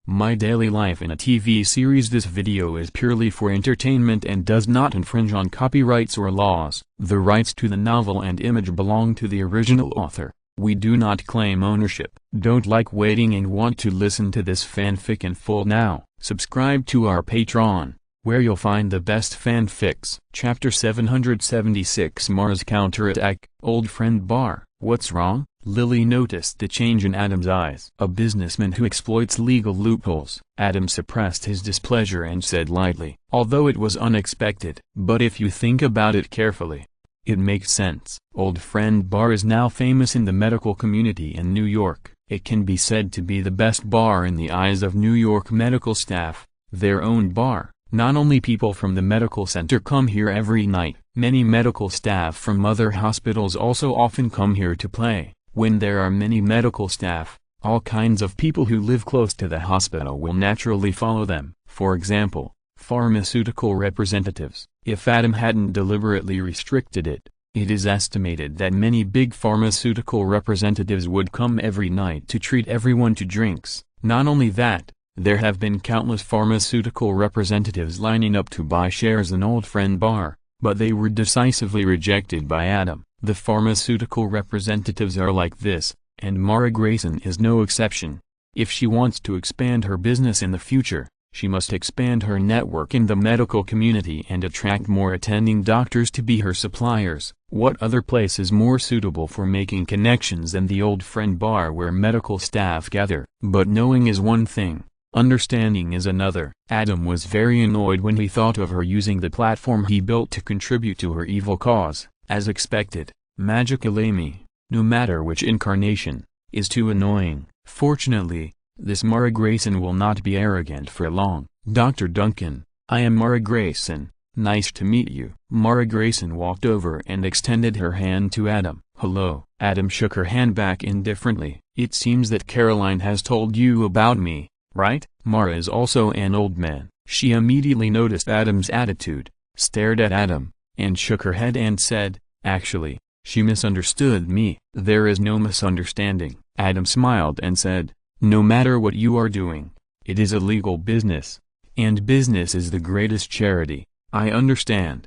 My daily life in a TV series. This video is purely for entertainment and does not infringe on copyrights or laws. The rights to the novel and image belong to the original author. We do not claim ownership. Don't like waiting and want to listen to this fanfic in full now? Subscribe to our Patreon, where you'll find the best fanfics. Chapter 776, Mara's Counterattack. Old friend Bar. What's wrong? Lily noticed the change in Adam's eyes. A businessman who exploits legal loopholes. Adam suppressed his displeasure and said lightly, although it was unexpected. But if you think about it carefully, it makes sense. Old friend Bar is now famous in the medical community in New York. It can be said to be the best bar in the eyes of New York medical staff, their own bar. Not only people from the medical center come here every night, many medical staff from other hospitals also often come here to play. When there are many medical staff, all kinds of people who live close to the hospital will naturally follow them. For example, pharmaceutical representatives. If Adam hadn't deliberately restricted it, it is estimated that many big pharmaceutical representatives would come every night to treat everyone to drinks. Not only that, there have been countless pharmaceutical representatives lining up to buy shares in Old Friend Bar, but they were decisively rejected by Adam. The pharmaceutical representatives are like this, and Mara Grayson is no exception. If she wants to expand her business in the future, she must expand her network in the medical community and attract more attending doctors to be her suppliers. What other place is more suitable for making connections than the Old Friend Bar where medical staff gather? But knowing is one thing, understanding is another. Adam was very annoyed when he thought of her using the platform he built to contribute to her evil cause. As expected, Magical Amy, no matter which incarnation, is too annoying. Fortunately, this Mara Grayson will not be arrogant for long. Dr. Duncan, I am Mara Grayson, nice to meet you. Mara Grayson walked over and extended her hand to Adam. Hello. Adam shook her hand back indifferently. It seems that Caroline has told you about me, right? Mara is also an old man. She immediately noticed Adam's attitude, stared at Adam, and shook her head and said, actually, she misunderstood me. There is no misunderstanding. Adam smiled and said, no matter what you are doing, it is a legal business, and business is the greatest charity. I understand.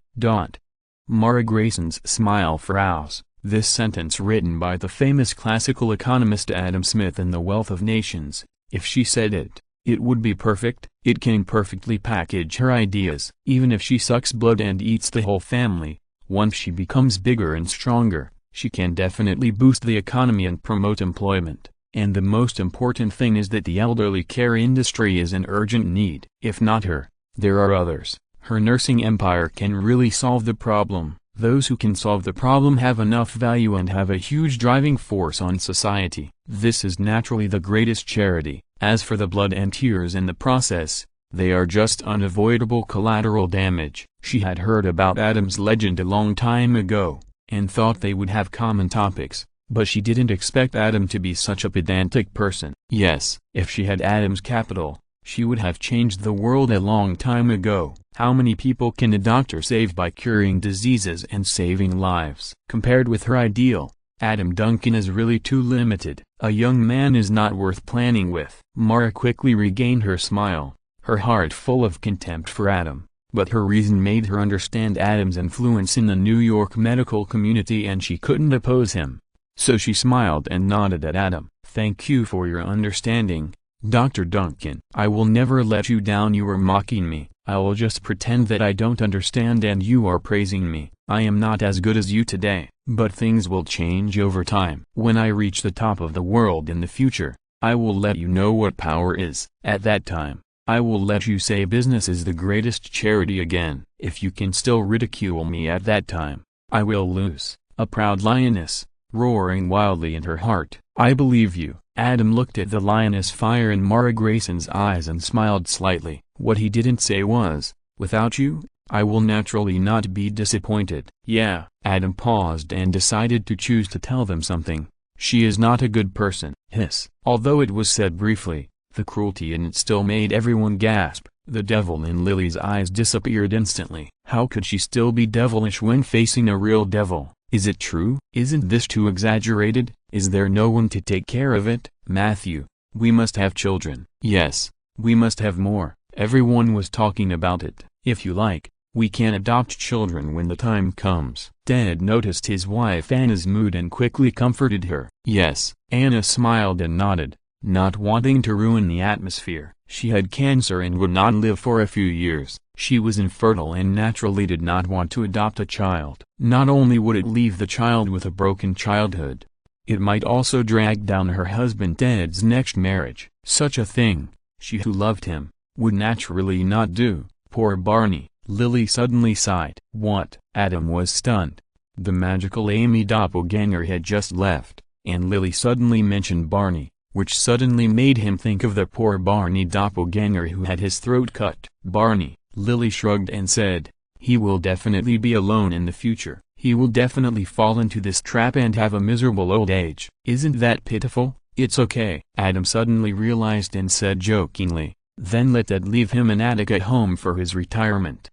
Mara Grayson's smile froze. This sentence written by the famous classical economist Adam Smith in The Wealth of Nations. If she said it, it would be perfect. It can perfectly package her ideas. Even if she sucks blood and eats the whole family, once she becomes bigger and stronger, she can definitely boost the economy and promote employment. And the most important thing is that the elderly care industry is in urgent need. If not her, there are others. Her nursing empire can really solve the problem. Those who can solve the problem have enough value and have a huge driving force on society. This is naturally the greatest charity. As for the blood and tears in the process, they are just unavoidable collateral damage. She had heard about Adam's legend a long time ago, and thought they would have common topics, but she didn't expect Adam to be such a pedantic person. Yes, if she had Adam's capital, she would have changed the world a long time ago. How many people can a doctor save by curing diseases and saving lives? Compared with her ideal, Adam Duncan is really too limited. A young man is not worth planning with. Mara quickly regained her smile, her heart full of contempt for Adam, but her reason made her understand Adam's influence in the New York medical community and she couldn't oppose him. So she smiled and nodded at Adam. Thank you for your understanding, Dr. Duncan. I will never let you down. You are mocking me. I will just pretend that I don't understand and you are praising me. I am not as good as you today, but things will change over time. When I reach the top of the world in the future, I will let you know what power is. At that time, I will let you say business is the greatest charity again. If you can still ridicule me at that time, I will lose. A proud lioness, roaring wildly in her heart. I believe you. Adam looked at the lioness fire in Mara Grayson's eyes and smiled slightly. What he didn't say was, without you, I will naturally not be disappointed. Yeah. Adam paused and decided to choose to tell them something. She is not a good person. Hiss. Although it was said briefly, the cruelty in it still made everyone gasp. The devil in Lily's eyes disappeared instantly. How could she still be devilish when facing a real devil? Is it true? Isn't this too exaggerated? Is there no one to take care of it? Matthew, we must have children. Yes, We must have more. Everyone was talking about it. If you like, we can adopt children when the time comes. Ted noticed his wife Anna's mood and quickly comforted her. Yes, Anna smiled and nodded, not wanting to ruin the atmosphere. She had cancer and would not live for a few years. She was infertile and naturally did not want to adopt a child. Not only would it leave the child with a broken childhood, it might also drag down her husband Ted's next marriage. Such a thing, she who loved him, would naturally not do. Poor Barney. Lily suddenly sighed. What? Adam was stunned. The magical Amy doppelganger had just left, and Lily suddenly mentioned Barney, which suddenly made him think of the poor Barney doppelganger who had his throat cut. Barney, Lily shrugged and said, he will definitely be alone in the future. He will definitely fall into this trap and have a miserable old age. Isn't that pitiful? It's okay. Adam suddenly realized and said jokingly, then let Ted leave him an attic at home for his retirement.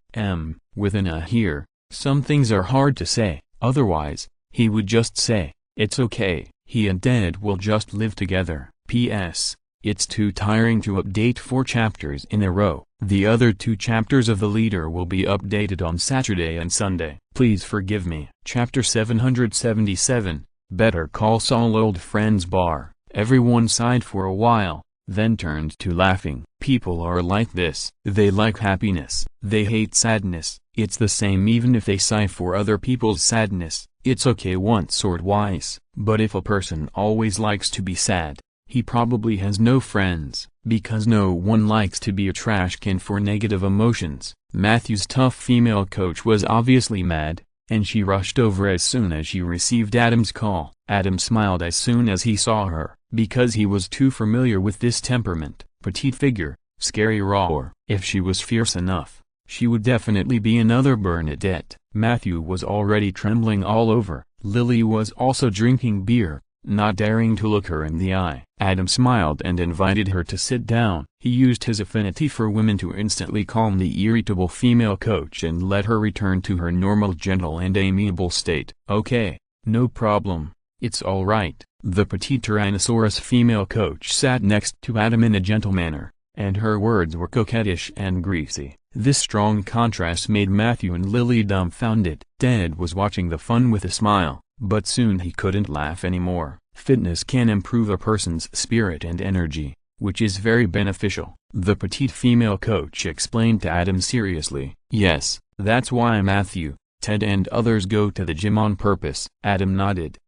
With an here, some things are hard to say, otherwise, he would just say, it's okay, he and Ted will just live together. P.S. It's too tiring to update 4 chapters in a row. The other 2 chapters of The Leader will be updated on Saturday and Sunday. Please forgive me. Chapter 777, Better Call Saul. Old friends bar. Everyone sighed for a while, then turned to laughing. People are like this. They like happiness. They hate sadness. It's the same even if they sigh for other people's sadness. It's okay once or twice. But if a person always likes to be sad, he probably has no friends, because no one likes to be a trash can for negative emotions. Matthew's tough female coach was obviously mad, and she rushed over as soon as she received Adam's call. Adam smiled as soon as he saw her, because he was too familiar with this temperament. Petite figure, scary raw. If she was fierce enough, she would definitely be another Bernadette. Matthew was already trembling all over. Lily was also drinking beer, not daring to look her in the eye. Adam smiled and invited her to sit down. He used his affinity for women to instantly calm the irritable female coach and let her return to her normal gentle and amiable state. Okay, no problem, it's all right. The petite Tyrannosaurus female coach sat next to Adam in a gentle manner, and her words were coquettish and greasy. This strong contrast made Matthew and Lily dumbfounded. Ted was watching the fun with a smile, but soon he couldn't laugh anymore. Fitness can improve a person's spirit and energy, which is very beneficial. The petite female coach explained to Adam seriously. Yes, that's why Matthew, Ted and others go to the gym on purpose. Adam nodded.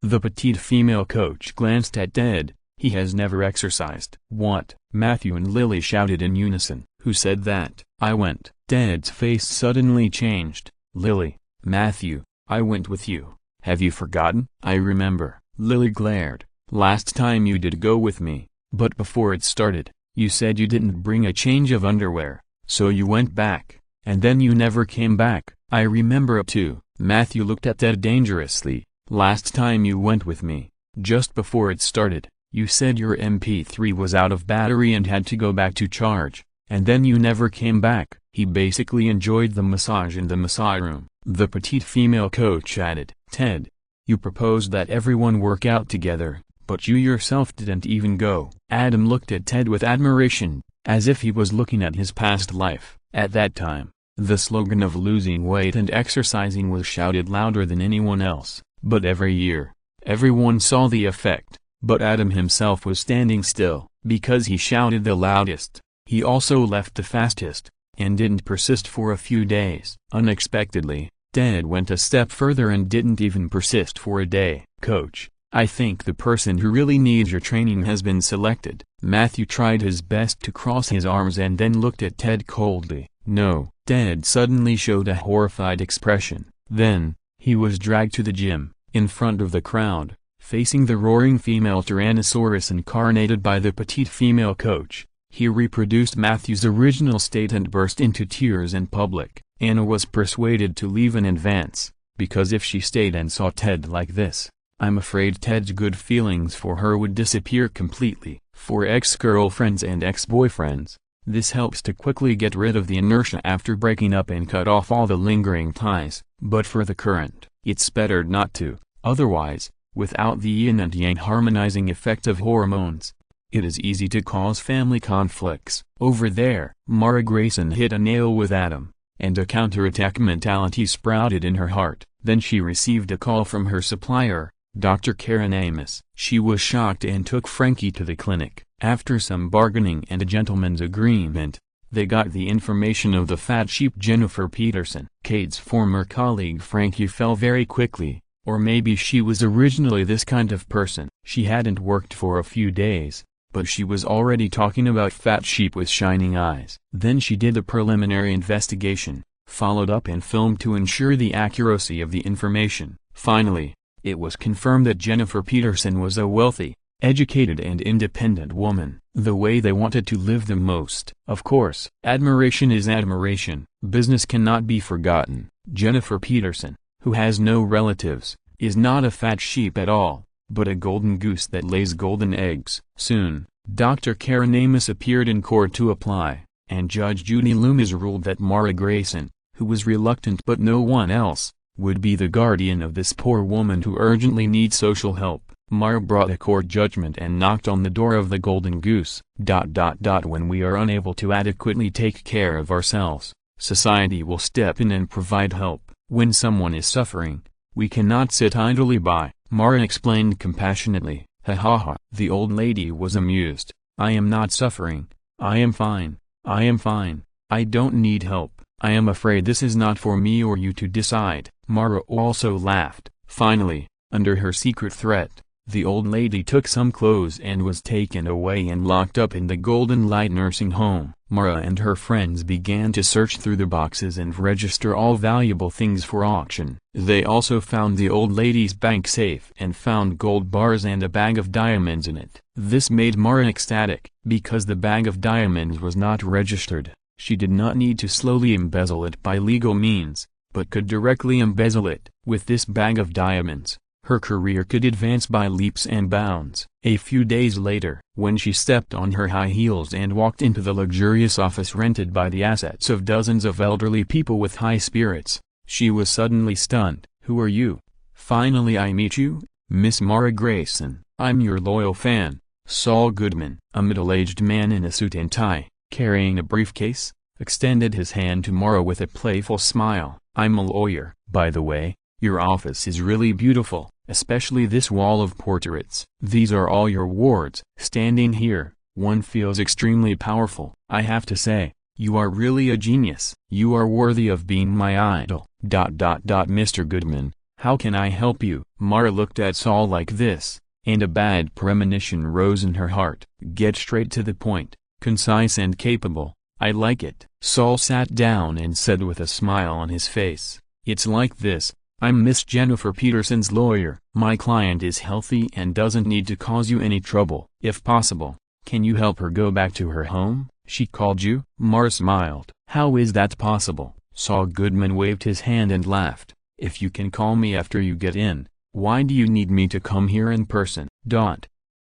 The petite female coach glanced at Ted. He has never exercised. What? Matthew and Lily shouted in unison. Who said that? I went. Ted's face suddenly changed. Lily, Matthew, I went with you. Have you forgotten? I remember. Lily glared. Last time you did go with me, but before it started, you said you didn't bring a change of underwear, so you went back, and then you never came back. I remember it too. Matthew looked at Ted dangerously. Last time you went with me, just before it started, you said your MP3 was out of battery and had to go back to charge, and then you never came back. He basically enjoyed the massage in the massage room. The petite female coach added. Ted, you proposed that everyone work out together, but you yourself didn't even go. Adam looked at Ted with admiration, as if he was looking at his past life. At that time, the slogan of losing weight and exercising was shouted louder than anyone else, but every year, everyone saw the effect. But Adam himself was standing still, because he shouted the loudest. He also left the fastest, and didn't persist for a few days. Unexpectedly, Ted went a step further and didn't even persist for a day. Coach, I think the person who really needs your training has been selected. Matthew tried his best to cross his arms and then looked at Ted coldly. No. Ted suddenly showed a horrified expression. Then, he was dragged to the gym, in front of the crowd, facing the roaring female Tyrannosaurus incarnated by the petite female coach. He reproduced Matthew's original state and burst into tears in public. Anna was persuaded to leave in advance, because if she stayed and saw Ted like this, I'm afraid Ted's good feelings for her would disappear completely. For ex-girlfriends and ex-boyfriends, this helps to quickly get rid of the inertia after breaking up and cut off all the lingering ties. But for the current, it's better not to. Otherwise, without the yin and yang harmonizing effect of hormones, It is easy to cause family conflicts. Over there, Mara Grayson hit a nail with Adam, and a counterattack mentality sprouted in her heart. Then she received a call from her supplier, Dr. Karen Amos. She was shocked and took Frankie to the clinic. After some bargaining and a gentleman's agreement, they got the information of the fat sheep Jennifer Peterson. Kate's former colleague Frankie fell very quickly, or maybe she was originally this kind of person. She hadn't worked for a few days, but she was already talking about fat sheep with shining eyes. Then she did a preliminary investigation, followed up and filmed to ensure the accuracy of the information. Finally, it was confirmed that Jennifer Peterson was a wealthy, educated and independent woman, the way they wanted to live the most. Of course, admiration is admiration. Business cannot be forgotten. Jennifer Peterson, who has no relatives, is not a fat sheep at all, but a golden goose that lays golden eggs. Soon, Dr. Karen Amos appeared in court to apply, and Judge Judy Loomis ruled that Mara Grayson, who was reluctant but no one else, would be the guardian of this poor woman who urgently needs social help. Mara brought a court judgment and knocked on the door of the golden goose. When we are unable to adequately take care of ourselves, society will step in and provide help. When someone is suffering, we cannot sit idly by, Mara explained compassionately. Ha ha ha. The old lady was amused. I am not suffering. I am fine. I am fine. I don't need help. I am afraid this is not for me or you to decide. Mara also laughed. Finally, under her secret threat, the old lady took some clothes and was taken away and locked up in the Golden Light nursing home. Mara and her friends began to search through the boxes and register all valuable things for auction. They also found the old lady's bank safe and found gold bars and a bag of diamonds in it. This made Mara ecstatic. Because the bag of diamonds was not registered, she did not need to slowly embezzle it by legal means, but could directly embezzle it. With this bag of diamonds, her career could advance by leaps and bounds. A few days later, when she stepped on her high heels and walked into the luxurious office rented by the assets of dozens of elderly people with high spirits, she was suddenly stunned. Who are you? Finally I meet you, Miss Mara Grayson. I'm your loyal fan, Saul Goodman. A middle-aged man in a suit and tie, carrying a briefcase, extended his hand to Mara with a playful smile. I'm a lawyer. By the way, your office is really beautiful, especially this wall of portraits. These are all your wards. Standing here, one feels extremely powerful. I have to say, you are really a genius. You are worthy of being my idol. Mr. Goodman, how can I help you? Mara looked at Saul like this, and a bad premonition rose in her heart. Get straight to the point, concise and capable. I like it. Saul sat down and said with a smile on his face, it's like this. I'm Miss Jennifer Peterson's lawyer. My client is healthy and doesn't need to cause you any trouble. If possible, can you help her go back to her home? She called you? Mara smiled. How is that possible? Saul Goodman waved his hand and laughed. If you can call me after you get in, why do you need me to come here in person?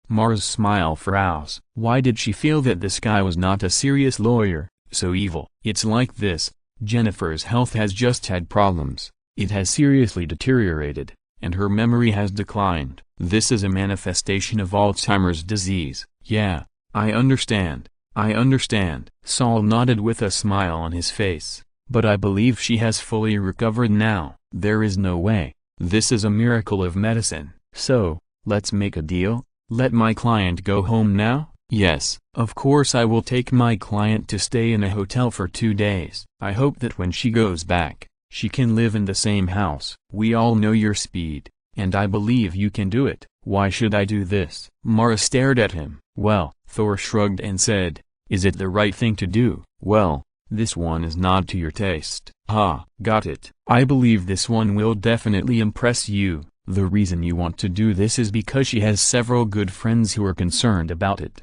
Mara's smile froze. Why did she feel that this guy was not a serious lawyer, so evil? It's like this. Jennifer's health has just had problems. It has seriously deteriorated, and her memory has declined. This is a manifestation of Alzheimer's disease. Yeah, I understand. I understand. Saul nodded with a smile on his face. But I believe she has fully recovered now. There is no way. This is a miracle of medicine. So, let's make a deal. Let my client go home now? Yes, of course I will take my client to stay in a hotel for 2 days. I hope that when she goes back, she can live in the same house. We all know your speed, and I believe you can do it. Why should I do this? Mara stared at him. Well, Thor shrugged and said, is it the right thing to do? Well, this one is not to your taste. Got it. I believe this one will definitely impress you. The reason you want to do this is because she has several good friends who are concerned about it.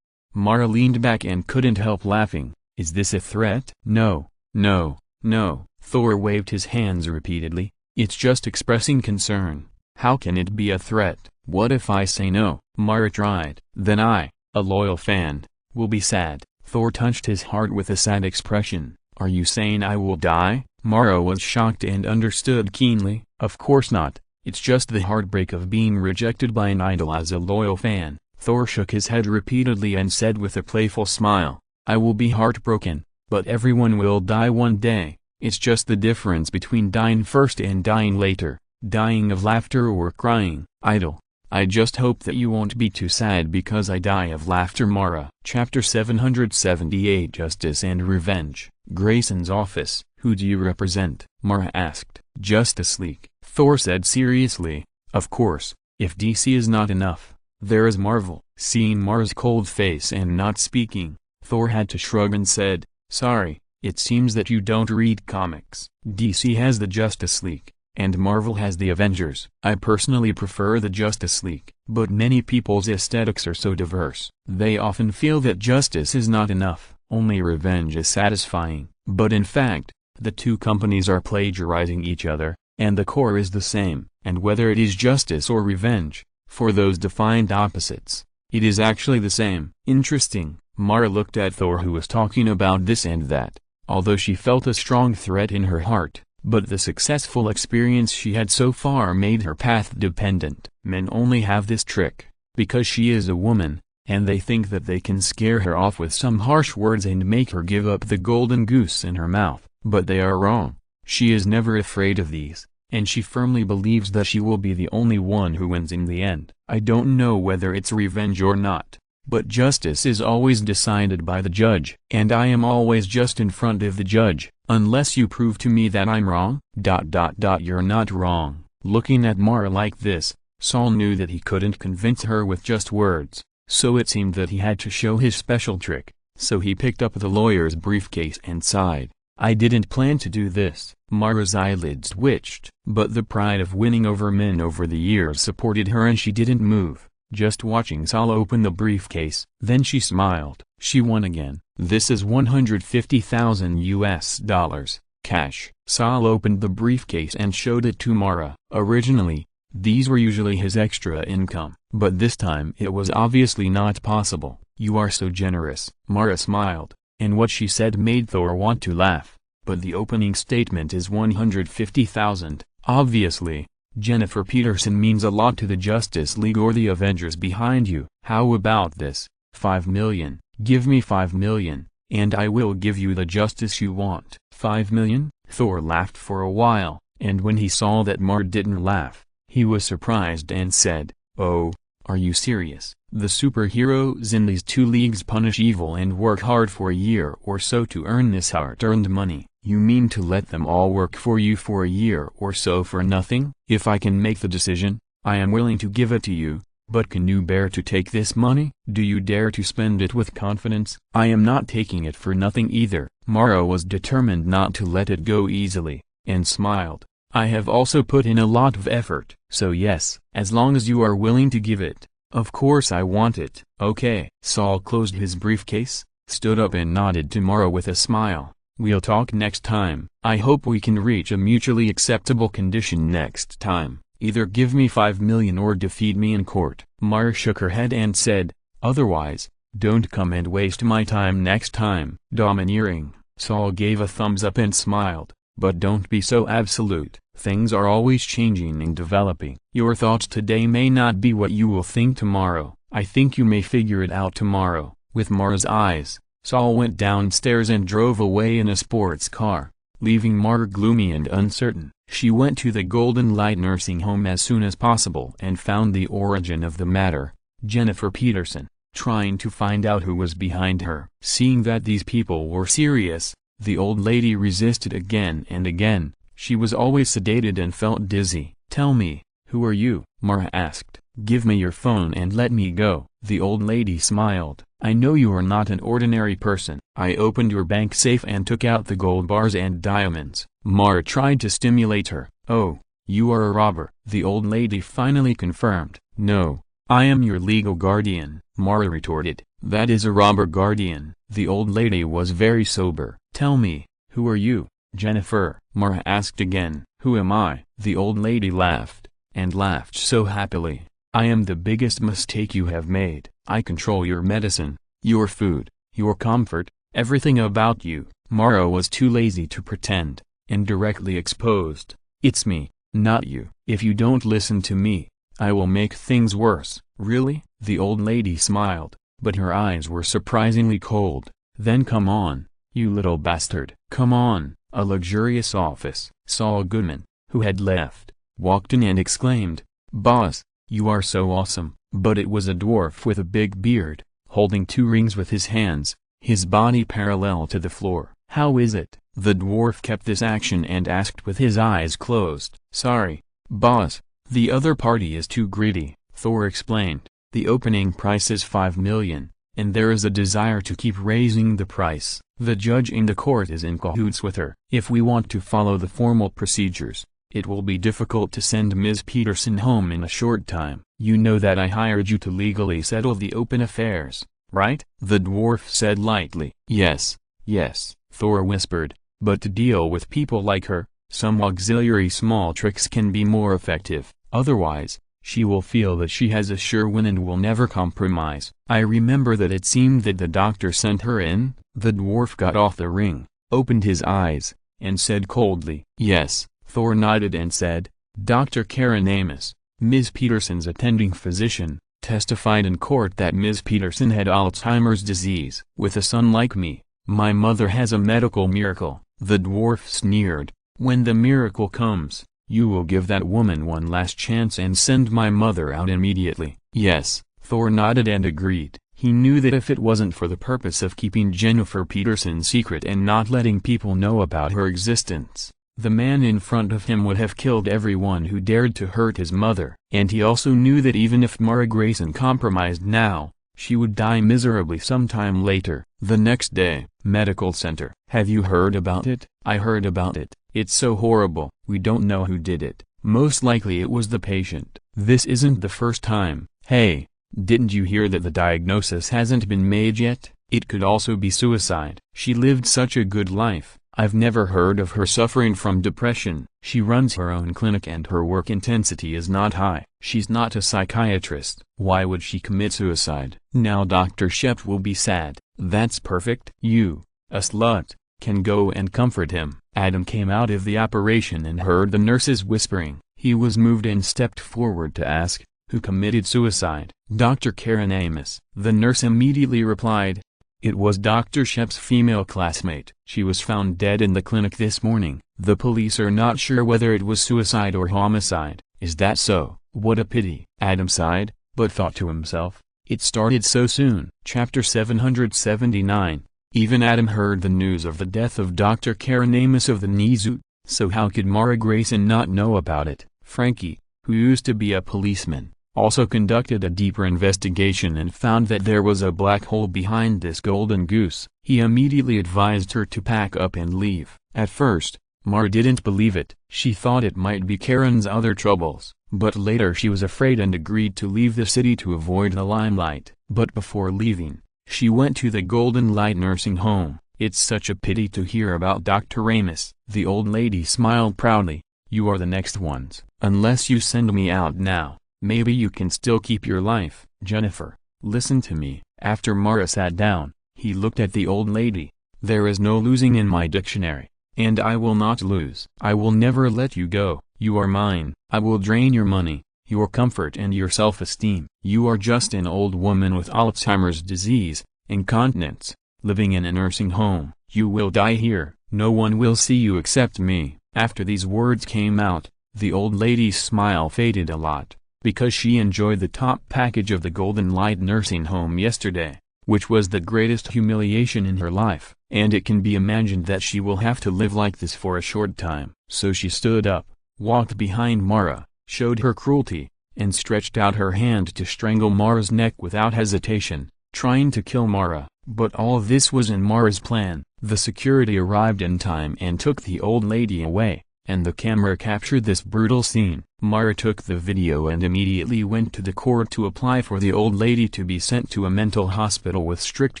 Mara leaned back and couldn't help laughing. Is this a threat? No, no, no. Thor waved his hands repeatedly. It's just expressing concern. How can it be a threat? What if I say no? Mara tried. Then I, a loyal fan, will be sad. Thor touched his heart with a sad expression. Are you saying I will die? Mara was shocked and understood keenly. Of course not. It's just the heartbreak of being rejected by an idol as a loyal fan. Thor shook his head repeatedly and said with a playful smile, I will be heartbroken, but everyone will die one day. It's just the difference between dying first and dying later, dying of laughter or crying. Idle. I just hope that you won't be too sad because I die of laughter. Mara. Chapter 778 Justice and Revenge. Grayson's office. Who do you represent? Mara asked. Justice League. Thor said seriously. Of course, if DC is not enough, there is Marvel. Seeing Mara's cold face and not speaking, Thor had to shrug and said, sorry, it seems that you don't read comics. DC has the Justice League, and Marvel has the Avengers. I personally prefer the Justice League, but many people's aesthetics are so diverse. They often feel that justice is not enough, only revenge is satisfying. But in fact, the two companies are plagiarizing each other, and the core is the same. And whether it is justice or revenge, for those defined opposites, it is actually the same. Interesting. Mara looked at Thor, who was talking about this and that, although she felt a strong threat in her heart, but the successful experience she had so far made her path dependent. Men only have this trick, because she is a woman, and they think that they can scare her off with some harsh words and make her give up the golden goose in her mouth, but they are wrong. She is never afraid of these, and she firmly believes that she will be the only one who wins in the end. I don't know whether it's revenge or not, but justice is always decided by the judge, and I am always just in front of the judge, unless you prove to me that I'm wrong. You're not wrong. Looking at Mara like this, Saul knew that he couldn't convince her with just words, so it seemed that he had to show his special trick. So he picked up the lawyer's briefcase and sighed. I didn't plan to do this. Mara's eyelids twitched, but the pride of winning over men over the years supported her and she didn't move, just watching Saul open the briefcase. Then she smiled. She won again. This is $150,000 cash. Saul opened the briefcase and showed it to Mara. Originally, these were usually his extra income, but this time it was obviously not possible. You are so generous. Mara smiled, and what she said made Thor want to laugh. But the opening statement is $150,000. Obviously, Jennifer Peterson means a lot to the Justice League or the Avengers behind you. How about this? $5 million. Give me $5 million, and I will give you the justice you want. $5 million? Thor laughed for a while, and when he saw that Mara didn't laugh, he was surprised and said, oh, are you serious? The superheroes in these two leagues punish evil and work hard for a year or so to earn this hard-earned money. You mean to let them all work for you for a year or so for nothing? If I can make the decision, I am willing to give it to you, but can you bear to take this money? Do you dare to spend it with confidence? I am not taking it for nothing either. Mara was determined not to let it go easily, and smiled. I have also put in a lot of effort, so yes, as long as you are willing to give it. Of course I want it. Okay. Saul closed his briefcase, stood up and nodded to Mara with a smile. We'll talk next time. I hope we can reach a mutually acceptable condition next time. Either give me $5 million or defeat me in court. Mara shook her head and said, otherwise, don't come and waste my time next time. Domineering. Saul gave a thumbs up and smiled. But don't be so absolute. Things are always changing and developing. Your thoughts today may not be what you will think tomorrow. I think you may figure it out tomorrow. With Mara's eyes, Saul went downstairs and drove away in a sports car, leaving Mara gloomy and uncertain. She went to the Golden Light nursing home as soon as possible and found the origin of the matter, Jennifer Peterson, trying to find out who was behind her. Seeing that these people were serious, the old lady resisted again and again. She was always sedated and felt dizzy. Tell me, who are you? Mara asked. Give me your phone and let me go. The old lady smiled. I know you are not an ordinary person. I opened your bank safe and took out the gold bars and diamonds. Mara tried to stimulate her. Oh, you are a robber. The old lady finally confirmed. No, I am your legal guardian. Mara retorted. That is a robber guardian. The old lady was very sober. Tell me, who are you? Jennifer. Mara asked again. Who am I? The old lady laughed, and laughed so happily. I am the biggest mistake you have made. I control your medicine, your food, your comfort, everything about you. Mara was too lazy to pretend, and directly exposed. It's me, not you. If you don't listen to me, I will make things worse. Really? The old lady smiled, but her eyes were surprisingly cold. Then come on, you little bastard. Come on. A luxurious office. Saul Goodman, who had left, walked in and exclaimed, "Boss, you are so awesome." But it was a dwarf with a big beard, holding 2 rings with his hands, his body parallel to the floor. "How is it?" The dwarf kept this action and asked with his eyes closed. "Sorry, boss, the other party is too greedy," Thor explained. "The opening price is 5 million, and there is a desire to keep raising the price. The judge in the court is in cahoots with her. If we want to follow the formal procedures, it will be difficult to send Ms. Peterson home in a short time. You know that I hired you to legally settle the open affairs, right?" The dwarf said lightly. "Yes, yes," Thor whispered, "but to deal with people like her, some auxiliary small tricks can be more effective. Otherwise, she will feel that she has a sure win and will never compromise." "I remember that it seemed that the doctor sent her in." The dwarf got off the ring, opened his eyes, and said coldly, "Yes." Thor nodded and said, "Dr. Karen Amos, Ms. Peterson's attending physician, testified in court that Ms. Peterson had Alzheimer's disease. With a son like me, my mother has a medical miracle." The dwarf sneered, "When the miracle comes, you will give that woman one last chance and send my mother out immediately." "Yes." Thor nodded and agreed. He knew that if it wasn't for the purpose of keeping Jennifer Peterson secret and not letting people know about her existence, the man in front of him would have killed everyone who dared to hurt his mother. And he also knew that even if Mara Grayson compromised now, she would die miserably sometime later. The next day, medical center. "Have you heard about it?" "I heard about it. It's so horrible. We don't know who did it. Most likely it was the patient. This isn't the first time." "Hey, didn't you hear that the diagnosis hasn't been made yet? It could also be suicide. She lived such a good life. I've never heard of her suffering from depression. She runs her own clinic and her work intensity is not high. She's not a psychiatrist. Why would she commit suicide?" "Now Dr. Shep will be sad." "That's perfect. You, a slut, can go and comfort him." Adam came out of the operation and heard the nurses whispering. He was moved and stepped forward to ask, "Who committed suicide?" "Dr. Karen Amos." The nurse immediately replied, "It was Dr. Shep's female classmate. She was found dead in the clinic this morning. The police are not sure whether it was suicide or homicide." "Is that so? What a pity." Adam sighed, but thought to himself, it started so soon. Chapter 779. Even Adam heard the news of the death of Dr. Karen Amos of the Nizu, so how could Mara Grayson not know about it? Frankie, who used to be a policeman, also conducted a deeper investigation and found that there was a black hole behind this golden goose. He immediately advised her to pack up and leave. At first, Mara didn't believe it. She thought it might be Karen's other troubles, but later she was afraid and agreed to leave the city to avoid the limelight. But before leaving, she went to the Golden Light nursing home. "It's such a pity to hear about Dr. Amos." The old lady smiled proudly. "You are the next ones. Unless you send me out now, maybe you can still keep your life." "Jennifer, listen to me." After Mara sat down, he looked at the old lady. "There is no losing in my dictionary, and I will not lose. I will never let you go. You are mine. I will drain your money, your comfort and your self-esteem. You are just an old woman with Alzheimer's disease, incontinence, living in a nursing home. You will die here. No one will see you except me." After these words came out, the old lady's smile faded a lot, because she enjoyed the top package of the Golden Light nursing home yesterday, which was the greatest humiliation in her life, and it can be imagined that she will have to live like this for a short time. So she stood up, walked behind Mara, showed her cruelty, and stretched out her hand to strangle Mara's neck without hesitation, trying to kill Mara. But all this was in Mara's plan. The security arrived in time and took the old lady away, and the camera captured this brutal scene. Mara took the video and immediately went to the court to apply for the old lady to be sent to a mental hospital with strict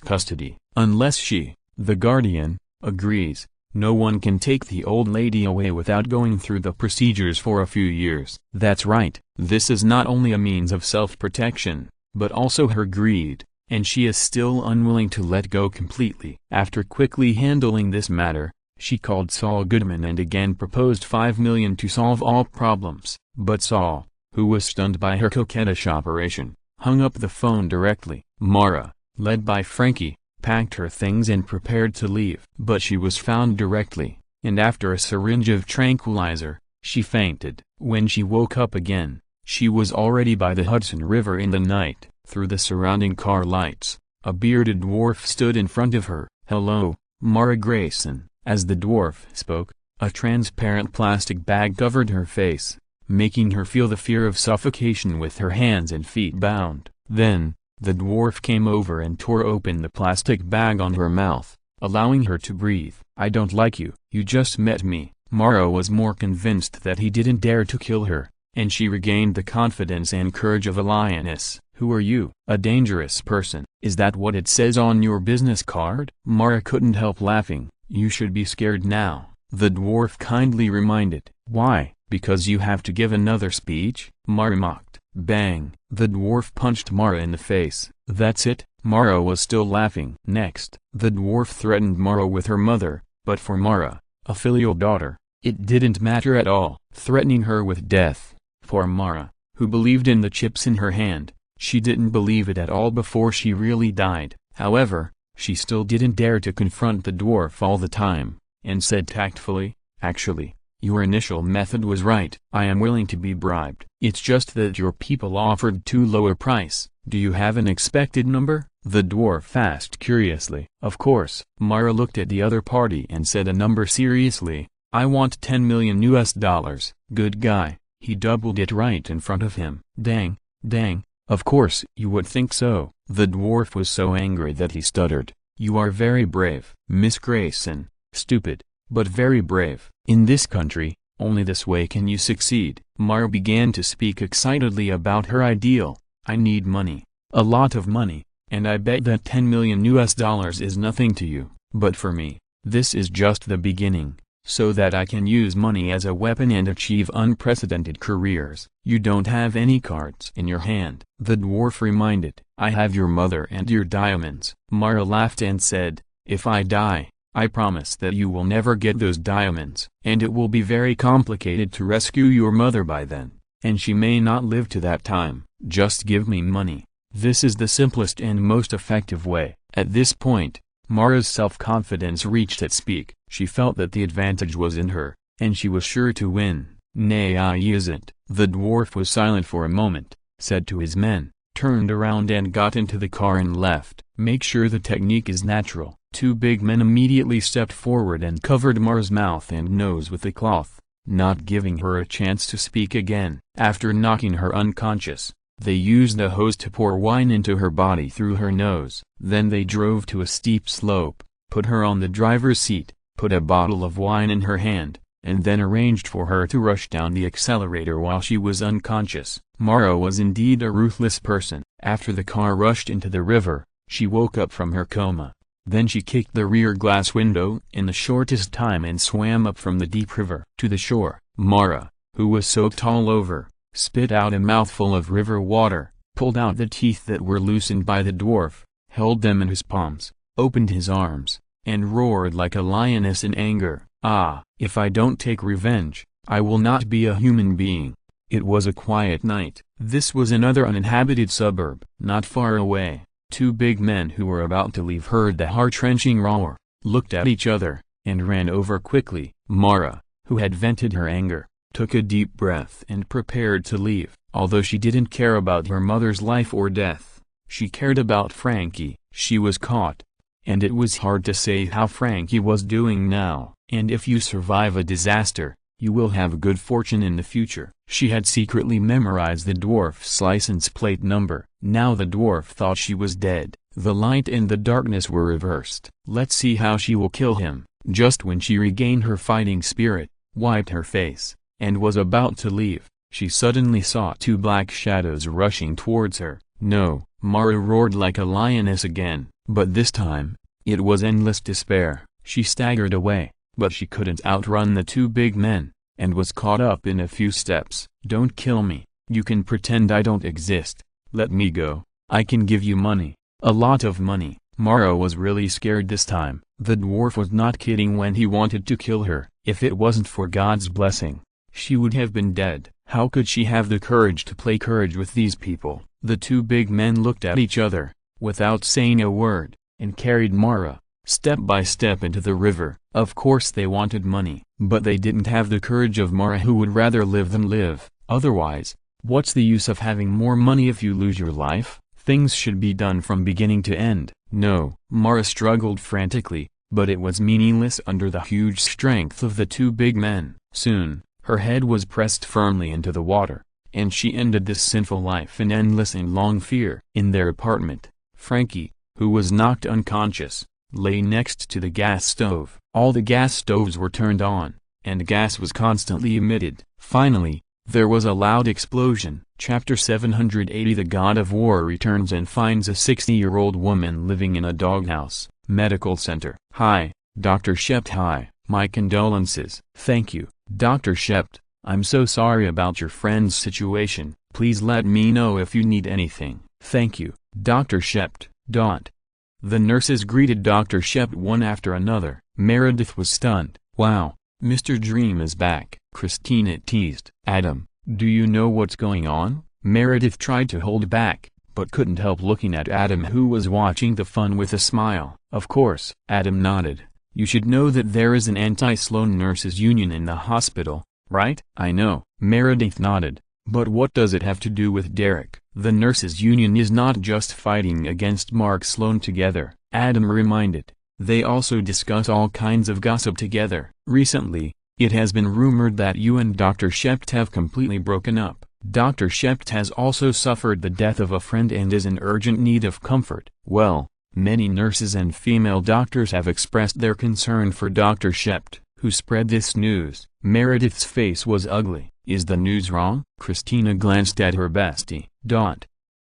custody. Unless she, the guardian, agrees, no one can take the old lady away without going through the procedures for a few years. That's right, this is not only a means of self-protection, but also her greed, and she is still unwilling to let go completely. After quickly handling this matter, she called Saul Goodman and again proposed 5 million to solve all problems. But Saul, who was stunned by her coquettish operation, hung up the phone directly. Mara, led by Frankie, packed her things and prepared to leave. But she was found directly, and after a syringe of tranquilizer, she fainted. When she woke up again, she was already by the Hudson River in the night. Through the surrounding car lights, a bearded dwarf stood in front of her. "Hello, Mara Grayson." As the dwarf spoke, a transparent plastic bag covered her face, making her feel the fear of suffocation with her hands and feet bound. Then, the dwarf came over and tore open the plastic bag on her mouth, allowing her to breathe. "I don't like you. You just met me." Mara was more convinced that he didn't dare to kill her, and she regained the confidence and courage of a lioness. "Who are you?" "A dangerous person." "Is that what it says on your business card?" Mara couldn't help laughing. "You should be scared now," the dwarf kindly reminded. "Why? Because you have to give another speech?" Mara mocked. Bang! The dwarf punched Mara in the face. "That's it." Mara was still laughing. Next, the dwarf threatened Mara with her mother, but for Mara, a filial daughter, it didn't matter at all. Threatening her with death. For Mara, who believed in the chips in her hand, she didn't believe it at all before she really died. However, she still didn't dare to confront the dwarf all the time, and said tactfully, "Actually, your initial method was right. I am willing to be bribed. It's just that your people offered too low a price." "Do you have an expected number?" the dwarf asked curiously. "Of course." Mara looked at the other party and said a number seriously. "I want $10 million. Good guy. He doubled it right in front of him. Dang, dang, of course you would think so." The dwarf was so angry that he stuttered. "You are very brave, Miss Grayson. Stupid, but very brave. In this country, only this way can you succeed." Mara began to speak excitedly about her ideal. "I need money, a lot of money, and I bet that $10 million is nothing to you, but for me, this is just the beginning, so that I can use money as a weapon and achieve unprecedented careers." "You don't have any cards in your hand," the dwarf reminded. "I have your mother and your diamonds." Mara laughed and said, "If I die, I promise that you will never get those diamonds. And it will be very complicated to rescue your mother by then, and she may not live to that time. Just give me money. This is the simplest and most effective way." At this point, Mara's self-confidence reached its peak. She felt that the advantage was in her, and she was sure to win. "Nay, I isn't." The dwarf was silent for a moment, said to his men, turned around and got into the car and left. "Make sure the technique is natural." Two big men immediately stepped forward and covered Mara's mouth and nose with a cloth, not giving her a chance to speak again. After knocking her unconscious, they used the hose to pour wine into her body through her nose. Then they drove to a steep slope, put her on the driver's seat, put a bottle of wine in her hand, and then arranged for her to rush down the accelerator while she was unconscious. Mara was indeed a ruthless person. After the car rushed into the river, she woke up from her coma. Then she kicked the rear glass window in the shortest time and swam up from the deep river to the shore. Mara, who was soaked all over, spit out a mouthful of river water, pulled out the teeth that were loosened by the dwarf, held them in his palms, opened his arms, and roared like a lioness in anger. "Ah, if I don't take revenge, I will not be a human being." It was a quiet night. This was another uninhabited suburb. Not far away, two big men who were about to leave heard the heart-wrenching roar, looked at each other, and ran over quickly. Mara, who had vented her anger, took a deep breath and prepared to leave. Although she didn't care about her mother's life or death, she cared about Frankie. She was caught, and it was hard to say how Frankie was doing now. "And if you survive a disaster, you will have good fortune in the future." She had secretly memorized the dwarf's license plate number. Now the dwarf thought she was dead. The light and the darkness were reversed. "Let's see how she will kill him." Just when she regained her fighting spirit, wiped her face, and was about to leave, she suddenly saw two black shadows rushing towards her. "No!" Mara roared like a lioness again, but this time, it was endless despair. She staggered away, but she couldn't outrun the two big men, and was caught up in a few steps. "Don't kill me. You can pretend I don't exist. Let me go. I can give you money. A lot of money." Mara was really scared this time. The dwarf was not kidding when he wanted to kill her. If it wasn't for God's blessing, she would have been dead. How could she have the courage to play courage with these people? The two big men looked at each other, without saying a word, and carried Mara, step by step into the river. Of course they wanted money, but they didn't have the courage of Mara, who would rather live than live. Otherwise, what's the use of having more money if you lose your life? Things should be done from beginning to end. No, Mara struggled frantically, but it was meaningless under the huge strength of the two big men. Soon, her head was pressed firmly into the water, and she ended this sinful life in endless and long fear. In their apartment, Frankie, who was knocked unconscious, lay next to the gas stove. All the gas stoves were turned on, and gas was constantly emitted. Finally, there was a loud explosion. Chapter 780. The God of War returns and finds a 60-year-old woman living in a doghouse. Medical center. Hi, Dr. Shept. Hi, my condolences. Thank you, Dr. Shept. I'm so sorry about your friend's situation. Please let me know if you need anything. Thank you, Dr. Shept. The nurses greeted Dr. Shept one after another. Meredith was stunned. Wow, Mr. Dream is back, Christina teased. Adam, do you know what's going on? Meredith tried to hold back, but couldn't help looking at Adam, who was watching the fun with a smile. Of course. Adam nodded. You should know that there is an anti-Sloan nurses union in the hospital, right? I know. Meredith nodded. But what does it have to do with Derek? The nurses union is not just fighting against Mark Sloan together, Adam reminded. They also discuss all kinds of gossip together. Recently, it has been rumored that you and Dr. Shept have completely broken up. Dr. Shept has also suffered the death of a friend and is in urgent need of comfort. Well, many nurses and female doctors have expressed their concern for Dr. Shept, who spread this news. Meredith's face was ugly. Is the news wrong? Christina glanced at her bestie.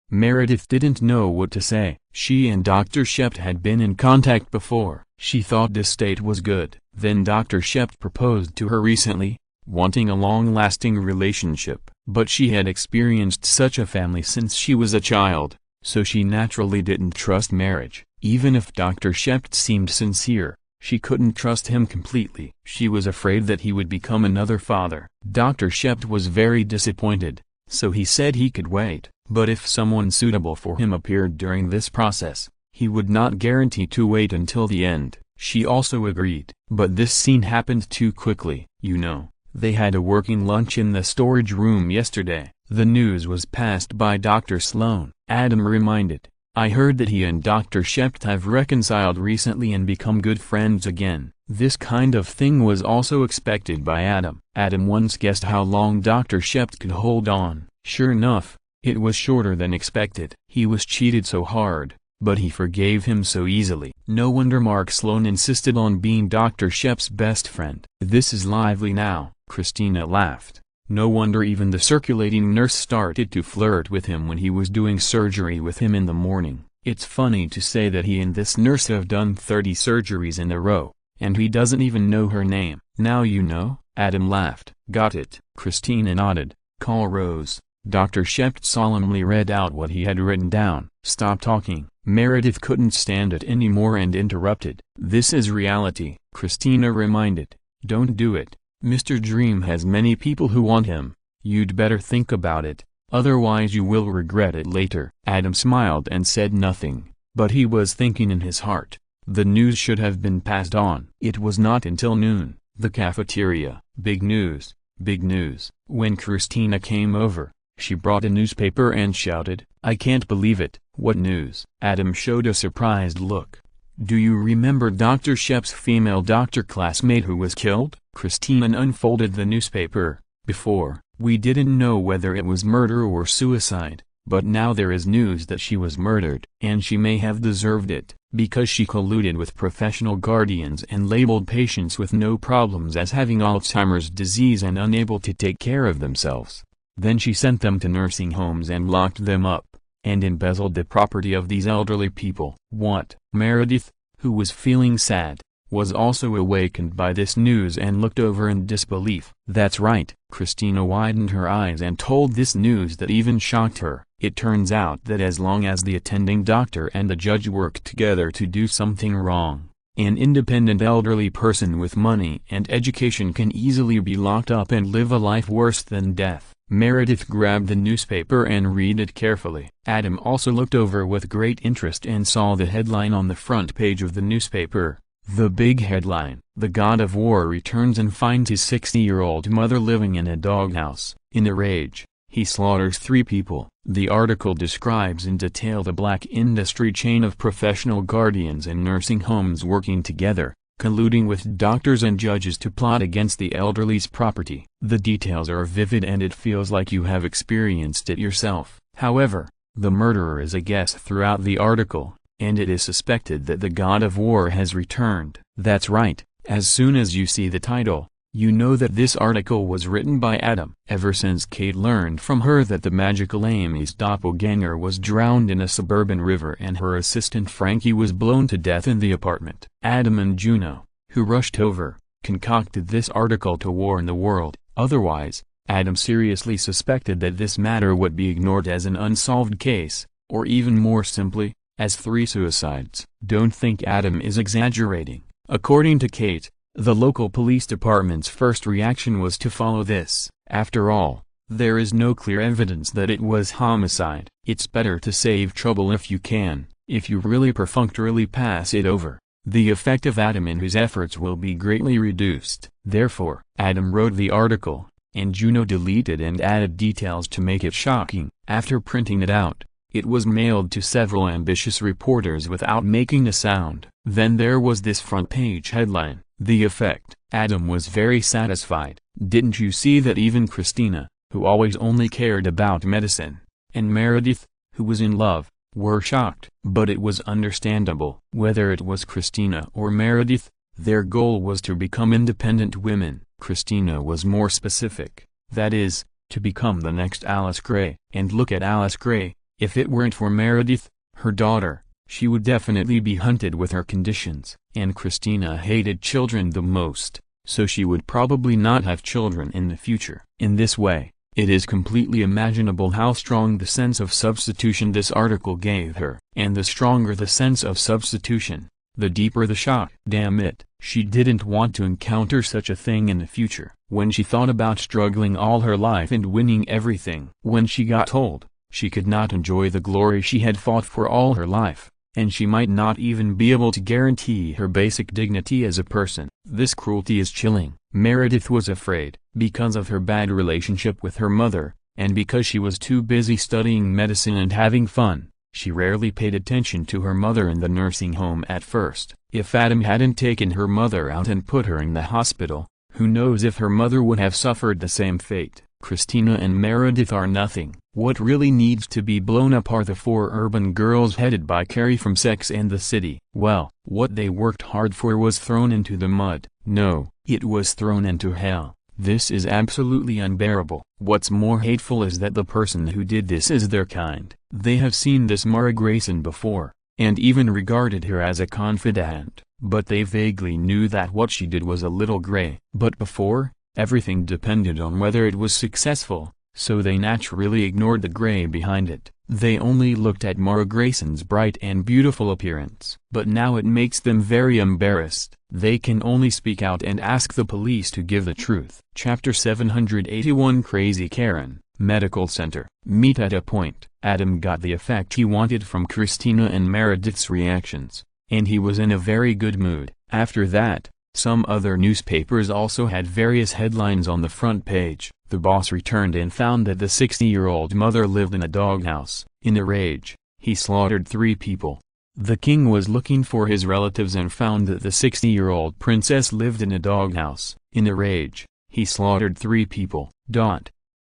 Meredith didn't know what to say. She and Dr. Shept had been in contact before. She thought this state was good. Then Dr. Shept proposed to her recently, wanting a long-lasting relationship. But she had experienced such a family since she was a child, so she naturally didn't trust marriage. Even if Dr. Shept seemed sincere, she couldn't trust him completely. She was afraid that he would become another father. Dr. Shept was very disappointed, so he said he could wait. But if someone suitable for him appeared during this process, he would not guarantee to wait until the end. She also agreed. But this scene happened too quickly. You know, they had a working lunch in the storage room yesterday. The news was passed by Dr. Sloan. Adam reminded. I heard that he and Dr. Shept have reconciled recently and become good friends again. This kind of thing was also expected by Adam. Adam once guessed how long Dr. Shept could hold on. Sure enough, it was shorter than expected. He was cheated so hard, but he forgave him so easily. No wonder Mark Sloan insisted on being Dr. Shept's best friend. This is lively now, Christina laughed. No wonder even the circulating nurse started to flirt with him when he was doing surgery with him in the morning. It's funny to say that he and this nurse have done 30 surgeries in a row, and he doesn't even know her name. Now you know? Adam laughed. Got it. Christina nodded. Call Rose. Dr. Shept solemnly read out what he had written down. Stop talking. Meredith couldn't stand it anymore and interrupted. This is reality, Christina reminded. Don't do it. Mr. Dream has many people who want him. You'd better think about it, otherwise you will regret it later. Adam smiled and said nothing, but he was thinking in his heart. The news should have been passed on. It was not until noon. The cafeteria. Big news, big news. When Christina came over, she brought a newspaper and shouted, I can't believe it. What news? Adam showed a surprised look. Do you remember Dr. Shept's female doctor classmate who was killed? Christina unfolded the newspaper. Before, we didn't know whether it was murder or suicide, but now there is news that she was murdered. And she may have deserved it, because she colluded with professional guardians and labeled patients with no problems as having Alzheimer's disease and unable to take care of themselves. Then she sent them to nursing homes and locked them up, and embezzled the property of these elderly people. What? Meredith, who was feeling sad, was also awakened by this news and looked over in disbelief. That's right. Christina widened her eyes and told this news that even shocked her. It turns out that as long as the attending doctor and the judge worked together to do something wrong, an independent elderly person with money and education can easily be locked up and live a life worse than death. Meredith grabbed the newspaper and read it carefully. Adam also looked over with great interest and saw the headline on the front page of the newspaper. The big headline: "The God of War returns and finds his 60-year-old mother living in a doghouse. In a rage, he slaughters 3 people." The article describes in detail the black industry chain of professional guardians and nursing homes working together, colluding with doctors and judges to plot against the elderly's property. The details are vivid and it feels like you have experienced it yourself. However, the murderer is a guest throughout the article, and it is suspected that the God of War has returned. That's right, as soon as you see the title, you know that this article was written by Adam. Ever since Kate learned from her that the magical Amy's doppelganger was drowned in a suburban river and her assistant Frankie was blown to death in the apartment, Adam and Juno, who rushed over, concocted this article to warn the world. Otherwise, Adam seriously suspected that this matter would be ignored as an unsolved case, or even more simply, as 3 suicides. Don't think Adam is exaggerating. According to Kate, the local police department's first reaction was to follow this. After all, there is no clear evidence that it was homicide. It's better to save trouble if you can. If you really perfunctorily pass it over, the effect of Adam and his efforts will be greatly reduced. Therefore, Adam wrote the article, and Juno deleted and added details to make it shocking. After printing it out, it was mailed to several ambitious reporters without making a sound. Then there was this front-page headline: "The effect." Adam was very satisfied. Didn't you see that even Christina, who always only cared about medicine, and Meredith, who was in love, were shocked? But it was understandable. Whether it was Christina or Meredith, their goal was to become independent women. Christina was more specific, that is, to become the next Alice Gray. And look at Alice Gray. If it weren't for Meredith, her daughter, she would definitely be hunted with her conditions. And Christina hated children the most, so she would probably not have children in the future. In this way, it is completely imaginable how strong the sense of substitution this article gave her. And the stronger the sense of substitution, the deeper the shock. Damn it, she didn't want to encounter such a thing in the future. When she thought about struggling all her life and winning everything, when she got old, she could not enjoy the glory she had fought for all her life, and she might not even be able to guarantee her basic dignity as a person. This cruelty is chilling. Meredith was afraid, because of her bad relationship with her mother, and because she was too busy studying medicine and having fun. She rarely paid attention to her mother in the nursing home at first. If Adam hadn't taken her mother out and put her in the hospital, who knows if her mother would have suffered the same fate. Christina and Meredith are nothing. What really needs to be blown up are the 4 urban girls headed by Carrie from Sex and the City. Well, what they worked hard for was thrown into the mud. No, it was thrown into hell. This is absolutely unbearable. What's more hateful is that the person who did this is their kind. They have seen this Mara Grayson before, and even regarded her as a confidant, but they vaguely knew that what she did was a little gray. But before, everything depended on whether it was successful, so they naturally ignored the gray behind it. They only looked at Mara Grayson's bright and beautiful appearance. But now it makes them very embarrassed. They can only speak out and ask the police to give the truth. Chapter 781 Crazy Karen, Medical Center. Meet at a point. Adam got the effect he wanted from Christina and Meredith's reactions, and he was in a very good mood. After that, some other newspapers also had various headlines on the front page. The boss returned and found that the 60-year-old mother lived in a doghouse. In a rage, he slaughtered 3 people. The king was looking for his relatives and found that the 60-year-old princess lived in a doghouse. In a rage, he slaughtered 3 people.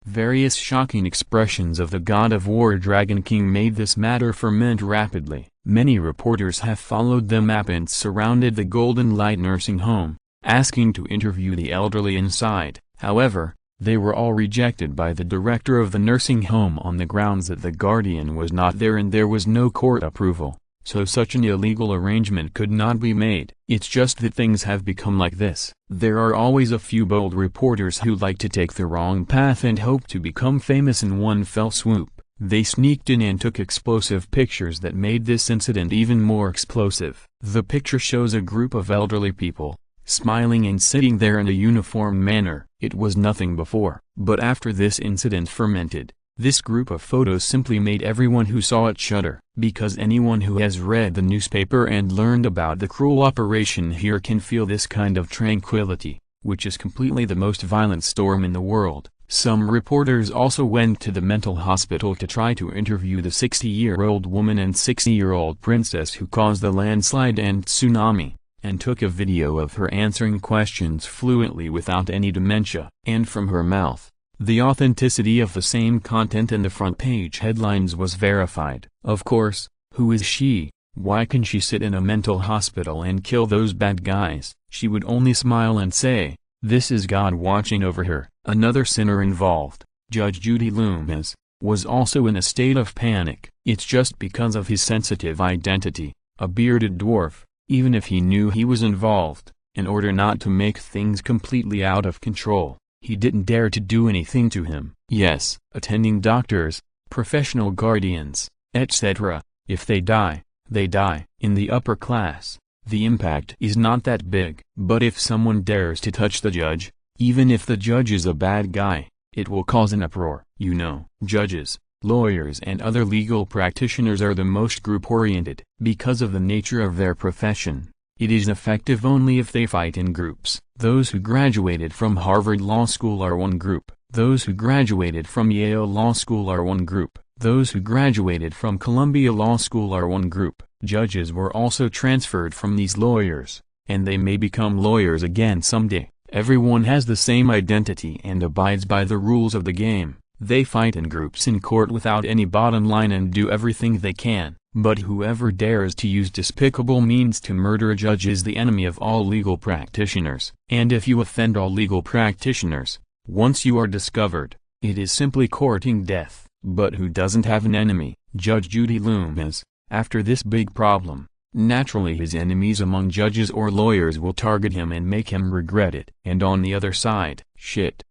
Various shocking expressions of the God of War Dragon King made this matter ferment rapidly. Many reporters have followed the map and surrounded the Golden Light nursing home, asking to interview the elderly inside. However, they were all rejected by the director of the nursing home on the grounds that the guardian was not there and there was no court approval, so such an illegal arrangement could not be made. It's just that things have become like this. There are always a few bold reporters who like to take the wrong path and hope to become famous in one fell swoop. They sneaked in and took explosive pictures that made this incident even more explosive. The picture shows a group of elderly people, smiling and sitting there in a uniformed manner, It was nothing before. But after this incident fermented, this group of photos simply made everyone who saw it shudder. Because anyone who has read the newspaper and learned about the cruel operation here can feel this kind of tranquility, which is completely the most violent storm in the world. Some reporters also went to the mental hospital to try to interview the 60-year-old woman and 60-year-old princess who caused the landslide and tsunami, and took a video of her answering questions fluently without any dementia. And from her mouth, the authenticity of the same content in the front page headlines was verified. Of course, who is she? Why can she sit in a mental hospital and kill those bad guys? She would only smile and say, "This is God watching over her." Another sinner involved, Judge Judy Loomis, was also in a state of panic. It's just because of his sensitive identity, a bearded dwarf, even if he knew he was involved, in order not to make things completely out of control, he didn't dare to do anything to him. Yes, attending doctors, professional guardians, etc., if they die, they die. In the upper class, the impact is not that big. But if someone dares to touch the judge, even if the judge is a bad guy, it will cause an uproar. You know, judges, lawyers and other legal practitioners are the most group-oriented. Because of the nature of their profession, it is effective only if they fight in groups. Those who graduated from Harvard Law School are one group. Those who graduated from Yale Law School are one group. Those who graduated from Columbia Law School are one group. Judges were also transferred from these lawyers, and they may become lawyers again someday. Everyone has the same identity and abides by the rules of the game. They fight in groups in court without any bottom line and do everything they can. But whoever dares to use despicable means to murder a judge is the enemy of all legal practitioners. And if you offend all legal practitioners, once you are discovered, it is simply courting death. But who doesn't have an enemy? Judge Judy Loomis. After this big problem, naturally his enemies among judges or lawyers will target him and make him regret it. And on the other side, shit,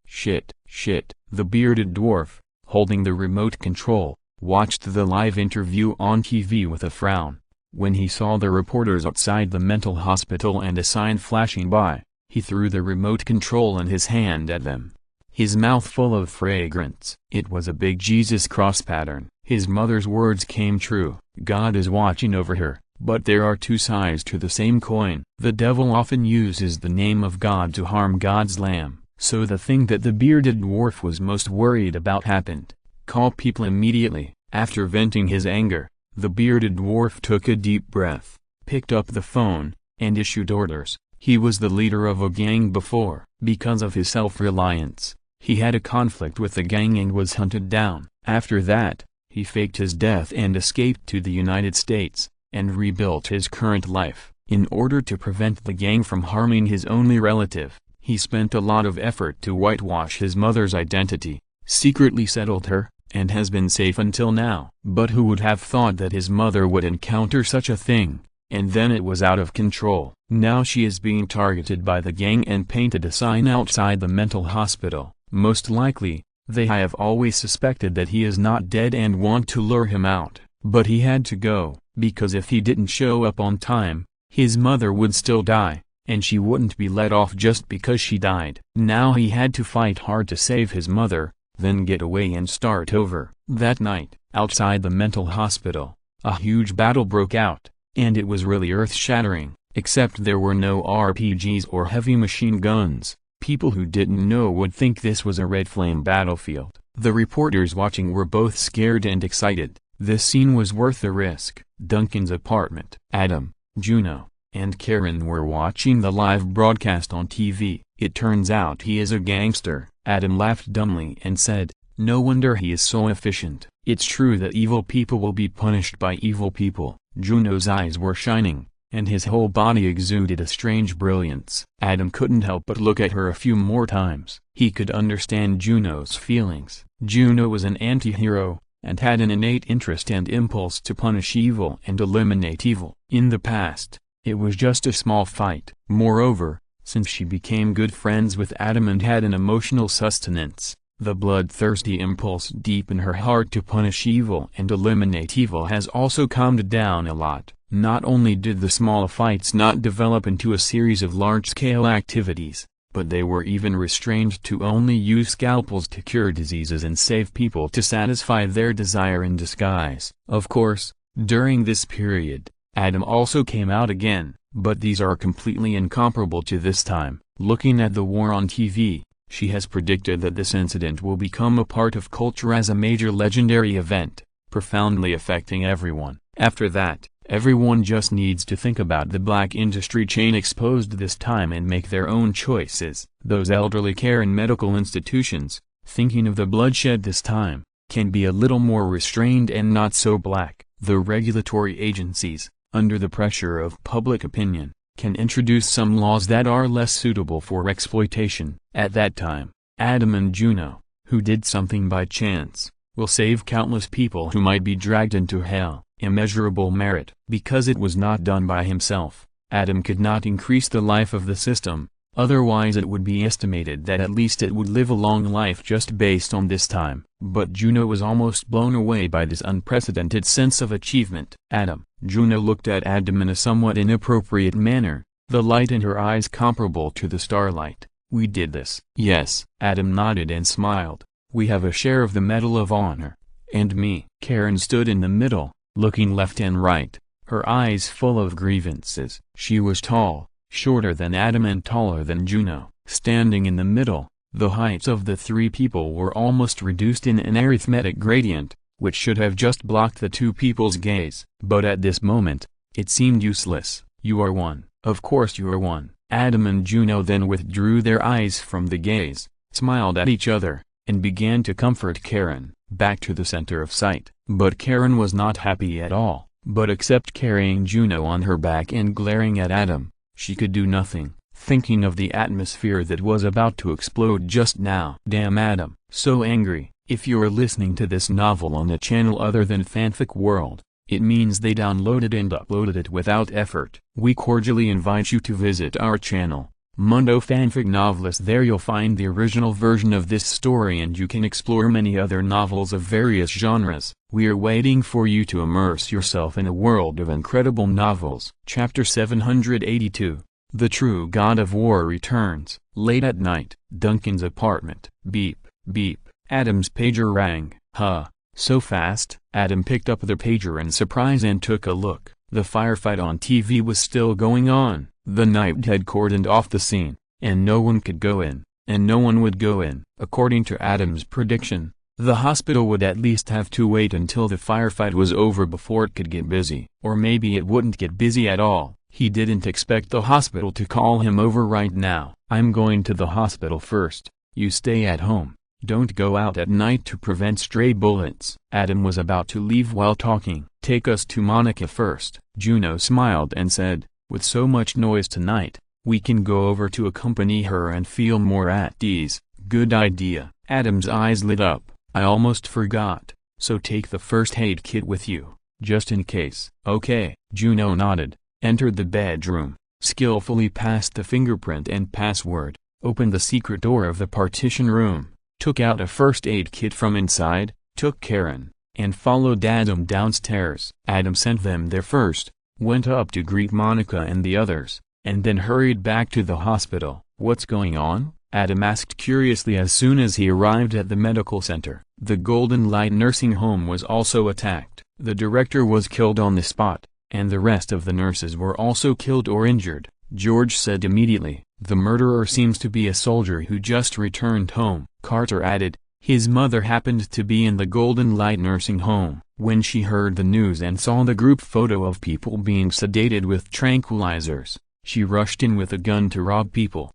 the bearded dwarf, holding the remote control, watched the live interview on TV with a frown. When he saw the reporters outside the mental hospital and a sign flashing by, he threw the remote control in his hand at them, his mouth full of fragrance. It was a big Jesus cross pattern. His mother's words came true. God is watching over her. But there are two sides to the same coin. The devil often uses the name of God to harm God's lamb. So the thing that the bearded dwarf was most worried about happened. Call people immediately. After venting his anger, the bearded dwarf took a deep breath, picked up the phone, and issued orders. He was the leader of a gang before. Because of his self-reliance, he had a conflict with the gang and was hunted down. After that, he faked his death and escaped to the United States, and rebuilt his current life. In order to prevent the gang from harming his only relative, he spent a lot of effort to whitewash his mother's identity, secretly settled her, and has been safe until now. But who would have thought that his mother would encounter such a thing, and then it was out of control. Now she is being targeted by the gang and painted a sign outside the mental hospital. Most likely, they have always suspected that he is not dead and want to lure him out. But he had to go, because if he didn't show up on time, his mother would still die, and she wouldn't be let off just because she died. Now he had to fight hard to save his mother, then get away and start over. That night, outside the mental hospital, a huge battle broke out, and it was really earth-shattering, except there were no RPGs or heavy machine guns. People who didn't know would think this was a red flame battlefield. The reporters watching were both scared and excited. This scene was worth the risk. Duncan's apartment. Adam, Juno, and Karen were watching the live broadcast on TV. It turns out he is a gangster. Adam laughed dumbly and said, "No wonder he is so efficient." It's true that evil people will be punished by evil people. Juno's eyes were shining, and his whole body exuded a strange brilliance. Adam couldn't help but look at her a few more times. He could understand Juno's feelings. Juno was an anti-hero, and had an innate interest and impulse to punish evil and eliminate evil. In the past, it was just a small fight. Moreover, since she became good friends with Adam and had an emotional sustenance, the bloodthirsty impulse deep in her heart to punish evil and eliminate evil has also calmed down a lot. Not only did the small fights not develop into a series of large-scale activities, but they were even restrained to only use scalpels to cure diseases and save people to satisfy their desire in disguise. Of course, during this period, Adam also came out again, but these are completely incomparable to this time. Looking at the war on TV, she has predicted that this incident will become a part of culture as a major legendary event, profoundly affecting everyone. After that, everyone just needs to think about the black industry chain exposed this time and make their own choices. Those elderly care and medical institutions, thinking of the bloodshed this time, can be a little more restrained and not so black. The regulatory agencies, under the pressure of public opinion, can introduce some laws that are less suitable for exploitation. At that time, Adam and Juno, who did something by chance, will save countless people who might be dragged into hell. Immeasurable merit. Because it was not done by himself, Adam could not increase the life of the system, otherwise it would be estimated that at least it would live a long life just based on this time. But Juno was almost blown away by this unprecedented sense of achievement. Juno looked at Adam in a somewhat inappropriate manner, the light in her eyes comparable to the starlight. "We did this." "Yes." Adam nodded and smiled. "We have a share of the Medal of Honor." "And me." Karen stood in the middle, looking left and right, her eyes full of grievances. She was tall, shorter than Adam and taller than Juno. Standing in the middle, the heights of the three people were almost reduced in an arithmetic gradient, which should have just blocked the two people's gaze. But at this moment, it seemed useless. "You are one." "Of course you are one." Adam and Juno then withdrew their eyes from the gaze, smiled at each other, and began to comfort Karen, back to the center of sight. But Karen was not happy at all. But except carrying Juno on her back and glaring at Adam, she could do nothing, thinking of the atmosphere that was about to explode just now. Damn Adam. So angry. If you're listening to this novel on a channel other than Fanfic World, it means they downloaded and uploaded it without effort. We cordially invite you to visit our channel, Mundo Fanfic Novelist. There you'll find the original version of this story and you can explore many other novels of various genres. We are waiting for you to immerse yourself in a world of incredible novels. Chapter 782. The True God of War returns. Late at night, Duncan's apartment. Beep, beep. Adam's pager rang. Huh, so fast? Adam picked up the pager in surprise and took a look. The firefight on TV was still going on. The night had cordoned off the scene, and no one could go in, and no one would go in. According to Adam's prediction, the hospital would at least have to wait until the firefight was over before it could get busy. Or maybe it wouldn't get busy at all. He didn't expect the hospital to call him over right now. "I'm going to the hospital first. You stay at home. Don't go out at night to prevent stray bullets." Adam was about to leave while talking. "Take us to Monica first." Juno smiled and said, "With so much noise tonight, we can go over to accompany her and feel more at ease." "Good idea." Adam's eyes lit up. "I almost forgot. So take the first aid kit with you, just in case." "Okay." Juno nodded, entered the bedroom, skillfully passed the fingerprint and password, opened the secret door of the partition room, took out a first aid kit from inside, took Karen, and followed Adam downstairs. Adam sent them there first, went up to greet Monica and the others, and then hurried back to the hospital. "What's going on?" Adam asked curiously as soon as he arrived at the medical center. The Golden Light nursing home was also attacked. The director was killed on the spot, and the rest of the nurses were also killed or injured, George said immediately. "The murderer seems to be a soldier who just returned home." Carter added, "His mother happened to be in the Golden Light nursing home. When she heard the news and saw the group photo of people being sedated with tranquilizers, she rushed in with a gun to rob people."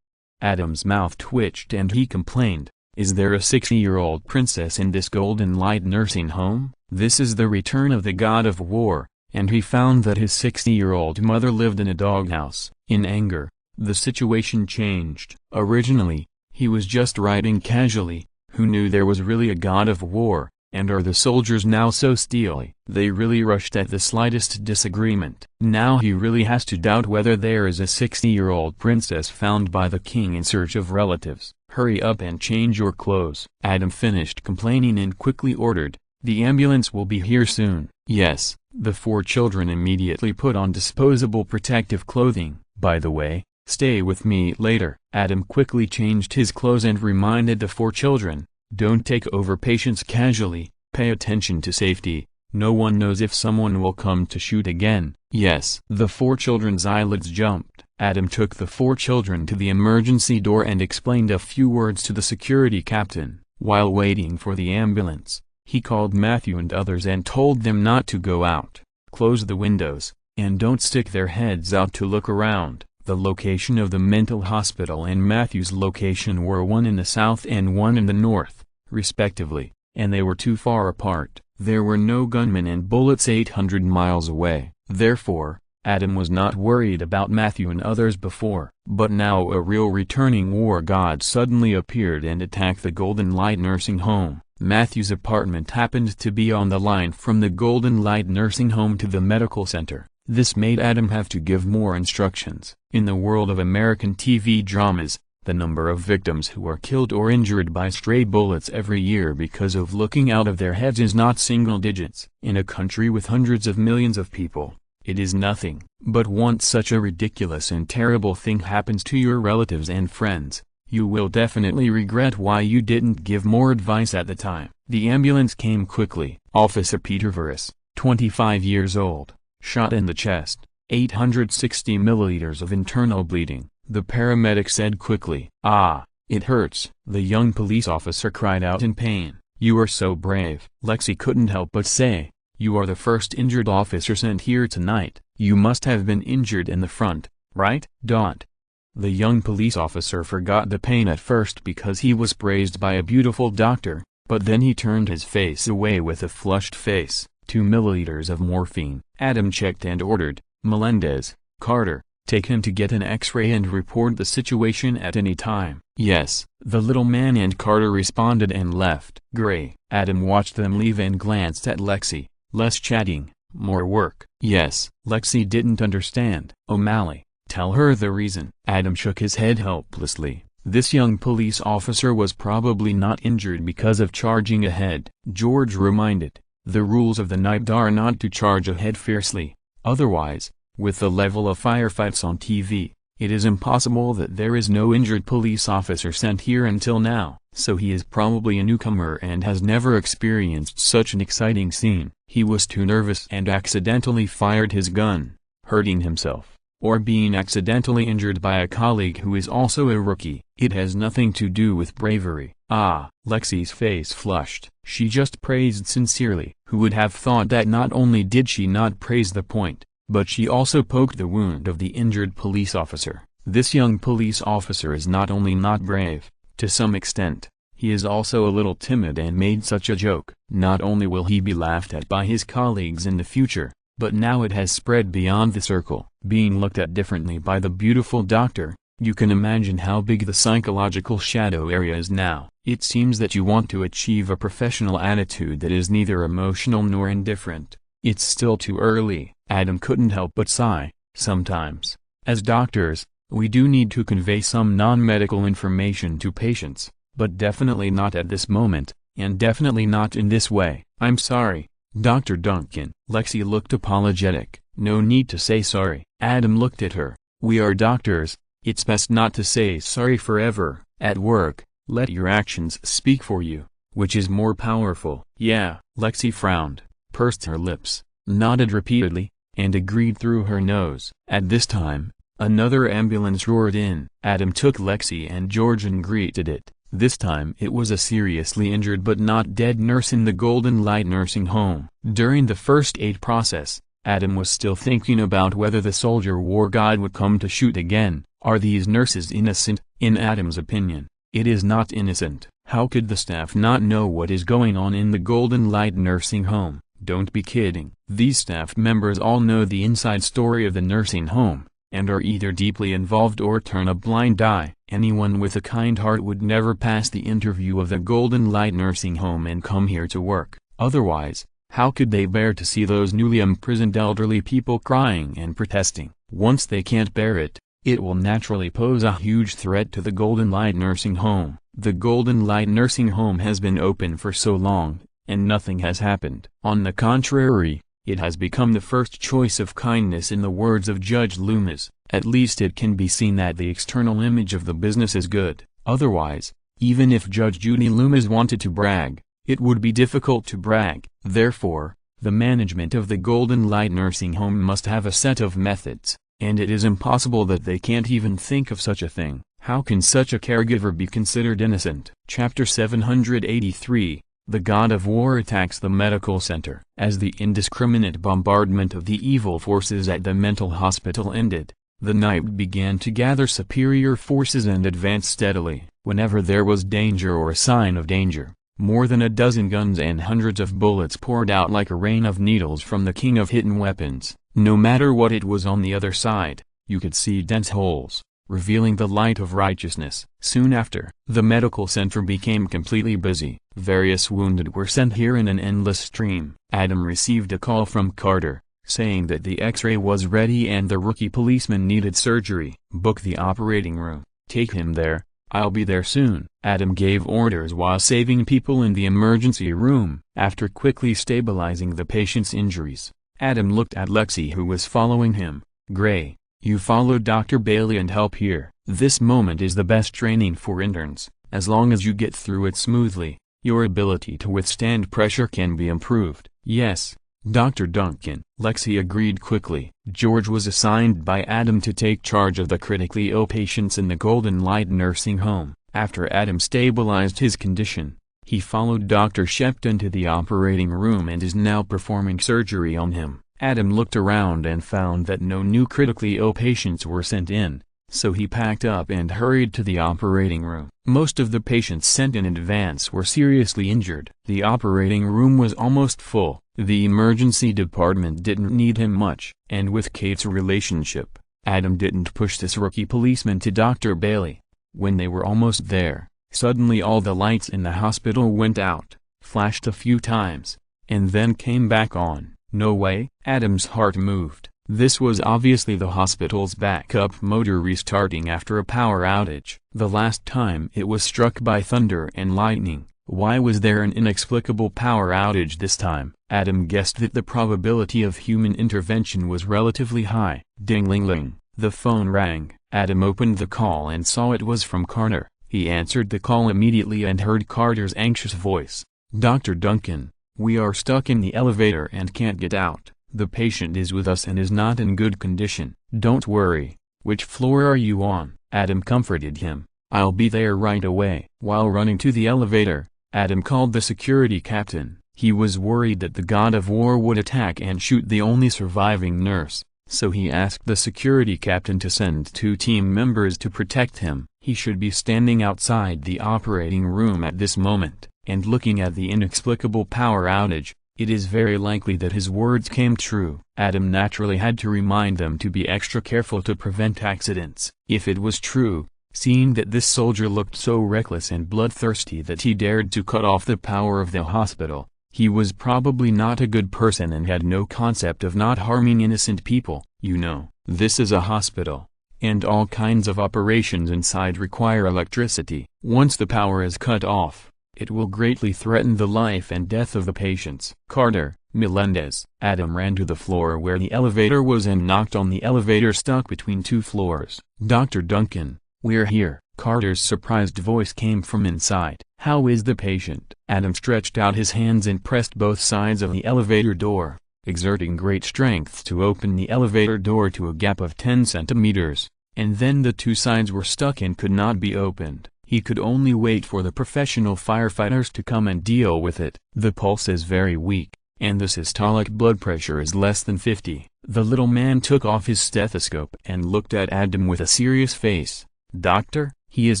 Adam's mouth twitched and he complained, "Is there a 60-year-old princess in this Golden Light nursing home?" This is the return of the God of War, and he found that his 60-year-old mother lived in a doghouse. In anger, the situation changed. Originally, he was just writing casually, who knew there was really a God of War, and are the soldiers now so steely? They really rushed at the slightest disagreement. Now he really has to doubt whether there is a 60-year-old princess found by the king in search of relatives. "Hurry up and change your clothes." Adam finished complaining and quickly ordered, "The ambulance will be here soon." "Yes." The four children immediately put on disposable protective clothing. "By the way, Stay with me later. Adam quickly changed his clothes and reminded the 4 children, don't take over patients casually, pay attention to safety, no one knows if someone will come to shoot again. Yes. The 4 children's eyelids jumped. Adam took the 4 children to the emergency door and explained a few words to the security captain. While waiting for the ambulance, he called Matthew and others and told them not to go out, close the windows, and don't stick their heads out to look around. The location of the mental hospital and Matthew's location were one in the south and one in the north, respectively, and they were too far apart. There were no gunmen and bullets 800 miles away. Therefore, Adam was not worried about Matthew and others before. But now a real returning war god suddenly appeared and attacked the Golden Light nursing home. Matthew's apartment happened to be on the line from the Golden Light nursing home to the medical center. This made Adam have to give more instructions. In the world of American TV dramas, the number of victims who are killed or injured by stray bullets every year because of looking out of their heads is not single digits. In a country with hundreds of millions of people, it is nothing. But once such a ridiculous and terrible thing happens to your relatives and friends, you will definitely regret why you didn't give more advice at the time. The ambulance came quickly. Officer Peter Veris, 25 years old, shot in the chest, 860 milliliters of internal bleeding. The paramedic said quickly. Ah, it hurts. The young police officer cried out in pain. You are so brave. Lexi couldn't help but say, you are the first injured officer sent here tonight. You must have been injured in the front, right? The young police officer forgot the pain at first because he was praised by a beautiful doctor, but then he turned his face away with a flushed face. 2 milliliters of morphine. Adam checked and ordered, Melendez, Carter, take him to get an x-ray and report the situation at any time. Yes. The little man and Carter responded and left. Gray. Adam watched them leave and glanced at Lexi. Less chatting, more work. Yes. Lexi didn't understand. O'Malley, tell her the reason. Adam shook his head helplessly. This young police officer was probably not injured because of charging ahead. George reminded, the rules of the night are not to charge ahead fiercely. Otherwise, with the level of firefights on TV, it is impossible that there is no injured police officer sent here until now. So he is probably a newcomer and has never experienced such an exciting scene. He was too nervous and accidentally fired his gun, hurting himself, or being accidentally injured by a colleague who is also a rookie. It has nothing to do with bravery. Ah, Lexi's face flushed. She just praised sincerely. Who would have thought that not only did she not praise the point, but she also poked the wound of the injured police officer. This young police officer is not only not brave, to some extent, he is also a little timid and made such a joke. Not only will he be laughed at by his colleagues in the future, but now it has spread beyond the circle. Being looked at differently by the beautiful doctor, you can imagine how big the psychological shadow area is now. It seems that you want to achieve a professional attitude that is neither emotional nor indifferent. It's still too early. Adam couldn't help but sigh. Sometimes, as doctors, we do need to convey some non-medical information to patients, but definitely not at this moment, and definitely not in this way. I'm sorry, Dr. Duncan. Lexi looked apologetic. No need to say sorry. Adam looked at her. We are doctors, it's best not to say sorry forever. At work, let your actions speak for you. Which is more powerful? Yeah. Lexi frowned, pursed her lips, nodded repeatedly, and agreed through her nose. At this time, another ambulance roared in. Adam took Lexi and George and greeted it. This time it was a seriously injured but not dead nurse in the Golden Light nursing home. During the first aid process, Adam was still thinking about whether the soldier war god would come to shoot again. Are these nurses innocent? In Adam's opinion, it is not innocent. How could the staff not know what is going on in the Golden Light nursing home? Don't be kidding. These staff members all know the inside story of the nursing home, and are either deeply involved or turn a blind eye. Anyone with a kind heart would never pass the interview of the Golden Light nursing home and come here to work. Otherwise, how could they bear to see those newly imprisoned elderly people crying and protesting? Once they can't bear it, it will naturally pose a huge threat to the Golden Light nursing home. The Golden Light nursing home has been open for so long, and nothing has happened. On the contrary, It has become the first choice of kindness in the words of Judge Loomis. At least it can be seen that the external image of the business is good. Otherwise, even if Judge Judy Loomis wanted to brag, it would be difficult to brag. Therefore, the management of the Golden Light Nursing Home must have a set of methods, and it is impossible that they can't even think of such a thing. How can such a caregiver be considered innocent? Chapter 783, The God of War attacks the medical center. As the indiscriminate bombardment of the evil forces at the mental hospital ended, the night began to gather superior forces and advance steadily. Whenever there was danger or a sign of danger, more than a dozen guns and hundreds of bullets poured out like a rain of needles from the king of hidden weapons. No matter what it was on the other side, you could see dense holes, revealing the light of righteousness. Soon after, the medical center became completely busy. Various wounded were sent here in an endless stream. Adam received a call from Carter, saying that the X-ray was ready and the rookie policeman needed surgery. Book the operating room. Take him there. I'll be there soon. Adam gave orders while saving people in the emergency room. After quickly stabilizing the patient's injuries, Adam looked at Lexi, who was following him. Gray, you follow Dr. Bailey and help here. This moment is the best training for interns. As long as you get through it smoothly, your ability to withstand pressure can be improved. Yes, Dr. Duncan. Lexi agreed quickly. George was assigned by Adam to take charge of the critically ill patients in the Golden Light Nursing Home. After Adam stabilized his condition, he followed Dr. Shepton to the operating room and is now performing surgery on him. Adam looked around and found that no new critically ill patients were sent in, so he packed up and hurried to the operating room. Most of the patients sent in advance were seriously injured. The operating room was almost full. The emergency department didn't need him much, and with Kate's relationship, Adam didn't push this rookie policeman to Dr. Bailey. When they were almost there, suddenly all the lights in the hospital went out, flashed a few times, and then came back on. No way? Adam's heart moved. This was obviously the hospital's backup motor restarting after a power outage. The last time it was struck by thunder and lightning. Why was there an inexplicable power outage this time? Adam guessed that the probability of human intervention was relatively high. Ding-ling-ling. The phone rang. Adam opened the call and saw it was from Carter. He answered the call immediately and heard Carter's anxious voice. Dr. Duncan, we are stuck in the elevator and can't get out. The patient is with us and is not in good condition. Don't worry. Which floor are you on? Adam comforted him. I'll be there right away. While running to the elevator, Adam called the security captain. He was worried that the God of War would attack and shoot the only surviving nurse, so he asked the security captain to send 2 team members to protect him. He should be standing outside the operating room at this moment, and looking at the inexplicable power outage. It is very likely that his words came true. Adam naturally had to remind them to be extra careful to prevent accidents. If it was true, seeing that this soldier looked so reckless and bloodthirsty that he dared to cut off the power of the hospital, he was probably not a good person and had no concept of not harming innocent people. You know, this is a hospital, and all kinds of operations inside require electricity. Once the power is cut off, it will greatly threaten the life and death of the patients. Carter, Melendez. Adam ran to the floor where the elevator was and knocked on the elevator stuck between 2 floors. Dr. Duncan, we're here. Carter's surprised voice came from inside. How is the patient? Adam stretched out his hands and pressed both sides of the elevator door, exerting great strength to open the elevator door to a gap of 10 centimeters, and then the 2 sides were stuck and could not be opened. He could only wait for the professional firefighters to come and deal with it. The pulse is very weak, and the systolic blood pressure is less than 50. The little man took off his stethoscope and looked at Adam with a serious face. Doctor, he is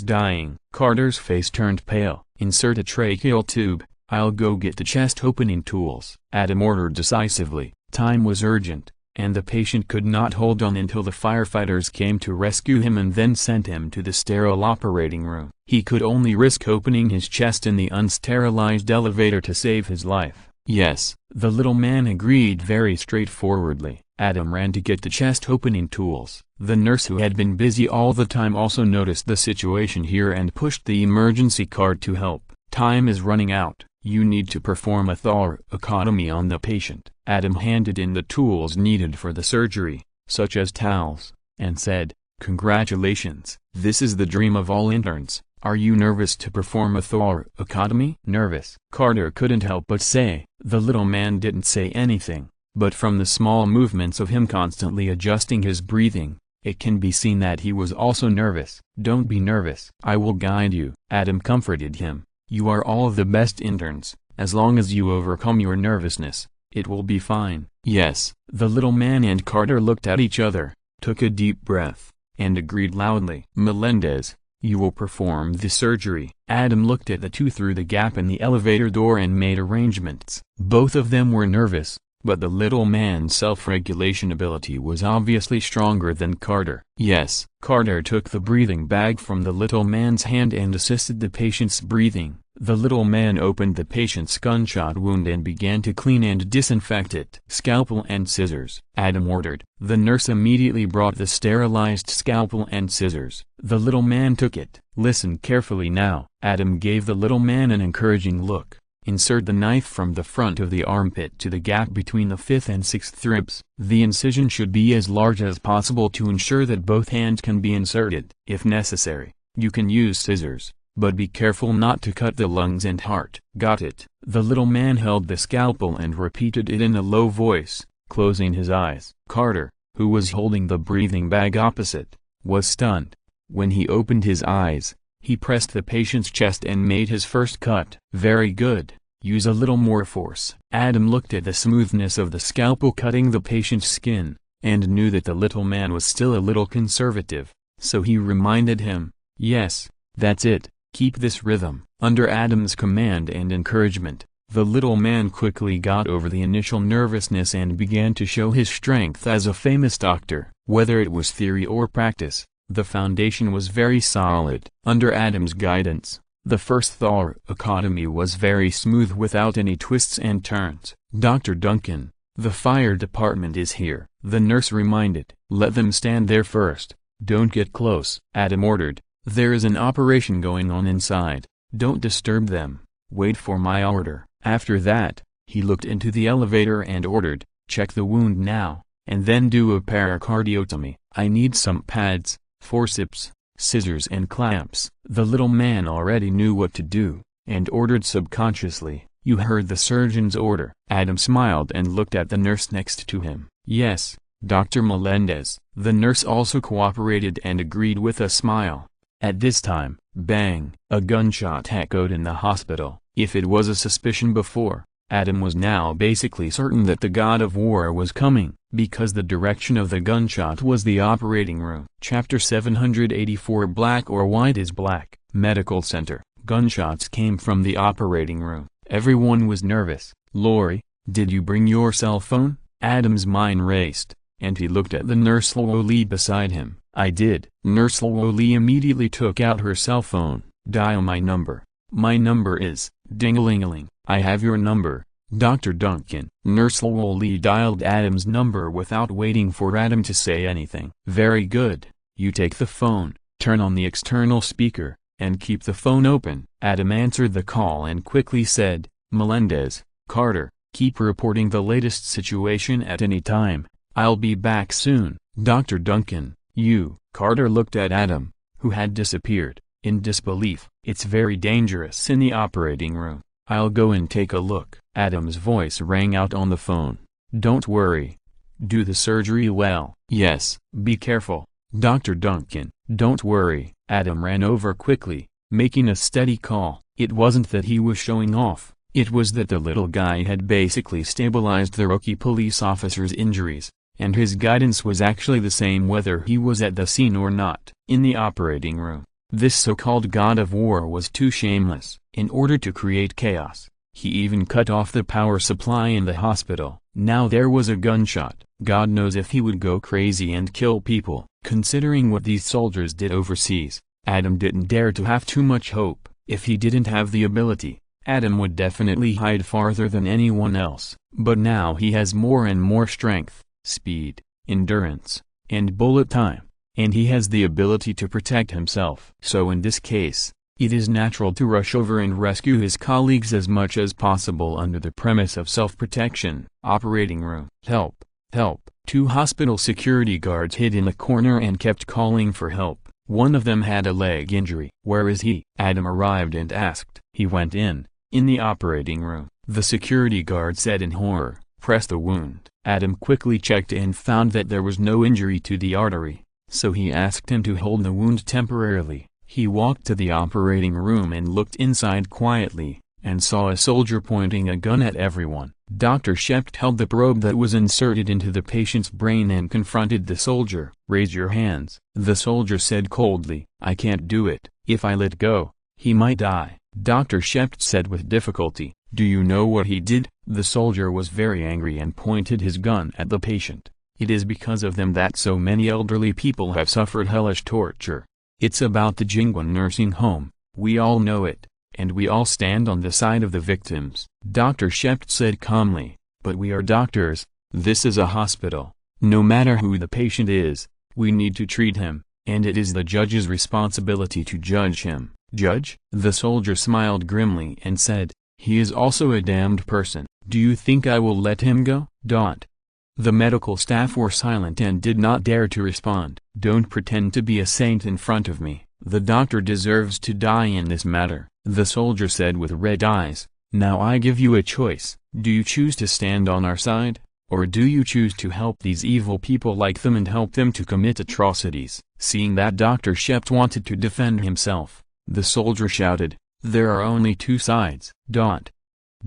dying. Carter's face turned pale. Insert a tracheal tube. I'll go get the chest opening tools. Adam ordered decisively. Time was urgent, and the patient could not hold on until the firefighters came to rescue him and then sent him to the sterile operating room. He could only risk opening his chest in the unsterilized elevator to save his life. Yes, the little man agreed very straightforwardly. Adam ran to get the chest opening tools. The nurse, who had been busy all the time, also noticed the situation here and pushed the emergency card to help. Time is running out. You need to perform a thoracotomy on the patient. Adam handed in the tools needed for the surgery, such as towels, and said, "Congratulations. This is the dream of all interns. Are you nervous to perform a thoracotomy?" "Nervous," Carter couldn't help but say. The little man didn't say anything, but from the small movements of him constantly adjusting his breathing, it can be seen that he was also nervous. "Don't be nervous. I will guide you," Adam comforted him. "You are all the best interns. As long as you overcome your nervousness, it will be fine." "Yes." The little man and Carter looked at each other, took a deep breath, and agreed loudly. "Melendez, you will perform the surgery." Adam looked at the two through the gap in the elevator door and made arrangements. Both of them were nervous, but the little man's self-regulation ability was obviously stronger than Carter. "Yes." Carter took the breathing bag from the little man's hand and assisted the patient's breathing. The little man opened the patient's gunshot wound and began to clean and disinfect it. "Scalpel and scissors," Adam ordered. The nurse immediately brought the sterilized scalpel and scissors. The little man took it. "Listen carefully now." Adam gave the little man an encouraging look. "Insert the knife from the front of the armpit to the gap between the 5th and 6th ribs. The incision should be as large as possible to ensure that both hands can be inserted. If necessary, you can use scissors, but be careful not to cut the lungs and heart." "Got it." The little man held the scalpel and repeated it in a low voice, closing his eyes. Carter, who was holding the breathing bag opposite, was stunned. When he opened his eyes, he pressed the patient's chest and made his first cut. "Very good. Use a little more force." Adam looked at the smoothness of the scalpel cutting the patient's skin, and knew that the little man was still a little conservative, so he reminded him, "Yes, that's it. Keep this rhythm." Under Adam's command and encouragement, the little man quickly got over the initial nervousness and began to show his strength as a famous doctor. Whether it was theory or practice, the foundation was very solid. Under Adam's guidance, the first thoracotomy was very smooth without any twists and turns. "Dr. Duncan, the fire department is here," the nurse reminded. "Let them stand there first. Don't get close," Adam ordered. "There is an operation going on inside. Don't disturb them. Wait for my order." After that, he looked into the elevator and ordered, "Check the wound now, and then do a pericardiotomy. I need some pads, forceps, scissors and clamps." The little man already knew what to do, and ordered subconsciously, "You heard the surgeon's order." Adam smiled and looked at the nurse next to him. "Yes, Dr. Melendez." The nurse also cooperated and agreed with a smile. At this time, bang! A gunshot echoed in the hospital. If it was a suspicion before, Adam was now basically certain that the god of war was coming, because the direction of the gunshot was the operating room. Chapter 784 Black or White is Black. Medical Center. Gunshots came from the operating room. Everyone was nervous. "Lori, did you bring your cell phone?" Adam's mind raced, and he looked at the nurse Loli beside him. "I did." Nurse Loli immediately took out her cell phone. "Dial my number." "My number is, ding-a-ling-a-ling." "I have your number, Dr. Duncan." Nurse Loli dialed Adam's number without waiting for Adam to say anything. "Very good. You take the phone, turn on the external speaker, and keep the phone open." Adam answered the call and quickly said, "Melendez, Carter, keep reporting the latest situation at any time. I'll be back soon." "Dr. Duncan, you." Carter looked at Adam, who had disappeared, in disbelief. "It's very dangerous in the operating room. I'll go and take a look." Adam's voice rang out on the phone. "Don't worry. Do the surgery well." "Yes." "Be careful, Dr. Duncan." "Don't worry." Adam ran over quickly, making a steady call. It wasn't that he was showing off, it was that the little guy had basically stabilized the rookie police officer's injuries, and his guidance was actually the same whether he was at the scene or not. In the operating room, this so-called god of war was too shameless. In order to create chaos, he even cut off the power supply in the hospital. Now there was a gunshot. God knows if he would go crazy and kill people. Considering what these soldiers did overseas, Adam didn't dare to have too much hope. If he didn't have the ability, Adam would definitely hide farther than anyone else. But now he has more and more strength, speed, endurance, and bullet time, and he has the ability to protect himself. So in this case, It is natural to rush over and rescue his colleagues as much as possible under the premise of self-protection. Operating room. Help! Help! 2 hospital security guards hid in a corner and kept calling for help. One of them had a leg injury. Where is he? Adam arrived and asked. He went in the operating room. The security guard said in horror. Press the wound. Adam quickly checked and found that there was no injury to the artery, so he asked him to hold the wound temporarily. He walked to the operating room and looked inside quietly, and saw a soldier pointing a gun at everyone. Dr. Shept held the probe that was inserted into the patient's brain and confronted the soldier. Raise your hands. The soldier said coldly, I can't do it. If I let go, he might die. Dr. Shept said with difficulty, do you know what he did? The soldier was very angry and pointed his gun at the patient. It is because of them that so many elderly people have suffered hellish torture. It's about the Jingwan nursing home. We all know it, and we all stand on the side of the victims. Dr. Shept said calmly, but we are doctors. This is a hospital. No matter who the patient is, we need to treat him, and it is the judge's responsibility to judge him. Judge? The soldier smiled grimly and said, he is also a damned person. Do you think I will let him go? Don't. The medical staff were silent and did not dare to respond. Don't pretend to be a saint in front of me. The doctor deserves to die in this matter, the soldier said with red eyes. Now I give you a choice. Do you choose to stand on our side? Or do you choose to help these evil people like them and help them to commit atrocities? Seeing that Dr. Shept wanted to defend himself, the soldier shouted, there are only 2 sides. Don't.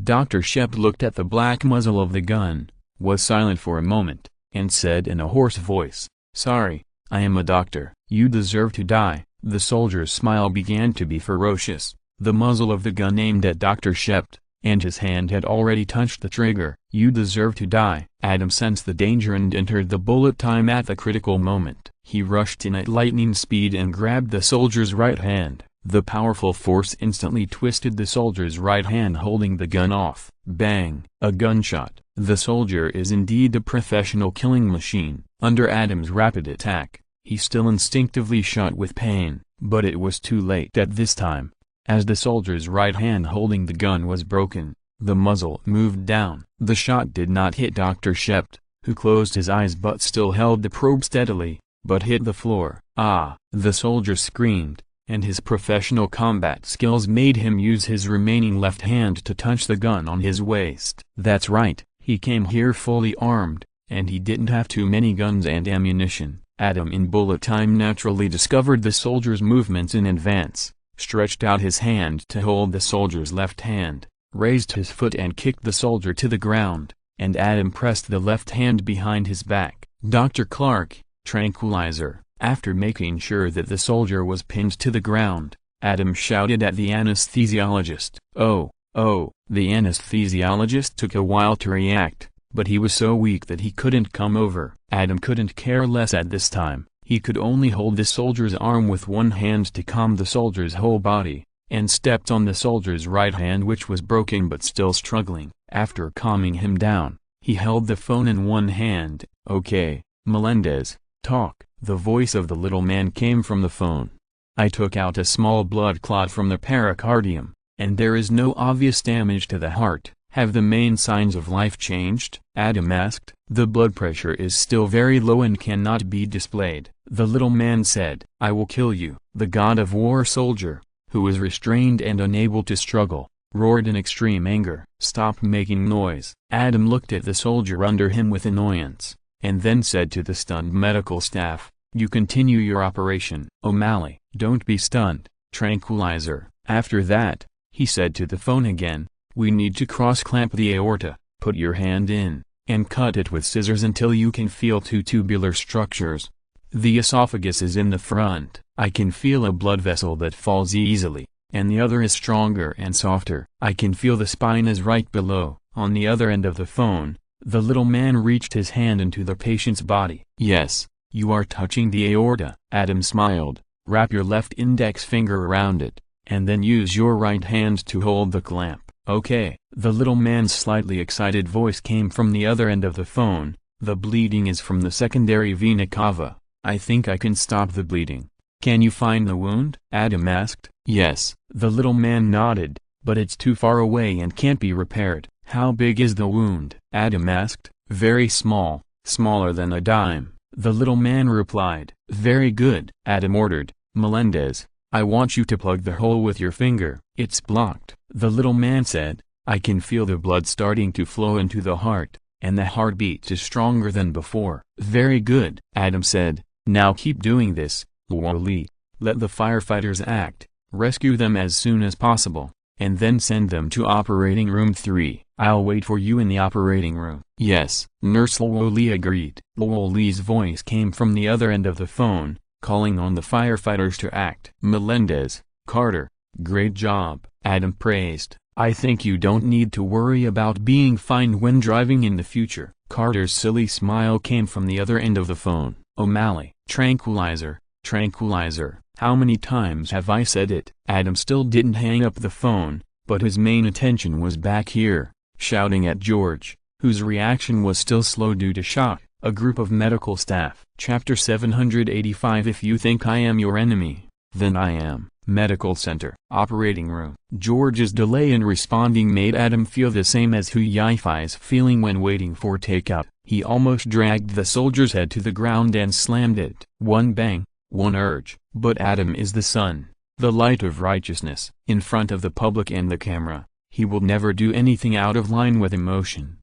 Dr. Shept looked at the black muzzle of the gun, was silent for a moment, and said in a hoarse voice, sorry, I am a doctor. You deserve to die. The soldier's smile began to be ferocious. The muzzle of the gun aimed at Dr. Shept, and his hand had already touched the trigger. You deserve to die. Adam sensed the danger and entered the bullet time at the critical moment. He rushed in at lightning speed and grabbed the soldier's right hand. The powerful force instantly twisted the soldier's right hand holding the gun off. Bang! A gunshot. The soldier is indeed a professional killing machine. Under Adam's rapid attack, he still instinctively shot with pain, but it was too late at this time. As the soldier's right hand holding the gun was broken, the muzzle moved down. The shot did not hit Dr. Shept, who closed his eyes but still held the probe steadily, but hit the floor. Ah! The soldier screamed, and his professional combat skills made him use his remaining left hand to touch the gun on his waist. That's right, he came here fully armed, and he didn't have too many guns and ammunition. Adam in bullet time naturally discovered the soldier's movements in advance, stretched out his hand to hold the soldier's left hand, raised his foot and kicked the soldier to the ground, and Adam pressed the left hand behind his back. Dr. Clark, tranquilizer. After making sure that the soldier was pinned to the ground, Adam shouted at the anesthesiologist. Oh, the anesthesiologist took a while to react, but he was so weak that he couldn't come over. Adam couldn't care less at this time. He could only hold the soldier's arm with one hand to calm the soldier's whole body, and stepped on the soldier's right hand which was broken but still struggling. After calming him down, he held the phone in one hand. Okay, Melendez, talk. The voice of the little man came from the phone. I took out a small blood clot from the pericardium, and there is no obvious damage to the heart. Have the main signs of life changed? Adam asked. The blood pressure is still very low and cannot be displayed. The little man said, I will kill you. The god of war soldier, who was restrained and unable to struggle, roared in extreme anger. Stop making noise. Adam looked at the soldier under him with annoyance, and then said to the stunned medical staff, you continue your operation. O'Malley, don't be stunned. Tranquilizer. After that, he said to the phone again, we need to cross-clamp the aorta. Put your hand in, and cut it with scissors until you can feel 2 tubular structures. The esophagus is in the front. I can feel a blood vessel that falls easily, and the other is stronger and softer. I can feel the spine is right below. On the other end of the phone, the little man reached his hand into the patient's body. Yes, you are touching the aorta. Adam smiled. Wrap your left index finger around it, and then use your right hand to hold the clamp. Okay. The little man's slightly excited voice came from the other end of the phone. The bleeding is from the secondary vena cava. I think I can stop the bleeding. Can you find the wound? Adam asked. Yes. The little man nodded, but it's too far away and can't be repaired. How big is the wound? Adam asked. Very small, smaller than a dime. The little man replied. Very good. Adam ordered. Melendez, I want you to plug the hole with your finger. It's blocked. The little man said, I can feel the blood starting to flow into the heart, and the heartbeat is stronger than before. Very good. Adam said, now keep doing this, Wally. Let the firefighters act, rescue them as soon as possible, and then send them to operating room 3. I'll wait for you in the operating room. Yes. Nurse Wally agreed. Wally's voice came from the other end of the phone, calling on the firefighters to act. Melendez, Carter, great job. Adam praised. I think you don't need to worry about being fined when driving in the future. Carter's silly smile came from the other end of the phone. O'Malley, tranquilizer, tranquilizer. How many times have I said it? Adam still didn't hang up the phone, but his main attention was back here, shouting at George, whose reaction was still slow due to shock. A group of medical staff. Chapter 785. If you think I am your enemy, then I am. Medical center. Operating room. George's delay in responding made Adam feel the same as Huyaifi's feeling when waiting for takeout. He almost dragged the soldier's head to the ground and slammed it. One bang, one urge. But Adam is the sun, the light of righteousness. In front of the public and the camera, he will never do anything out of line with emotion.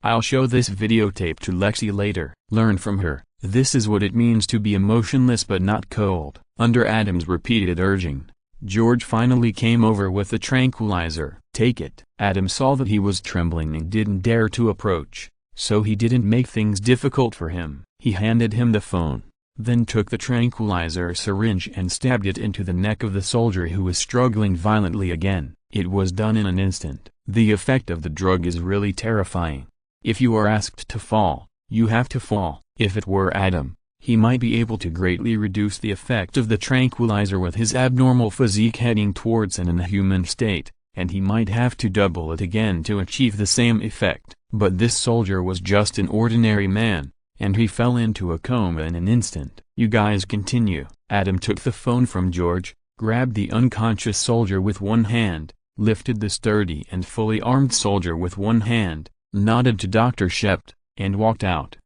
I'll show this videotape to Lexi later. Learn from her. This is what it means to be emotionless but not cold. Under Adam's repeated urging, George finally came over with the tranquilizer. Take it. Adam saw that he was trembling and didn't dare to approach, so he didn't make things difficult for him. He handed him the phone, then took the tranquilizer syringe and stabbed it into the neck of the soldier who was struggling violently again. It was done in an instant. The effect of the drug is really terrifying. If you are asked to fall, you have to fall. If it were Adam, he might be able to greatly reduce the effect of the tranquilizer with his abnormal physique heading towards an inhuman state, and he might have to double it again to achieve the same effect. But this soldier was just an ordinary man, and he fell into a coma in an instant. You guys continue. Adam took the phone from George, grabbed the unconscious soldier with one hand, lifted the sturdy and fully armed soldier with one hand, nodded to Dr. Shept, and walked out.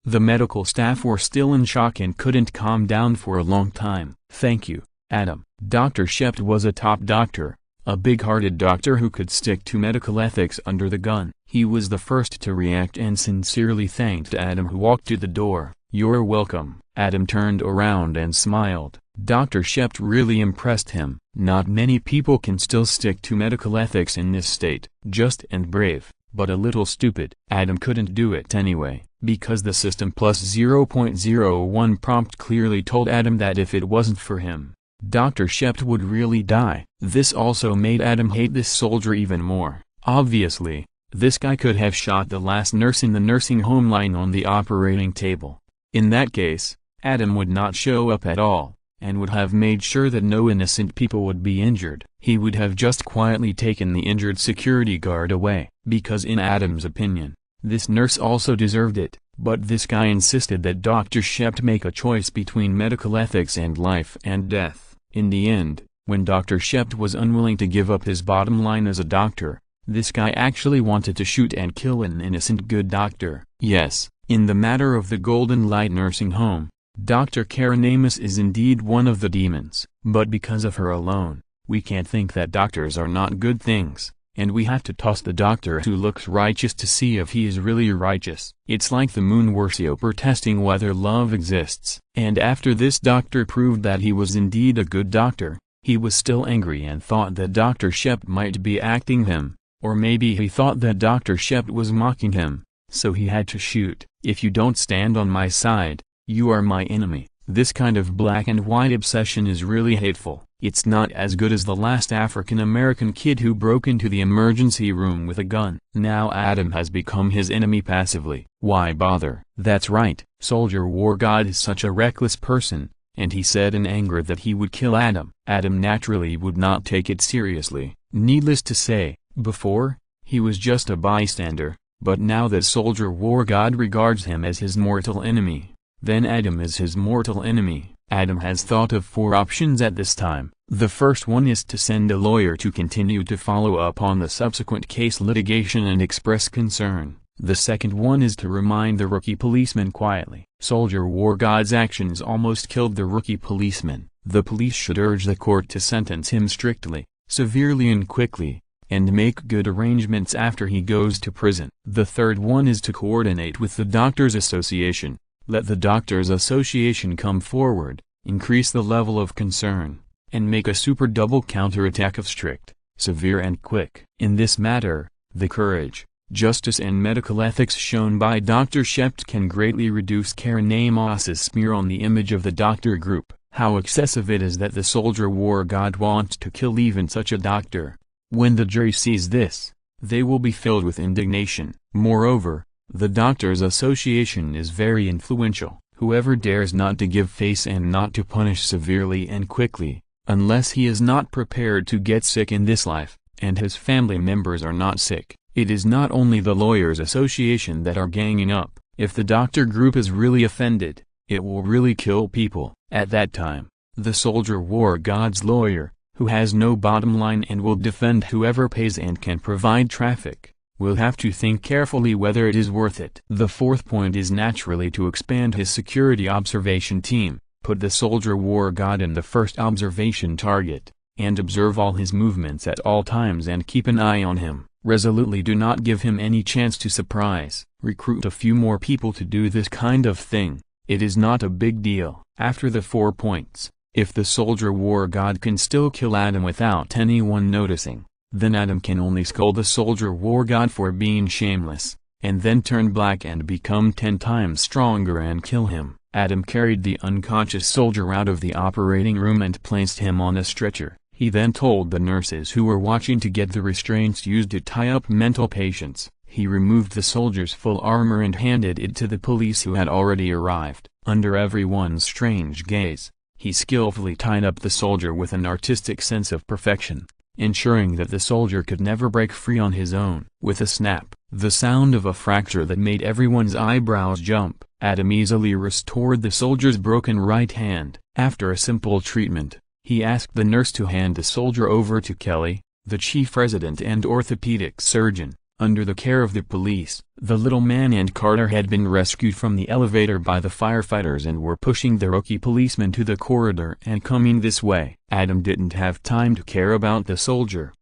The medical staff were still in shock and couldn't calm down for a long time. Thank you, Adam. Dr. Shept was a top doctor, a big-hearted doctor who could stick to medical ethics under the gun. He was the first to react and sincerely thanked Adam, who walked to the door. You're welcome. Adam turned around and smiled. Dr. Shept really impressed him. Not many people can still stick to medical ethics in this state. Just and brave, but a little stupid. Adam couldn't do it anyway, because the system plus 0.01 prompt clearly told Adam that if it wasn't for him, Dr. Shept would really die. This also made Adam hate this soldier even more. Obviously, this guy could have shot the last nurse in the nursing home lying on the operating table. In that case, Adam would not show up at all, and would have made sure that no innocent people would be injured. He would have just quietly taken the injured security guard away, because in Adam's opinion, this nurse also deserved it. But this guy insisted that Dr. Shept make a choice between medical ethics and life and death. In the end, when Dr. Shept was unwilling to give up his bottom line as a doctor, this guy actually wanted to shoot and kill an innocent good doctor. Yes, in the matter of the Golden Light nursing home, Dr. Karen Amos is indeed one of the demons. But because of her alone, we can't think that doctors are not good things, and we have to toss the doctor who looks righteous to see if he is really righteous. It's like the moon worshipper testing whether love exists. And after this doctor proved that he was indeed a good doctor, he was still angry and thought that Dr. Shept might be acting him, or maybe he thought that Dr. Shept was mocking him, so he had to shoot. If you don't stand on my side, you are my enemy. This kind of black and white obsession is really hateful. It's not as good as the last African-American kid who broke into the emergency room with a gun. Now Adam has become his enemy passively. Why bother? That's right, Soldier War God is such a reckless person, and he said in anger that he would kill Adam. Adam naturally would not take it seriously. Needless to say, before, he was just a bystander, but now that Soldier War God regards him as his mortal enemy, then Adam is his mortal enemy. Adam has thought of 4 options at this time. The first one is to send a lawyer to continue to follow up on the subsequent case litigation and express concern. The second one is to remind the rookie policeman quietly. Soldier War God's actions almost killed the rookie policeman. The police should urge the court to sentence him strictly, severely and quickly, and make good arrangements after he goes to prison. The third one is to coordinate with the Doctors Association. Let the Doctors Association come forward, increase the level of concern, and make a super double counterattack of strict, severe and quick. In this matter, the courage, justice and medical ethics shown by Dr. Shept can greatly reduce Karen Amos's smear on the image of the doctor group. How excessive it is that the Soldier War God wants to kill even such a doctor. When the jury sees this, they will be filled with indignation. Moreover, the Doctors Association is very influential. Whoever dares not to give face and not to punish severely and quickly, unless he is not prepared to get sick in this life, and his family members are not sick. It is not only the Lawyers Association that are ganging up. If the doctor group is really offended, it will really kill people. At that time, the Soldier War God's lawyer, who has no bottom line and will defend whoever pays and can provide traffic, will have to think carefully whether it is worth it. The fourth point is naturally to expand his security observation team, put the Soldier War God in the first observation target, and observe all his movements at all times and keep an eye on him. Resolutely do not give him any chance to surprise. Recruit a few more people to do this kind of thing. It is not a big deal. After the 4 points, if the Soldier War God can still kill Adam without anyone noticing, then Adam can only scold the Soldier War God for being shameless, and then turn black and become 10 times stronger and kill him. Adam carried the unconscious soldier out of the operating room and placed him on a stretcher. He then told the nurses who were watching to get the restraints used to tie up mental patients. He removed the soldier's full armor and handed it to the police who had already arrived. Under everyone's strange gaze, he skillfully tied up the soldier with an artistic sense of perfection, ensuring that the soldier could never break free on his own. With a snap, the sound of a fracture that made everyone's eyebrows jump, Adam easily restored the soldier's broken right hand. After a simple treatment, he asked the nurse to hand the soldier over to Kelly, the chief resident and orthopedic surgeon. Under the care of the police, the little man and Carter had been rescued from the elevator by the firefighters and were pushing the rookie policeman to the corridor and coming this way. Adam didn't have time to care about the soldier.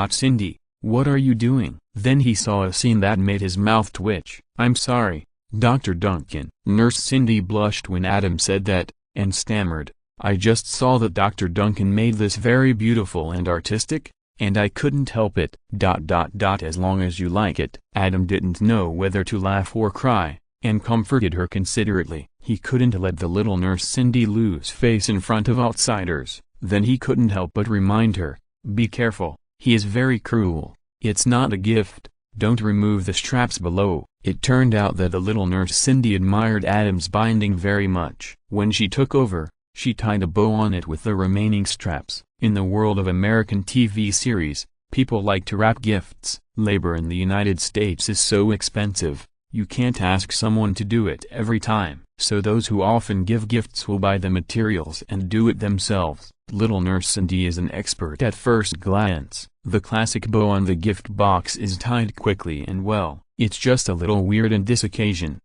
Cindy, what are you doing? Then he saw a scene that made his mouth twitch. I'm sorry, Dr. Duncan. Nurse Cindy blushed when Adam said that, and stammered, I just saw that Dr. Duncan made this very beautiful and artistic, and I couldn't help it. As long as you like it. Adam didn't know whether to laugh or cry, and comforted her considerately. He couldn't let the little nurse Cindy lose face in front of outsiders. Then he couldn't help but remind her, be careful, he is very cruel. It's not a gift, don't remove the straps below. It turned out that the little nurse Cindy admired Adam's binding very much. When she took over, she tied a bow on it with the remaining straps. In the world of American TV series, people like to wrap gifts. Labor in the United States is so expensive, you can't ask someone to do it every time. So those who often give gifts will buy the materials and do it themselves. Little Nurse Cindy is an expert at first glance. The classic bow on the gift box is tied quickly and well. It's just a little weird on this occasion.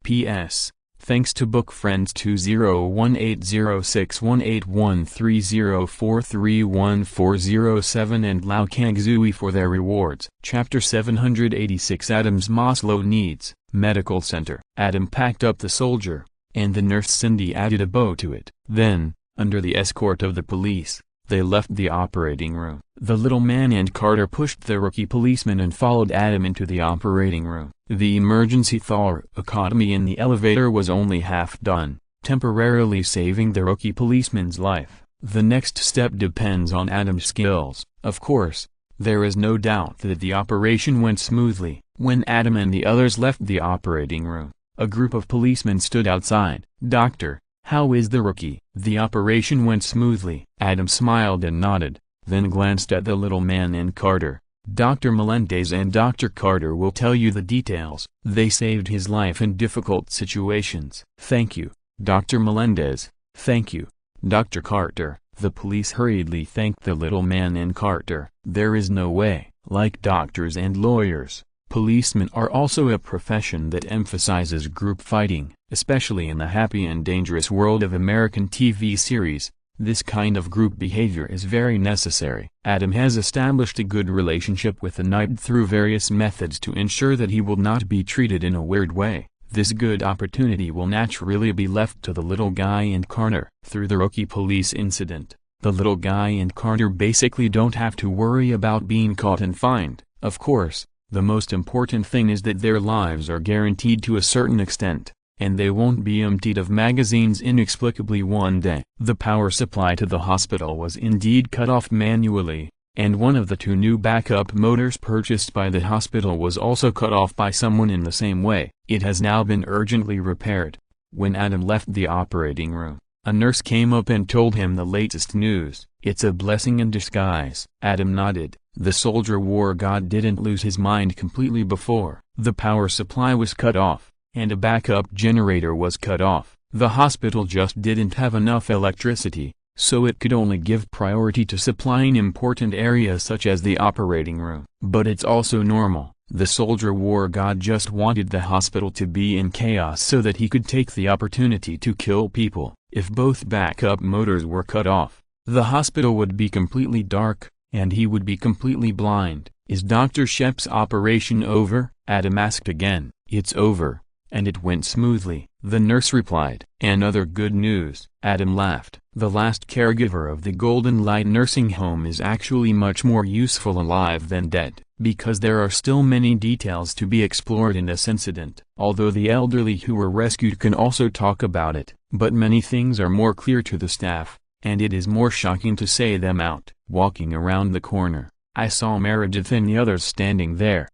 P.S. Thanks to book friends 20180618130431407 and Lau Kangzui for their rewards. Chapter 786 Adam's Maslow Needs. Medical Center. Adam packed up the soldier, and the nurse Cindy added a bow to it. Then, under the escort of the police, they left the operating room. The little man and Carter pushed the rookie policeman and followed Adam into the operating room. The emergency thoracotomy in the elevator was only half done, temporarily saving the rookie policeman's life. The next step depends on Adam's skills. Of course, there is no doubt that the operation went smoothly. When Adam and the others left the operating room, a group of policemen stood outside. Doctor, how is the rookie? The operation went smoothly. Adam smiled and nodded, then glanced at the little man and Carter. Dr. Melendez and Dr. Carter will tell you the details. They saved his life in difficult situations. Thank you, Dr. Melendez. Thank you, Dr. Carter." The police hurriedly thanked the little man and Carter. There is no way. Like doctors and lawyers, policemen are also a profession that emphasizes group fighting, especially in the happy and dangerous world of American TV series. This kind of group behavior is very necessary. Adam has established a good relationship with the knight through various methods to ensure that he will not be treated in a weird way. This good opportunity will naturally be left to the little guy and Carter. Through the rookie police incident, the little guy and Carter basically don't have to worry about being caught and fined. Of course, the most important thing is that their lives are guaranteed to a certain extent, and they won't be emptied of magazines inexplicably one day. The power supply to the hospital was indeed cut off manually, and one of the 2 new backup motors purchased by the hospital was also cut off by someone in the same way. It has now been urgently repaired. When Adam left the operating room, a nurse came up and told him the latest news. "It's a blessing in disguise." Adam nodded. The soldier war god didn't lose his mind completely before. The power supply was cut off, and a backup generator was cut off. The hospital just didn't have enough electricity, so it could only give priority to supplying important areas such as the operating room. But it's also normal. The soldier war god just wanted the hospital to be in chaos so that he could take the opportunity to kill people. If both backup motors were cut off, the hospital would be completely dark, and he would be completely blind. "Is Dr. Shep's operation over?" Adam asked again. "It's over, and it went smoothly," the nurse replied. "Another good news." Adam laughed. The last caregiver of the Golden Light nursing home is actually much more useful alive than dead, because there are still many details to be explored in this incident. Although the elderly who were rescued can also talk about it, but many things are more clear to the staff, and it is more shocking to say them out. Walking around the corner, I saw Meredith and the others standing there.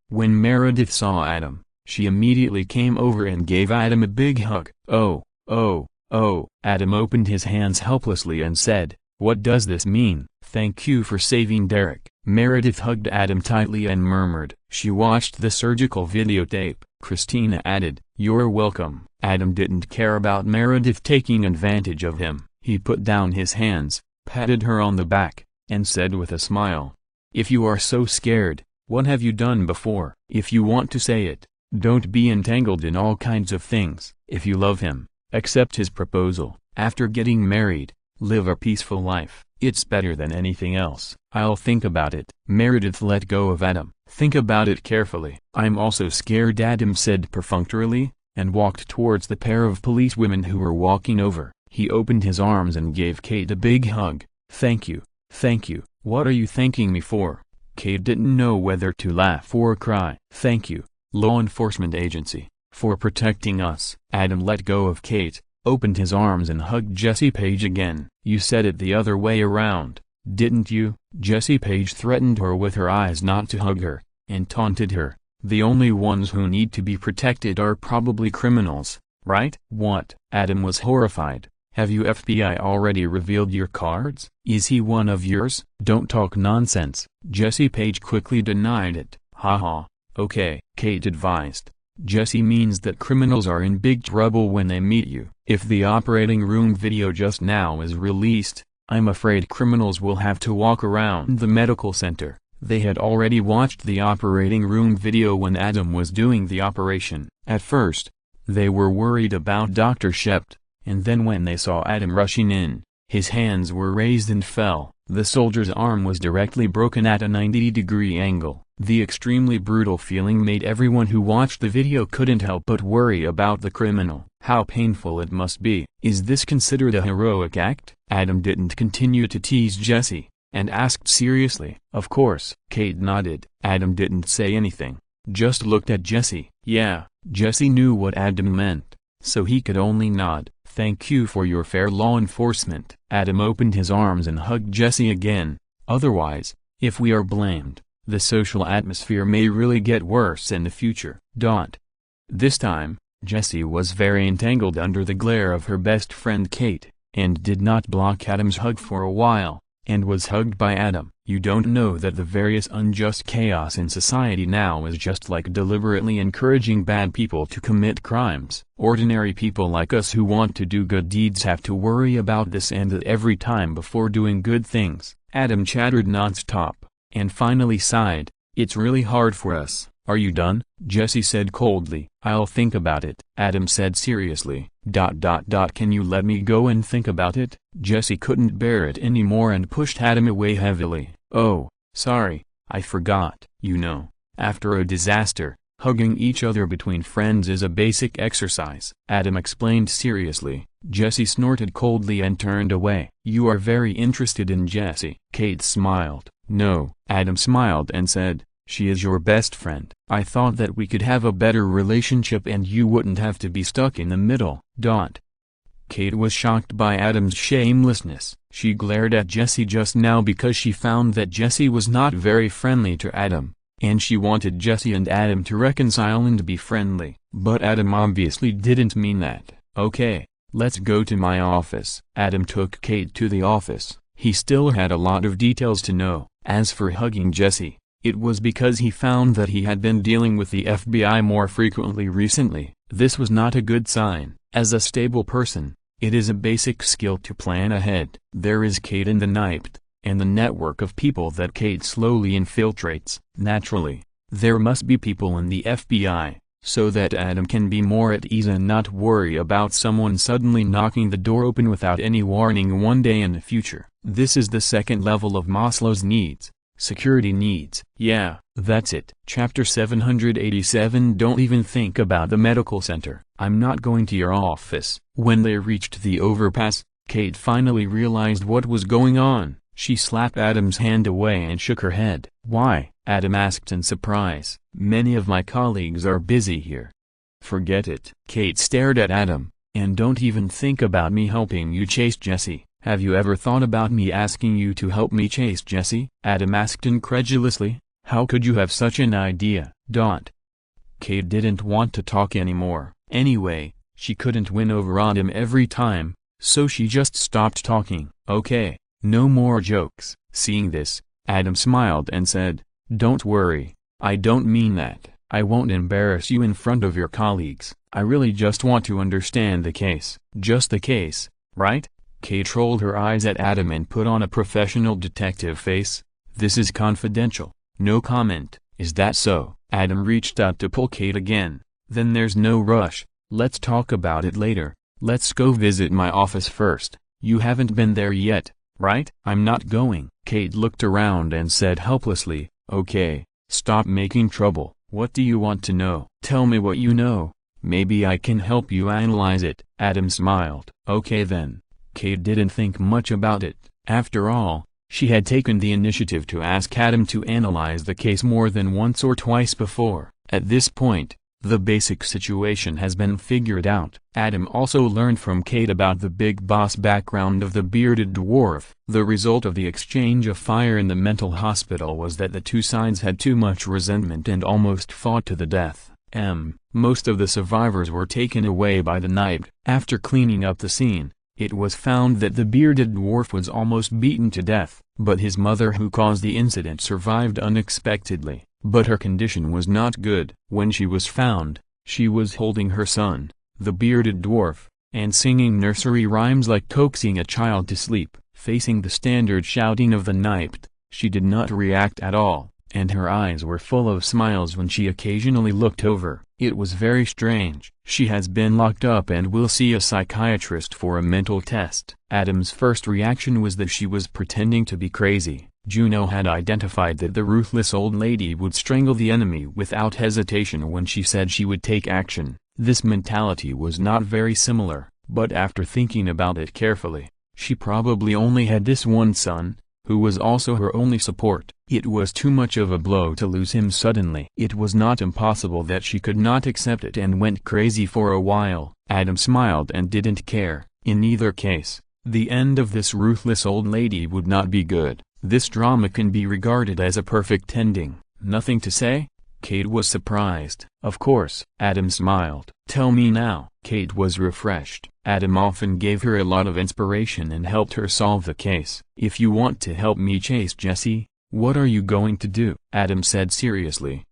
When Meredith saw Adam, she immediately came over and gave Adam a big hug. "Oh. Adam opened his hands helplessly and said, "What does this mean?" "Thank you for saving Derek." Meredith hugged Adam tightly and murmured, "She watched the surgical videotape." Christina added, "You're welcome." Adam didn't care about Meredith taking advantage of him. He put down his hands, patted her on the back, and said with a smile, "If you are so scared, what have you done before? If you want to say it, don't be entangled in all kinds of things. If you love him, accept his proposal. After getting married, live a peaceful life. It's better than anything else." "I'll think about it." Meredith let go of Adam. "Think about it carefully." "I'm also scared," Adam said perfunctorily, and walked towards the pair of policewomen who were walking over. He opened his arms and gave Kate a big hug. "Thank you. Thank you." "What are you thanking me for?" Kate didn't know whether to laugh or cry. "Thank you, law enforcement agency, for protecting us." Adam let go of Kate, opened his arms and hugged Jesse Page again. "You said it the other way around, didn't you?" Jesse Page threatened her with her eyes not to hug her, and taunted her. "The only ones who need to be protected are probably criminals, right?" "What?" Adam was horrified. "Have you FBI already revealed your cards? Is he one of yours?" "Don't talk nonsense." Jesse Page quickly denied it. "Haha, okay," Kate advised. "Jesse means that criminals are in big trouble when they meet you. If the operating room video just now is released, I'm afraid criminals will have to walk around the medical center." They had already watched the operating room video when Adam was doing the operation. At first, they were worried about Dr. Shep. And then when they saw Adam rushing in, his hands were raised and fell. The soldier's arm was directly broken at a 90-degree angle. The extremely brutal feeling made everyone who watched the video couldn't help but worry about the criminal. How painful it must be. Is this considered a heroic act? Adam didn't continue to tease Jesse, and asked seriously. Of course. Kate nodded. Adam didn't say anything, just looked at Jesse. Yeah, Jesse knew what Adam meant, so he could only nod. Thank you for your fair law enforcement. Adam opened his arms and hugged Jesse again. Otherwise, if we are blamed, the social atmosphere may really get worse in the future. This time, Jesse was very entangled under the glare of her best friend Kate, and did not block Adam's hug for a while, and was hugged by Adam. You don't know that the various unjust chaos in society now is just like deliberately encouraging bad people to commit crimes. Ordinary people like us who want to do good deeds have to worry about this and that every time before doing good things. Adam chattered nonstop, and finally sighed. It's really hard for us. Are you done? Jesse said coldly. I'll think about it, Adam said seriously. Can you let me go and think about it? Jesse couldn't bear it anymore and pushed Adam away heavily. Oh, sorry, I forgot. You know, after a disaster, hugging each other between friends is a basic exercise, Adam explained seriously. Jesse snorted coldly and turned away. You are very interested in Jesse. Kate smiled. No, Adam smiled and said, she is your best friend. I thought that we could have a better relationship and you wouldn't have to be stuck in the middle. Kate was shocked by Adam's shamelessness. She glared at Jesse just now because she found that Jesse was not very friendly to Adam, and she wanted Jesse and Adam to reconcile and be friendly. But Adam obviously didn't mean that. Okay, let's go to my office. Adam took Kate to the office. He still had a lot of details to know. As for hugging Jesse, it was because he found that he had been dealing with the FBI more frequently recently. This was not a good sign. As a stable person, it is a basic skill to plan ahead. There is Kate in the NYPD, and the network of people that Kate slowly infiltrates. Naturally, there must be people in the FBI, so that Adam can be more at ease and not worry about someone suddenly knocking the door open without any warning one day in the future. This is the second level of Maslow's needs. Security needs. Yeah, that's it. Chapter 787. Don't even think about the medical center. I'm not going to your office. When they reached the overpass, Kate finally realized what was going on. She slapped Adam's hand away and shook her head. Why? Adam asked in surprise. Many of my colleagues are busy here. Forget it. Kate stared at Adam. And don't even think about me helping you chase Jesse. Have you ever thought about me asking you to help me chase Jesse? Adam asked incredulously. How could you have such an idea? Kate didn't want to talk anymore. Anyway, she couldn't win over Adam every time, so she just stopped talking. Okay, no more jokes. Seeing this, Adam smiled and said, don't worry, I don't mean that. I won't embarrass you in front of your colleagues. I really just want to understand the case. Just the case, right? Kate rolled her eyes at Adam and put on a professional detective face. This is confidential. No comment. Is that so? Adam reached out to pull Kate again. Then there's no rush. Let's talk about it later. Let's go visit my office first. You haven't been there yet, right? I'm not going. Kate looked around and said helplessly, okay, stop making trouble. What do you want to know? Tell me what you know. Maybe I can help you analyze it. Adam smiled. Okay then. Kate didn't think much about it. After all, she had taken the initiative to ask Adam to analyze the case more than once or twice before. At this point, the basic situation has been figured out. Adam also learned from Kate about the big boss background of the bearded dwarf. The result of the exchange of fire in the mental hospital was that the two sides had too much resentment and almost fought to the death. Most of the survivors were taken away by the NYPD. After cleaning up the scene, it was found that the bearded dwarf was almost beaten to death, but his mother who caused the incident survived unexpectedly. But her condition was not good. When she was found, she was holding her son, the bearded dwarf, and singing nursery rhymes like coaxing a child to sleep. Facing the standard shouting of the NYPD, she did not react at all, and her eyes were full of smiles when she occasionally looked over. It was very strange. She has been locked up and will see a psychiatrist for a mental test. Adam's first reaction was that she was pretending to be crazy. Juno had identified that the ruthless old lady would strangle the enemy without hesitation when she said she would take action. This mentality was not very similar, but after thinking about it carefully, she probably only had this one son, who was also her only support. It was too much of a blow to lose him suddenly. It was not impossible that she could not accept it and went crazy for a while. Adam smiled and didn't care. In either case, the end of this ruthless old lady would not be good. This drama can be regarded as a perfect ending. Nothing to say? Kate was surprised. Of course. Adam smiled. Tell me now. Kate was refreshed. Adam often gave her a lot of inspiration and helped her solve the case. If you want to help me chase Jesse, "What are you going to do?" Adam said seriously.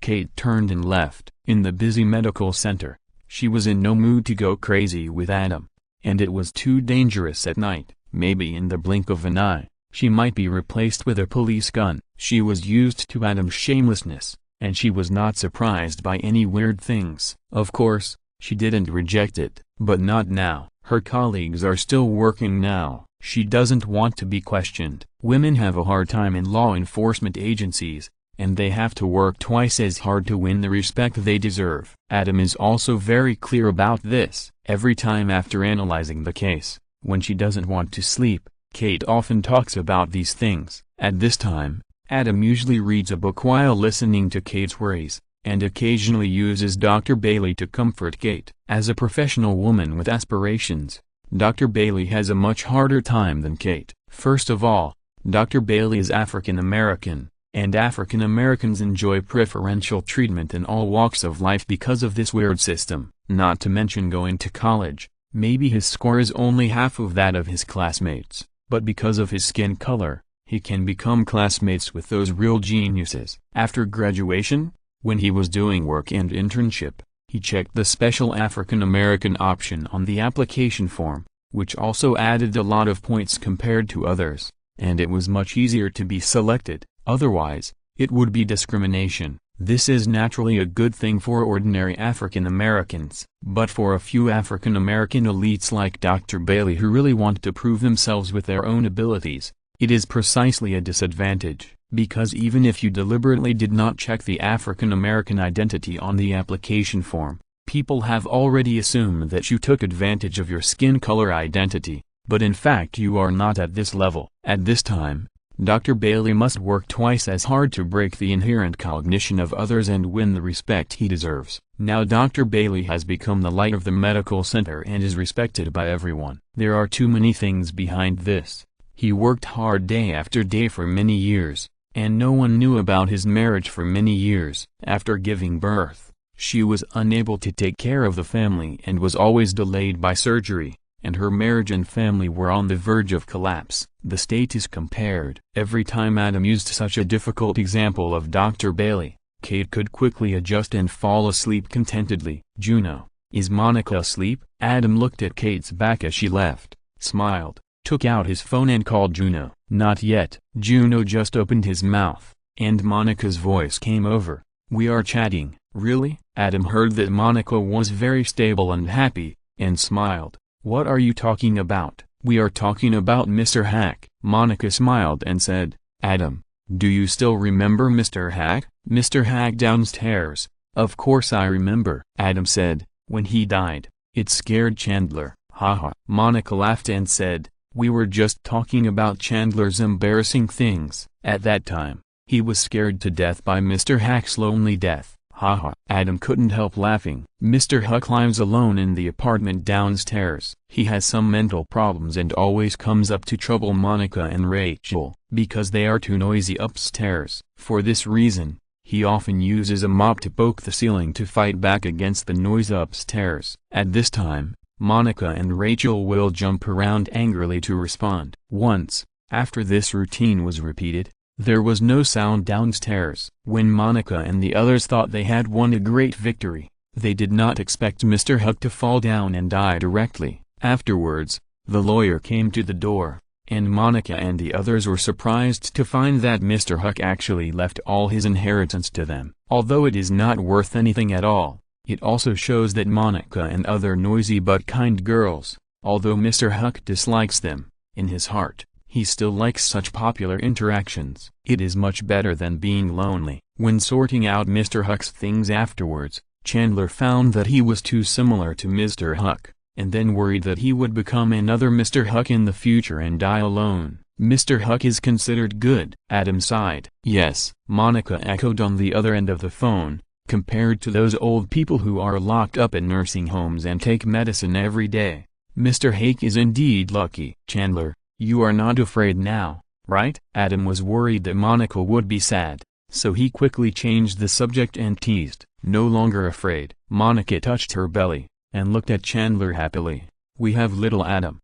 Kate turned and left. In the busy medical center, she was in no mood to go crazy with Adam. And it was too dangerous at night. Maybe in the blink of an eye, she might be replaced with a police gun. She was used to Adam's shamelessness, and she was not surprised by any weird things. Of course, she didn't reject it, but not now. Her colleagues are still working now. She doesn't want to be questioned. Women have a hard time in law enforcement agencies, and they have to work twice as hard to win the respect they deserve. Adam is also very clear about this. Every time after analyzing the case, when she doesn't want to sleep, Kate often talks about these things. At this time, Adam usually reads a book while listening to Kate's worries, and occasionally uses Dr. Bailey to comfort Kate. As a professional woman with aspirations, Dr. Bailey has a much harder time than Kate. First of all, Dr. Bailey is African American, and African Americans enjoy preferential treatment in all walks of life because of this weird system. Not to mention going to college, maybe his score is only half of that of his classmates, but because of his skin color, he can become classmates with those real geniuses. After graduation, when he was doing work and internship, he checked the special African American option on the application form, which also added a lot of points compared to others, and it was much easier to be selected. Otherwise, it would be discrimination. This is naturally a good thing for ordinary African Americans, but for a few African American elites like Dr. Bailey who really want to prove themselves with their own abilities, it is precisely a disadvantage, because even if you deliberately did not check the African American identity on the application form, people have already assumed that you took advantage of your skin color identity, but in fact you are not at this level. At this time, Dr. Bailey must work twice as hard to break the inherent cognition of others and win the respect he deserves. Now Dr. Bailey has become the light of the medical center and is respected by everyone. There are too many things behind this. He worked hard day after day for many years, and no one knew about his marriage for many years. After giving birth, she was unable to take care of the family and was always delayed by surgery, and her marriage and family were on the verge of collapse. The state is compared. Every time Adam used such a difficult example of Dr. Bailey, Kate could quickly adjust and fall asleep contentedly. Juno, is Monica asleep? Adam looked at Kate's back as she left, smiled, took out his phone and called Juno. Not yet. Juno just opened his mouth, and Monica's voice came over. We are chatting. Really? Adam heard that Monica was very stable and happy, and smiled. What are you talking about? We are talking about Mr. Hack. Monica smiled and said, Adam, do you still remember Mr. Hack? Mr. Hack downstairs. Of course I remember. Adam said, when he died, it scared Chandler. Haha. Monica laughed and said, we were just talking about Chandler's embarrassing things. At that time, he was scared to death by Mr. Hack's lonely death. Haha. Adam couldn't help laughing. Mr. Huck lives alone in the apartment downstairs. He has some mental problems and always comes up to trouble Monica and Rachel, because they are too noisy upstairs. For this reason, he often uses a mop to poke the ceiling to fight back against the noise upstairs. At this time, Monica and Rachel will jump around angrily to respond. Once, after this routine was repeated, there was no sound downstairs. When Monica and the others thought they had won a great victory, they did not expect Mr. Huck to fall down and die directly. Afterwards, the lawyer came to the door, and Monica and the others were surprised to find that Mr. Huck actually left all his inheritance to them. Although it is not worth anything at all, it also shows that Monica and other noisy but kind girls, although Mr. Huck dislikes them, in his heart, he still likes such popular interactions. It is much better than being lonely. When sorting out Mr. Huck's things afterwards, Chandler found that he was too similar to Mr. Huck, and then worried that he would become another Mr. Huck in the future and die alone. Mr. Huck is considered good. Adam sighed. Yes, Monica echoed on the other end of the phone, compared to those old people who are locked up in nursing homes and take medicine every day. Mr. Hake is indeed lucky. Chandler, you are not afraid now, right? Adam was worried that Monica would be sad, so he quickly changed the subject and teased, no longer afraid. Monica touched her belly, and looked at Chandler happily. We have little Adam.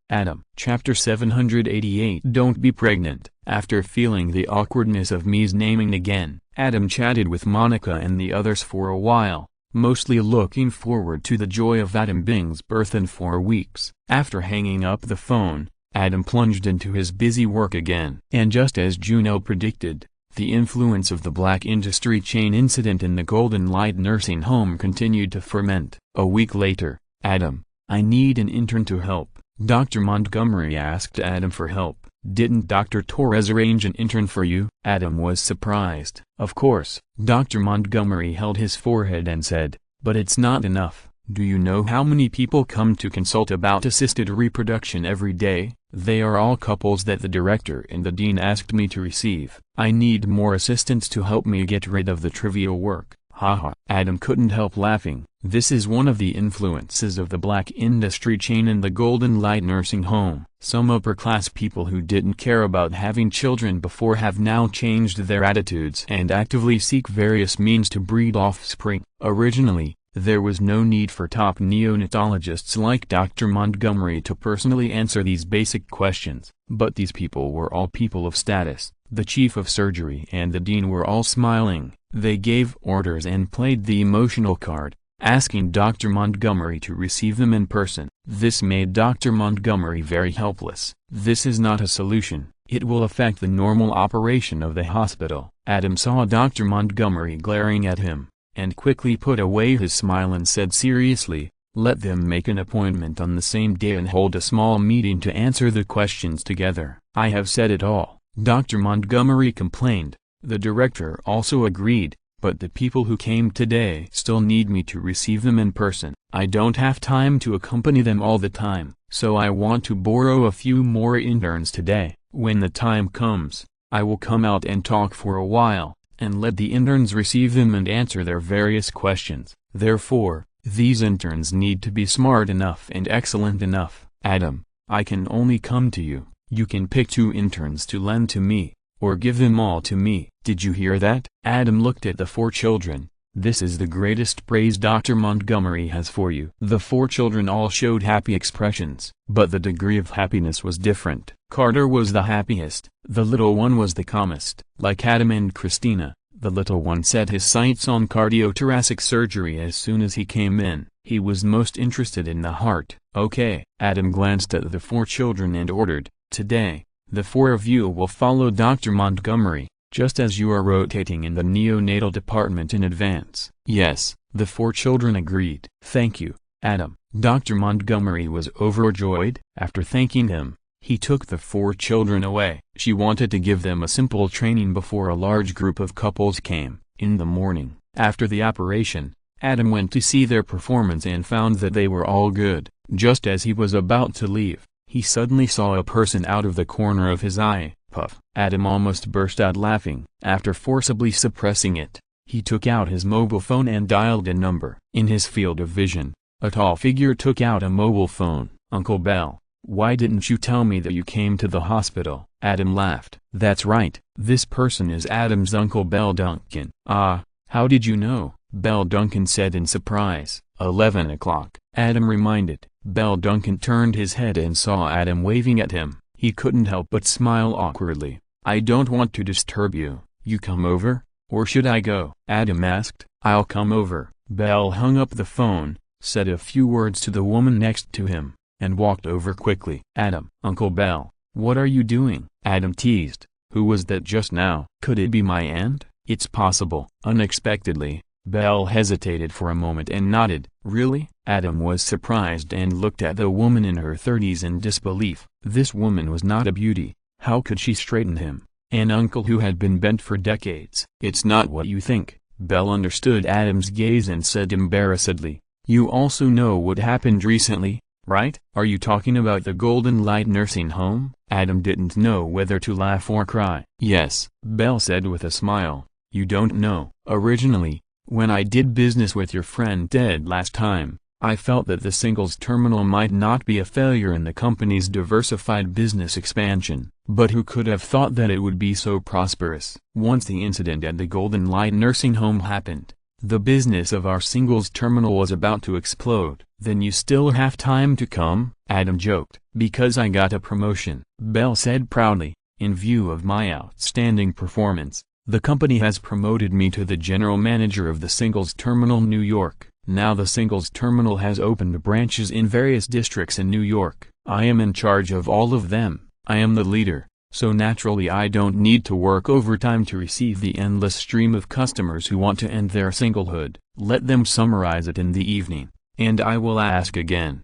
Chapter 788. Don't be pregnant. After feeling the awkwardness of Me's naming again, Adam chatted with Monica and the others for a while, mostly looking forward to the joy of Adam Bing's birth in 4 weeks. After hanging up the phone, Adam plunged into his busy work again. And just as Juno predicted, the influence of the black industry chain incident in the Golden Light nursing home continued to ferment. A week later, Adam, I need an intern to help. Dr. Montgomery asked Adam for help. Didn't Dr. Torres arrange an intern for you? Adam was surprised. Of course. Dr. Montgomery held his forehead and said, but it's not enough. Do you know how many people come to consult about assisted reproduction every day? They are all couples that the director and the dean asked me to receive. I need more assistants to help me get rid of the trivial work. Haha. Adam couldn't help laughing. This is one of the influences of the black industry chain in the Golden Light nursing home. Some upper-class people who didn't care about having children before have now changed their attitudes and actively seek various means to breed offspring. Originally, there was no need for top neonatologists like Dr. Montgomery to personally answer these basic questions, but these people were all people of status. The chief of surgery and the dean were all smiling. They gave orders and played the emotional card, asking Dr. Montgomery to receive them in person. This made Dr. Montgomery very helpless. This is not a solution. It will affect the normal operation of the hospital. Adam saw Dr. Montgomery glaring at him, and quickly put away his smile and said seriously, let them make an appointment on the same day and hold a small meeting to answer the questions together. I have said it all, Dr. Montgomery complained. The director also agreed, but the people who came today still need me to receive them in person. I don't have time to accompany them all the time, so I want to borrow a few more interns today. When the time comes, I will come out and talk for a while, and let the interns receive them and answer their various questions. Therefore, these interns need to be smart enough and excellent enough. Adam, I can only come to you. You can pick 2 interns to lend to me, or give them all to me. Did you hear that? Adam looked at the 4 children. This is the greatest praise Dr. Montgomery has for you. The 4 children all showed happy expressions, but the degree of happiness was different. Carter was the happiest. The little one was the calmest. Like Adam and Christina, the little one set his sights on cardiothoracic surgery as soon as he came in. He was most interested in the heart. Okay. Adam glanced at the 4 children and ordered, today, the 4 of you will follow Dr. Montgomery, just as you are rotating in the neonatal department in advance. Yes, the 4 children agreed. Thank you, Adam. Dr. Montgomery was overjoyed. After thanking him, he took the 4 children away. She wanted to give them a simple training before a large group of couples came. In the morning, after the operation, Adam went to see their performance and found that they were all good. Just as he was about to leave, he suddenly saw a person out of the corner of his eye. Puff. Adam almost burst out laughing. After forcibly suppressing it, he took out his mobile phone and dialed a number. In his field of vision, a tall figure took out a mobile phone. Uncle Bell, why didn't you tell me that you came to the hospital? Adam laughed. That's right, this person is Adam's Uncle Bell Duncan. Ah, how did you know? Bell Duncan said in surprise. 11 o'clock. Adam reminded. Bell Duncan turned his head and saw Adam waving at him. He couldn't help but smile awkwardly. I don't want to disturb you. You come over? Or should I go? Adam asked. I'll come over. Bell hung up the phone, said a few words to the woman next to him, and walked over quickly. Adam. Uncle Bell, what are you doing? Adam teased. Who was that just now? Could it be my aunt? It's possible. Unexpectedly, Bell hesitated for a moment and nodded. Really? Adam was surprised and looked at the woman in her 30s in disbelief. This woman was not a beauty. How could she straighten him? An uncle who had been bent for decades. It's not what you think. Bell understood Adam's gaze and said embarrassedly, you also know what happened recently, right? Are you talking about the Golden Light nursing home? Adam didn't know whether to laugh or cry. Yes, Bell said with a smile. You don't know. Originally, when I did business with your friend Ted last time, I felt that the singles terminal might not be a failure in the company's diversified business expansion, but who could have thought that it would be so prosperous? Once the incident at the Golden Light nursing home happened, The business of our singles terminal was about to explode. Then you still have time to come? Adam joked. Because I got a promotion, Belle said proudly. In view of my outstanding performance, the company has promoted me to the general manager of the singles terminal New York. Now the singles terminal has opened branches in various districts in New York. I am in charge of all of them. I am the leader, so naturally I don't need to work overtime to receive the endless stream of customers who want to end their singlehood. Let them summarize it in the evening, and I will ask again.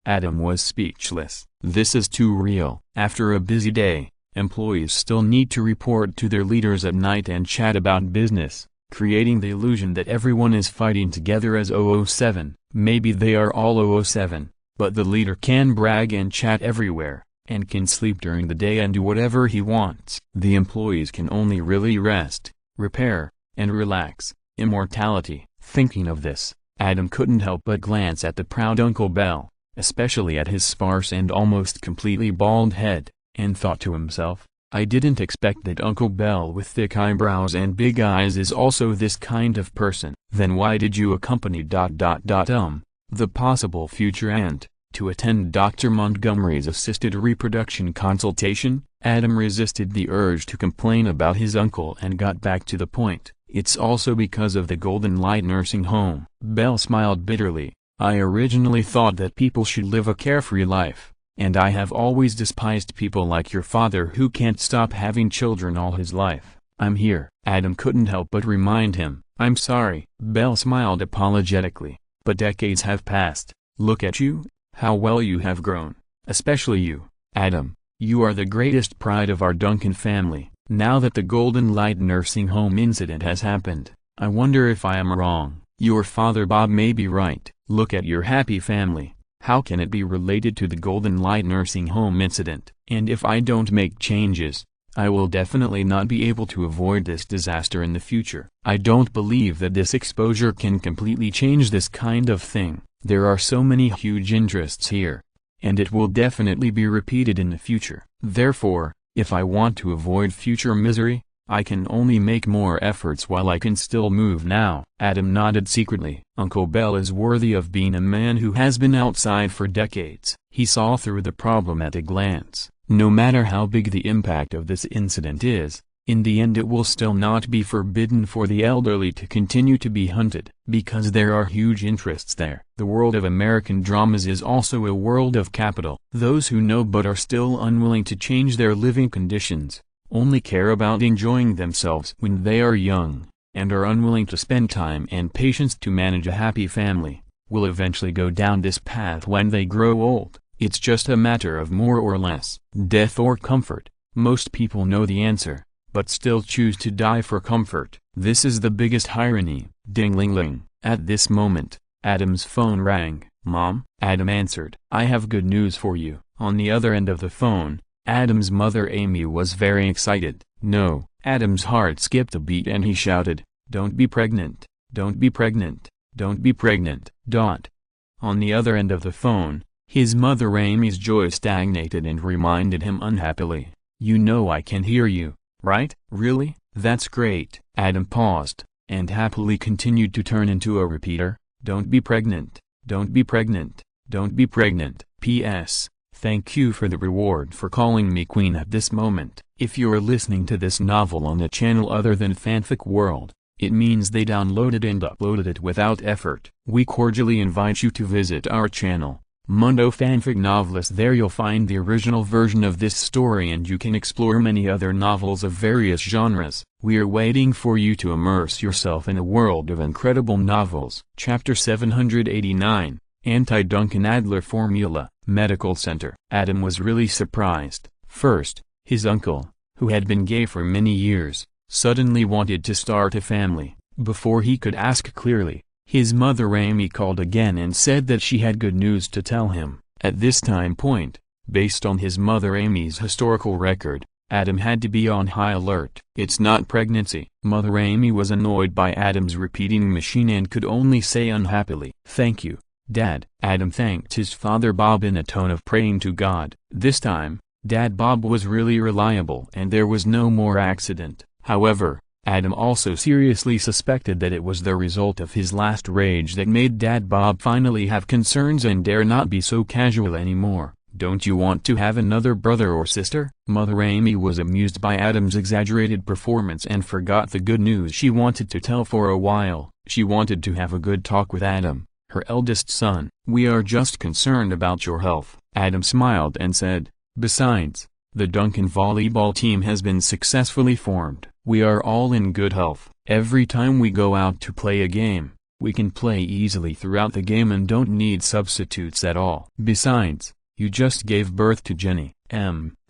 Adam was speechless. This is too real. After a busy day, employees still need to report to their leaders at night and chat about business, creating the illusion that everyone is fighting together as 007. Maybe they are all 007, but the leader can brag and chat everywhere, and can sleep during the day and do whatever he wants. The employees can only really rest, repair, and relax. Immortality. Thinking of this, Adam couldn't help but glance at the proud Uncle Bell, especially at his sparse and almost completely bald head, and thought to himself, I didn't expect that Uncle Bell with thick eyebrows and big eyes is also this kind of person. Then why did you accompany the possible future aunt, to attend Dr. Montgomery's assisted reproduction consultation? Adam resisted the urge to complain about his uncle and got back to the point. It's also because of the Golden Light nursing home. Bell smiled bitterly. I originally thought that people should live a carefree life, and I have always despised people like your father who can't stop having children all his life. I'm here. Adam couldn't help but remind him. I'm sorry. Bell smiled apologetically. But decades have passed. Look at you, how well you have grown. Especially you, Adam. You are the greatest pride of our Duncan family. Now that the Golden Light nursing home incident has happened, I wonder if I am wrong. Your father Bob may be right. Look at your happy family. How can it be related to the Golden Light nursing home incident? And if I don't make changes, I will definitely not be able to avoid this disaster in the future. I don't believe that this exposure can completely change this kind of thing. There are so many huge interests here, and it will definitely be repeated in the future. Therefore, if I want to avoid future misery, I can only make more efforts while I can still move now. Adam nodded secretly. Uncle Bell is worthy of being a man who has been outside for decades. He saw through the problem at a glance. No matter how big the impact of this incident is, in the end it will still not be forbidden for the elderly to continue to be hunted, because there are huge interests there. The world of American dramas is also a world of capital. Those who know but are still unwilling to change their living conditions, only care about enjoying themselves when they are young, and are unwilling to spend time and patience to manage a happy family, will eventually go down this path when they grow old. It's just a matter of more or less, death or comfort. Most people know the answer, but still choose to die for comfort. This is the biggest irony. Ding-ling-ling. At this moment, Adam's phone rang. Mom? Adam answered. I have good news for you. On the other end of the phone, Adam's mother Amy was very excited. No. Adam's heart skipped a beat and he shouted, Don't be pregnant. Don't be pregnant. Don't be pregnant. On the other end of the phone, his mother Amy's joy stagnated and reminded him unhappily, You know I can hear you, right? Really? That's great. Adam paused, and happily continued to turn into a repeater. Don't be pregnant. Don't be pregnant. Don't be pregnant. P.S. Thank you for the reward for calling me queen at this moment. If you're listening to this novel on a channel other than Fanfic World, it means they downloaded and uploaded it without effort. We cordially invite you to visit our channel, Mundo Fanfic Novelist. There you'll find the original version of this story and you can explore many other novels of various genres. We are waiting for you to immerse yourself in a world of incredible novels. Chapter 789, Anti-Duncan Adler Formula. Medical Center. Adam was really surprised. First, his uncle, who had been gay for many years, suddenly wanted to start a family. Before he could ask clearly, his mother Amy called again and said that she had good news to tell him. At this time point, based on his mother Amy's historical record, Adam had to be on high alert. It's not pregnancy. Mother Amy was annoyed by Adam's repeating machine and could only say unhappily, Thank you, Dad. Adam thanked his father Bob in a tone of praying to God. This time, Dad Bob was really reliable and there was no more accident. However, Adam also seriously suspected that it was the result of his last rage that made Dad Bob finally have concerns and dare not be so casual anymore. "Don't you want to have another brother or sister?" Mother Amy was amused by Adam's exaggerated performance and forgot the good news she wanted to tell for a while. She wanted to have a good talk with Adam, her eldest son. "We are just concerned about your health." Adam smiled and said, "Besides, the Duncan volleyball team has been successfully formed. We are all in good health. Every time we go out to play a game, we can play easily throughout the game and don't need substitutes at all. Besides, you just gave birth to Jenny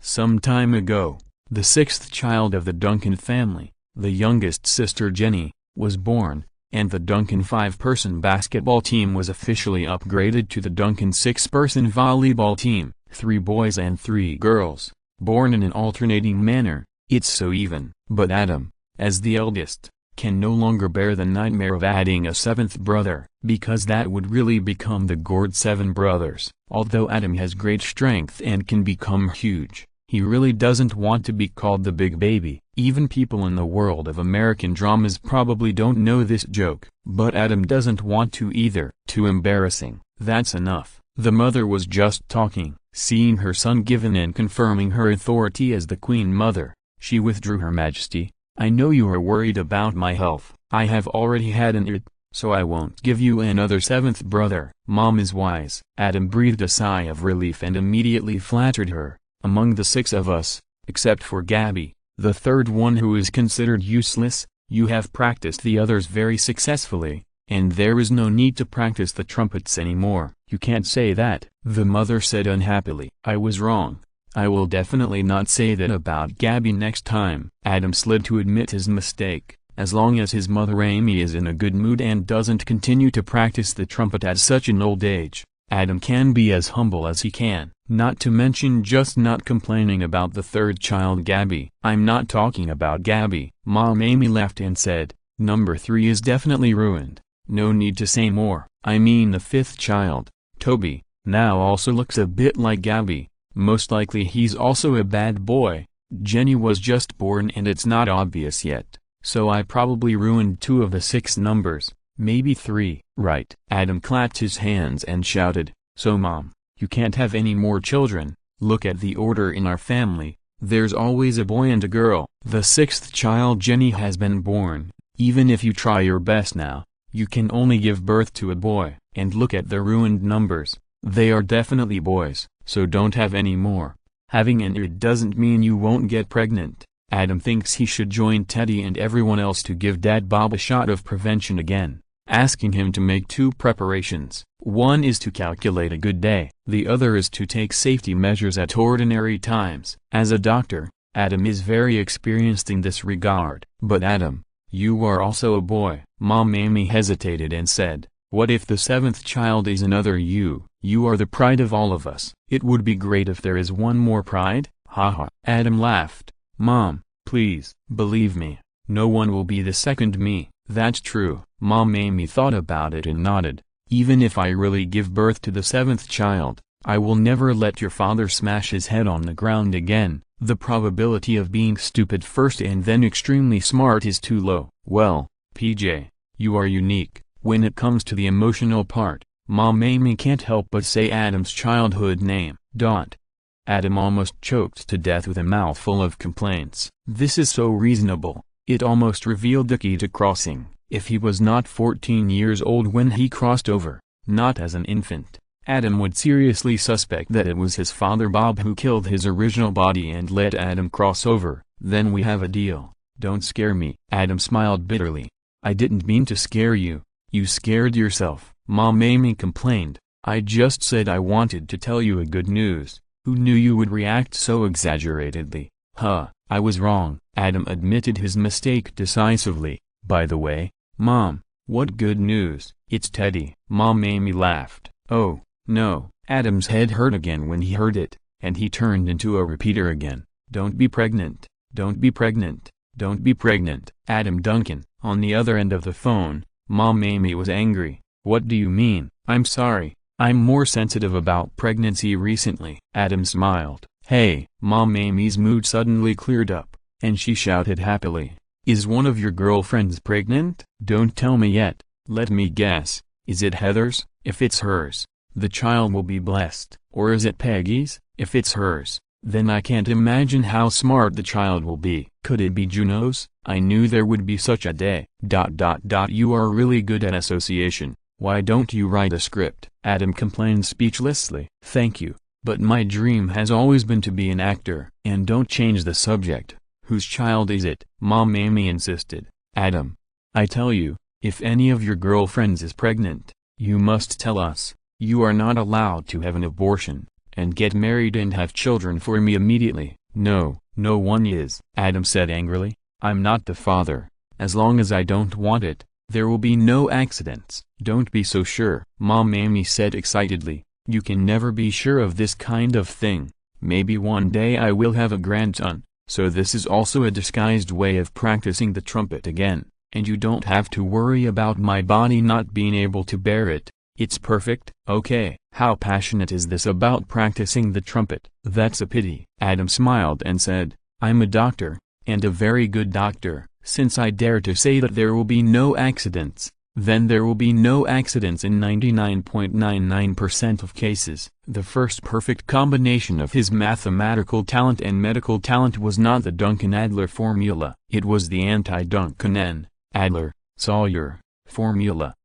some time ago, the sixth child of the Duncan family. The youngest sister Jenny was born, and the Duncan 5-person basketball team was officially upgraded to the Duncan 6-person volleyball team, 3 boys and 3 girls, born in an alternating manner. It's so even." But Adam, as the eldest, can no longer bear the nightmare of adding a 7th brother, because that would really become the gourd 7 brothers. Although Adam has great strength and can become huge, he really doesn't want to be called the big baby. Even people in the world of American dramas probably don't know this joke, but Adam doesn't want to either. "Too embarrassing." "That's enough." The mother was just talking. Seeing her son given and confirming her authority as the Queen Mother, she withdrew. "Her Majesty, I know you are worried about my health. I have already had an it, so I won't give you another 7th brother." "Mom is wise." Adam breathed a sigh of relief and immediately flattered her. "Among the 6 of us, except for Gabby, the 3rd one who is considered useless, you have practiced the others very successfully, and there is no need to practice the trumpets anymore." "You can't say that," the mother said unhappily. "I was wrong. I will definitely not say that about Gabby next time." Adam slid to admit his mistake. As long as his mother Amy is in a good mood and doesn't continue to practice the trumpet at such an old age, Adam can be as humble as he can. Not to mention just not complaining about the 3rd child Gabby. "I'm not talking about Gabby." Mom Amy laughed and said, "Number 3 is definitely ruined. No need to say more. I mean the 5th child, Toby, now also looks a bit like Gabby. Most likely he's also a bad boy. Jenny was just born and it's not obvious yet, so I probably ruined 2 of the 6 numbers, maybe 3. Right." Adam clapped his hands and shouted, "So Mom, you can't have any more children. Look at the order in our family. There's always a boy and a girl. The 6th child Jenny has been born. Even if you try your best now, you can only give birth to a boy. And look at the ruined numbers. They are definitely boys, so don't have any more. Having an it doesn't mean you won't get pregnant." Adam thinks he should join Teddy and everyone else to give Dad Bob a shot of prevention again, asking him to make 2 preparations. One is to calculate a good day. The other is to take safety measures at ordinary times. As a doctor, Adam is very experienced in this regard. "But Adam, you are also a boy." Mom Amy hesitated and said, "What if the 7th child is another you? You are the pride of all of us." "It would be great if there is one more pride, haha." Adam laughed. "Mom, please, believe me, no one will be the second me." "That's true." Mom Amy thought about it and nodded. "Even if I really give birth to the 7th child, I will never let your father smash his head on the ground again. The probability of being stupid first and then extremely smart is too low." "Well, PJ, you are unique. When it comes to the emotional part, Mom Amy can't help but say Adam's childhood name. Adam almost choked to death with a mouthful of complaints. This is so reasonable, it almost revealed the key to crossing. If he was not 14 years old when he crossed over, not as an infant, Adam would seriously suspect that it was his father Bob who killed his original body and let Adam cross over. Then we have a deal. Don't scare me. Adam smiled bitterly. "I didn't mean to scare you. You scared yourself." Mom Amy complained. "I just said I wanted to tell you a good news. Who knew you would react so exaggeratedly?" I was wrong." Adam admitted his mistake decisively. "By the way, Mom, what good news?" "It's Teddy." Mom Amy laughed. "Oh, no." Adam's head hurt again when he heard it, and he turned into a repeater again. "Don't be pregnant. Don't be pregnant. Don't be pregnant." Adam Duncan, on the other end of the phone, Mom Amy was angry. "What do you mean?" "I'm sorry, I'm more sensitive about pregnancy recently." Adam smiled. "Hey." Mom Amy's mood suddenly cleared up, and she shouted happily, Is one of your girlfriends pregnant? Don't tell me yet. Let me guess. Is it Heather's? If it's hers, the child will be blessed. Or is it Peggy's? If it's hers, then I can't imagine how smart the child will be. Could it be Juno's? I knew there would be such a day. You are really good at association. Why don't you write a script? Adam complained speechlessly. Thank you, but my dream has always been to be an actor. And don't change the subject. Whose child is it? Mom Amy insisted. Adam, I tell you, if any of your girlfriends is pregnant, you must tell us. You are not allowed to have an abortion, and get married and have children for me immediately. No, no one is. Adam said angrily. I'm not the father. As long as I don't want it, there will be no accidents. Don't be so sure. Mom Amy said excitedly. You can never be sure of this kind of thing. Maybe one day I will have a grandson, so this is also a disguised way of practicing the trumpet again, and you don't have to worry about my body not being able to bear it. It's perfect. Okay. How passionate is this about practicing the trumpet? That's a pity. Adam smiled and said, I'm a doctor, and a very good doctor. Since I dare to say that there will be no accidents, then there will be no accidents in 99.99% of cases. The first perfect combination of his mathematical talent and medical talent was not the Duncan-Adler formula. It was the anti-Duncan N. Adler, Sawyer, formula.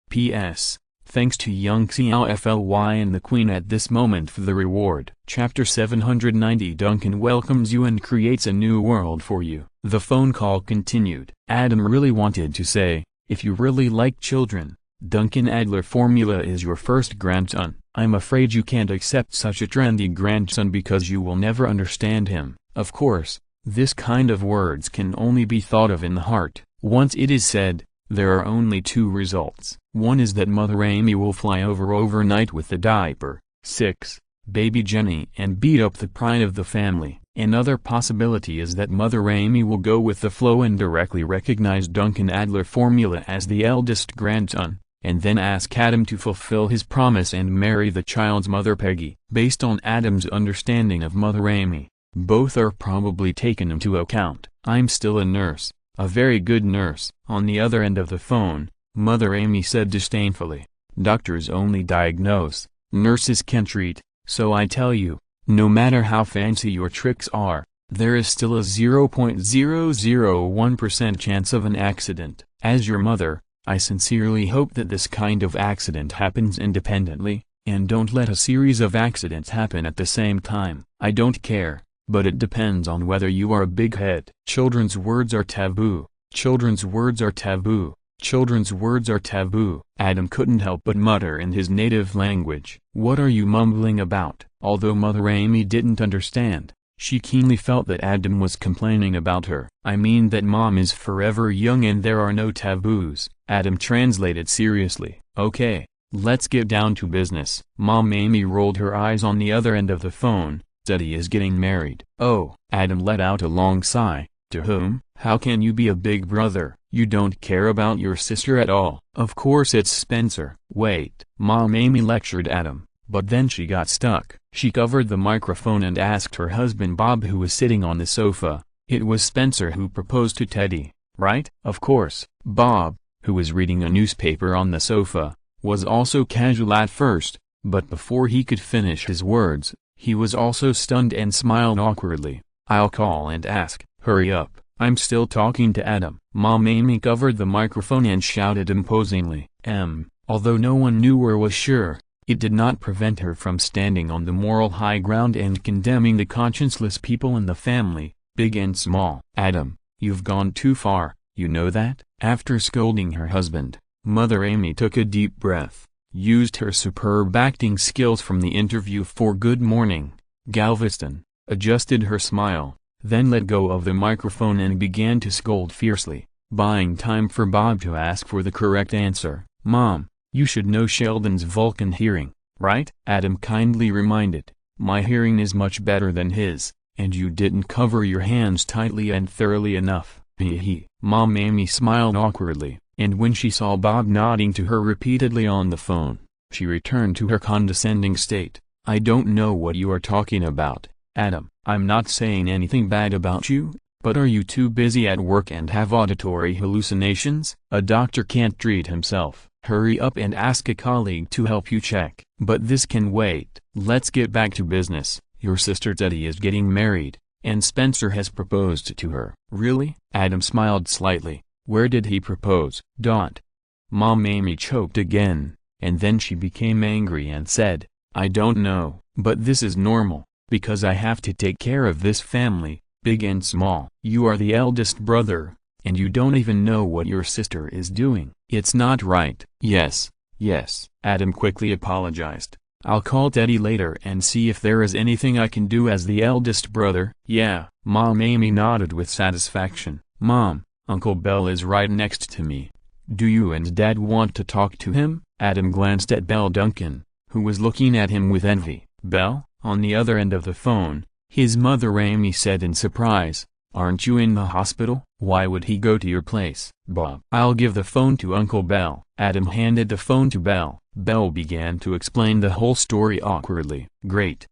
P.S. Thanks to young Xiao Fly and the Queen at this moment for the reward. Chapter 790 Duncan welcomes you and creates a new world for you. The phone call continued. Adam really wanted to say, if you really like children, Duncan-Adler formula is your first grandson. I'm afraid you can't accept such a trendy grandson because you will never understand him. Of course, this kind of words can only be thought of in the heart. Once it is said, there are only two results. One is that Mother Amy will fly over overnight with the diaper, 6, baby Jenny, and beat up the pride of the family. Another possibility is that Mother Amy will go with the flow and directly recognize Duncan-Adler formula as the eldest grandson, and then ask Adam to fulfill his promise and marry the child's mother Peggy. Based on Adam's understanding of Mother Amy, both are probably taken into account. I'm still a nurse, a very good nurse. On the other end of the phone, Mother Amy said disdainfully, doctors only diagnose, nurses can treat, so I tell you, no matter how fancy your tricks are, there is still a 0.001% chance of an accident. As your mother, I sincerely hope that this kind of accident happens independently, and don't let a series of accidents happen at the same time. I don't care, but it depends on whether you are a big head. Children's words are taboo. Children's words are taboo. Children's words are taboo. Adam couldn't help but mutter in his native language. What are you mumbling about? Although Mother Amy didn't understand, she keenly felt that Adam was complaining about her. I mean that Mom is forever young and there are no taboos. Adam translated seriously. Okay, let's get down to business. Mom Amy rolled her eyes on the other end of the phone. Daddy is getting married. Oh. Adam let out a long sigh. To whom? How can you be a big brother? You don't care about your sister at all. Of course it's Spencer. Wait. Mom Amy lectured Adam, but then she got stuck. She covered the microphone and asked her husband Bob, who was sitting on the sofa. It was Spencer who proposed to Teddy, right? Of course. Bob, who was reading a newspaper on the sofa, was also casual at first, but before he could finish his words, he was also stunned and smiled awkwardly. I'll call and ask. Hurry up, I'm still talking to Adam. Mom Amy covered the microphone and shouted imposingly. Although no one knew or was sure, it did not prevent her from standing on the moral high ground and condemning the conscienceless people in the family, big and small. Adam, you've gone too far, you know that? After scolding her husband, Mother Amy took a deep breath, used her superb acting skills from the interview for Good Morning, Galveston, adjusted her smile, then let go of the microphone and began to scold fiercely, buying time for Bob to ask for the correct answer. Mom, you should know Sheldon's Vulcan hearing, right? Adam kindly reminded. My hearing is much better than his, and you didn't cover your hands tightly and thoroughly enough. Hee. Mom Amy smiled awkwardly, and when she saw Bob nodding to her repeatedly on the phone, she returned to her condescending state. I don't know what you are talking about, Adam. I'm not saying anything bad about you, But are you too busy at work and have auditory hallucinations? A doctor can't treat himself. Hurry up and ask a colleague to help you check. But this can wait. Let's get back to business. Your sister Teddy is getting married, and Spencer has proposed to her. Really? Adam smiled slightly. Where did he propose? Mom Amy choked again, and then she became angry and said, I don't know, but this is normal, because I have to take care of this family, big and small. You are the eldest brother, and you don't even know what your sister is doing. It's not right. Yes, Adam quickly apologized. I'll call Teddy later and see if there is anything I can do as the eldest brother. Yeah, Mom Amy nodded with satisfaction. Mom, Uncle Bell is right next to me. Do you and Dad want to talk to him? Adam glanced at Bell Duncan, who was looking at him with envy. Bell? On the other end of the phone, his mother Amy said in surprise, aren't you in the hospital? Why would he go to your place? Bob. I'll give the phone to Uncle Bell. Adam handed the phone to Bell. Bell began to explain the whole story awkwardly. Great.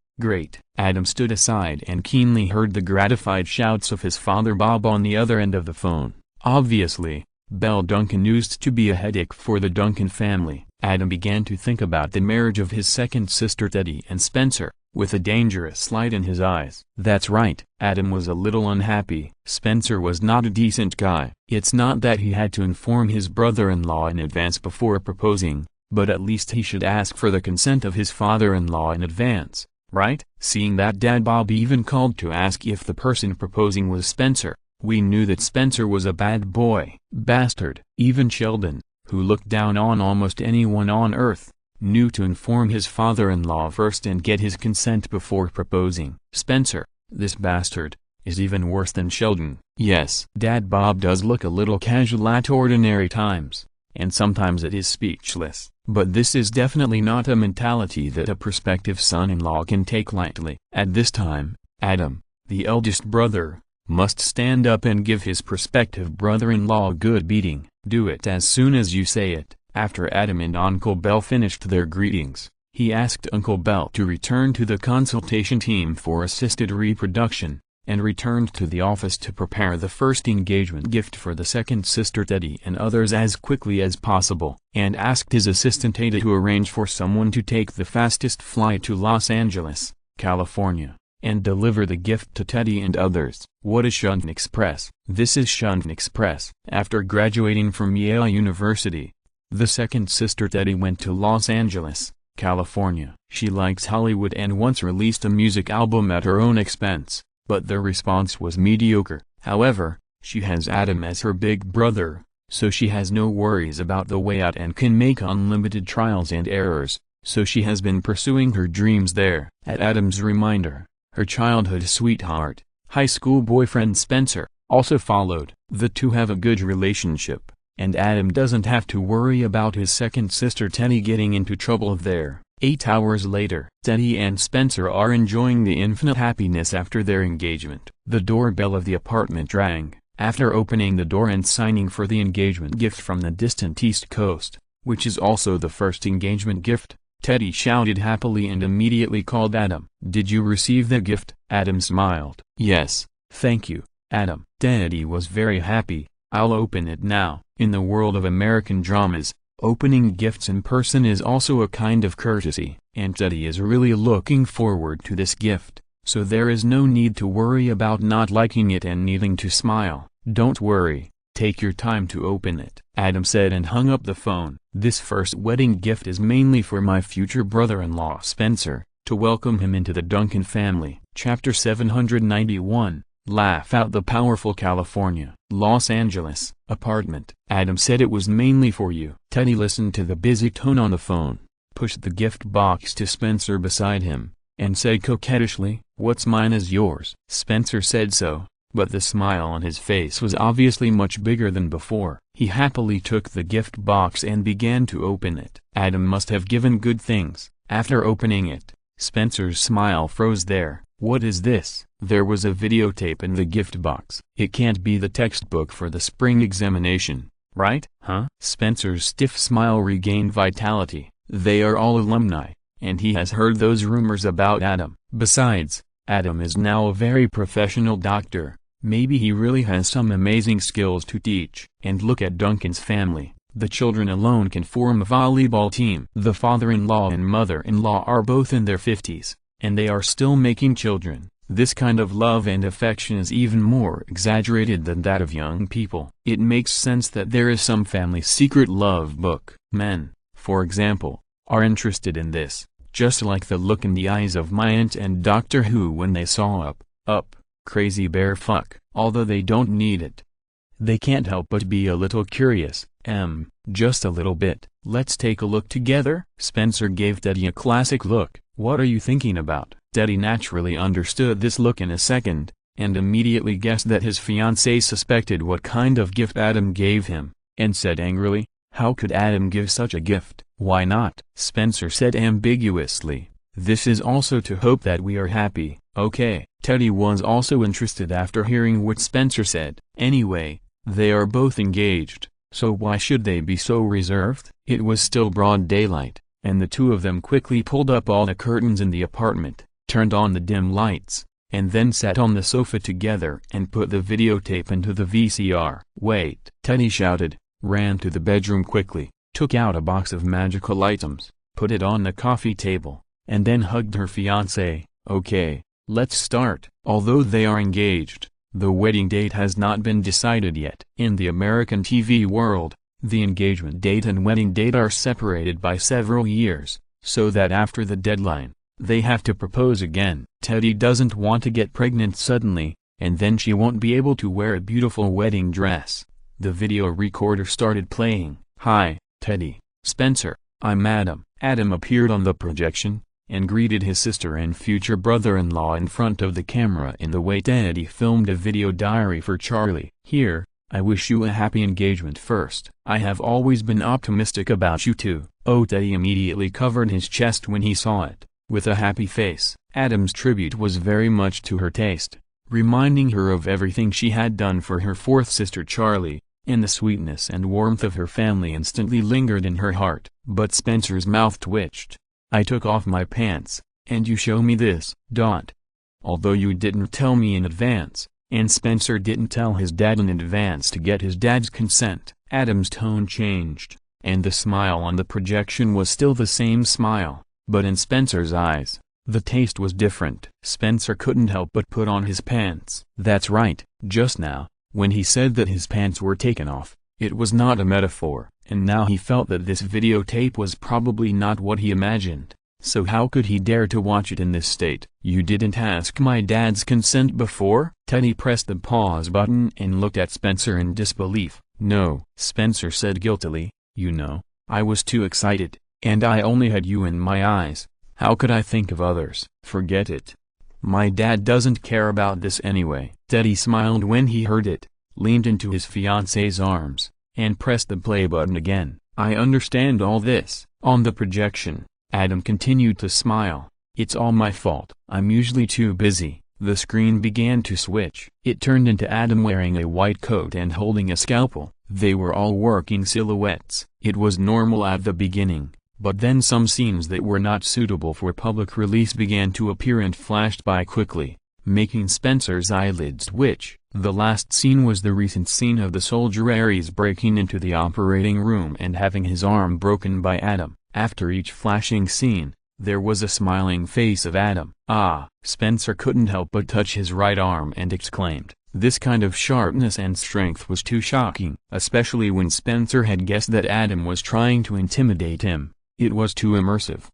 Adam stood aside and keenly heard the gratified shouts of his father Bob on the other end of the phone. Obviously, Bell Duncan used to be a headache for the Duncan family. Adam began to think about the marriage of his second sister Teddy and Spencer, with a dangerous light in his eyes. That's right, Adam was a little unhappy. Spencer was not a decent guy. It's not that he had to inform his brother-in-law in advance before proposing, but at least he should ask for the consent of his father-in-law in advance, right? Seeing that Dad Bob even called to ask if the person proposing was Spencer, we knew that Spencer was a bad boy. Bastard. Even Sheldon, who looked down on almost anyone on earth, knew to inform his father-in-law first and get his consent before proposing. Spencer, this bastard, is even worse than Sheldon. Yes, Dad Bob does look a little casual at ordinary times, and sometimes it is speechless, but this is definitely not a mentality that a prospective son-in-law can take lightly. At this time, Adam, the eldest brother, must stand up and give his prospective brother-in-law a good beating. Do it as soon as you say it. After Adam and Uncle Bell finished their greetings, he asked Uncle Bell to return to the consultation team for assisted reproduction, and returned to the office to prepare the first engagement gift for the second sister Teddy and others as quickly as possible, and asked his assistant Ada to arrange for someone to take the fastest flight to Los Angeles, California, and deliver the gift to Teddy and others. What is Shunt Express? This is Shunt Express. After graduating from Yale University, the second sister Teddy went to Los Angeles, California. She likes Hollywood and once released a music album at her own expense, but the response was mediocre. However, she has Adam as her big brother, so she has no worries about the way out and can make unlimited trials and errors, so she has been pursuing her dreams there. At Adam's reminder, her childhood sweetheart, high school boyfriend Spencer, also followed. The two have a good relationship, and Adam doesn't have to worry about his second sister Teddy getting into trouble there. 8 hours later, Teddy and Spencer are enjoying the infinite happiness after their engagement. The doorbell of the apartment rang. After opening the door and signing for the engagement gift from the distant East Coast, which is also the first engagement gift, Teddy shouted happily and immediately called Adam. Did you receive the gift? Adam smiled. Yes, thank you, Adam. Teddy was very happy. I'll open it now. In the world of American dramas, opening gifts in person is also a kind of courtesy, and Teddy is really looking forward to this gift, so there is no need to worry about not liking it and needing to smile. Don't worry, take your time to open it, Adam said and hung up the phone. This first wedding gift is mainly for my future brother-in-law Spencer, to welcome him into the Duncan family. Chapter 791, Laugh Out the Powerful. California, Los Angeles, apartment. Adam said it was mainly for you. Teddy listened to the busy tone on the phone, pushed the gift box to Spencer beside him, and said coquettishly, "What's mine is yours." Spencer said so, but the smile on his face was obviously much bigger than before. He happily took the gift box and began to open it. Adam must have given good things. After opening it, Spencer's smile froze there. What is this? There was a videotape in the gift box. It can't be the textbook for the spring examination, right? Huh? Spencer's stiff smile regained vitality. They are all alumni, and he has heard those rumors about Adam. Besides, Adam is now a very professional doctor, Maybe he really has some amazing skills to teach. And look at Duncan's family. The children alone can form a volleyball team. The father-in-law and mother-in-law are both in their 50s, and they are still making children. This kind of love and affection is even more exaggerated than that of young people. It makes sense that there is some family secret love book. Men, for example, are interested in this, just like the look in the eyes of my aunt and Doctor Who when they saw Up, Crazy Bear Fuck. Although they don't need it, they can't help but be a little curious. Just a little bit. Let's take a look together. Spencer gave Teddy a classic look. What are you thinking about? Teddy naturally understood this look in a second, and immediately guessed that his fiancée suspected what kind of gift Adam gave him, and said angrily, "How could Adam give such a gift?" "Why not?" Spencer said ambiguously. "This is also to hope that we are happy." "Okay." Teddy was also interested after hearing what Spencer said. Anyway, they are both engaged, so why should they be so reserved? It was still broad daylight, and the two of them quickly pulled up all the curtains in the apartment, turned on the dim lights, and then sat on the sofa together and put the videotape into the VCR. "Wait!" Teddy shouted, ran to the bedroom quickly, took out a box of magical items, put it on the coffee table, and then hugged her fiancé. "Okay, let's start." Although they are engaged, the wedding date has not been decided yet. In the American TV world, the engagement date and wedding date are separated by several years, so that after the deadline, they have to propose again. Teddy doesn't want to get pregnant suddenly, and then she won't be able to wear a beautiful wedding dress. The video recorder started playing. "Hi, Teddy, Spencer, I'm Adam." Adam appeared on the projection, and greeted his sister and future brother-in-law in front of the camera in the way Teddy filmed a video diary for Charlie. "Here, I wish you a happy engagement first. I have always been optimistic about you too." Oh, Teddy immediately covered his chest when he saw it, with a happy face. Adam's tribute was very much to her taste, reminding her of everything she had done for her fourth sister Charlie, and the sweetness and warmth of her family instantly lingered in her heart. But Spencer's mouth twitched. "I took off my pants, and you show me this." Although you didn't tell me in advance, and Spencer didn't tell his dad in advance to get his dad's consent. Adam's tone changed, and the smile on the projection was still the same smile, but in Spencer's eyes, the taste was different. Spencer couldn't help but put on his pants. That's right, just now, when he said that his pants were taken off, it was not a metaphor. And now he felt that this videotape was probably not what he imagined, so how could he dare to watch it in this state? "You didn't ask my dad's consent before?" Teddy pressed the pause button and looked at Spencer in disbelief. "No," Spencer said guiltily, "you know, I was too excited, and I only had you in my eyes. How could I think of others?" "Forget it. My dad doesn't care about this anyway." Teddy smiled when he heard it, leaned into his fiancée's arms, and pressed the play button again. "I understand all this." On the projection, Adam continued to smile. "It's all my fault. I'm usually too busy." The screen began to switch. It turned into Adam wearing a white coat and holding a scalpel. They were all working silhouettes. It was normal at the beginning, but then some scenes that were not suitable for public release began to appear and flashed by quickly, making Spencer's eyelids twitch. The last scene was the recent scene of the soldier Ares breaking into the operating room and having his arm broken by Adam. After each flashing scene, there was a smiling face of Adam. "Ah!" Spencer couldn't help but touch his right arm and exclaimed. This kind of sharpness and strength was too shocking, especially when Spencer had guessed that Adam was trying to intimidate him. It was too immersive.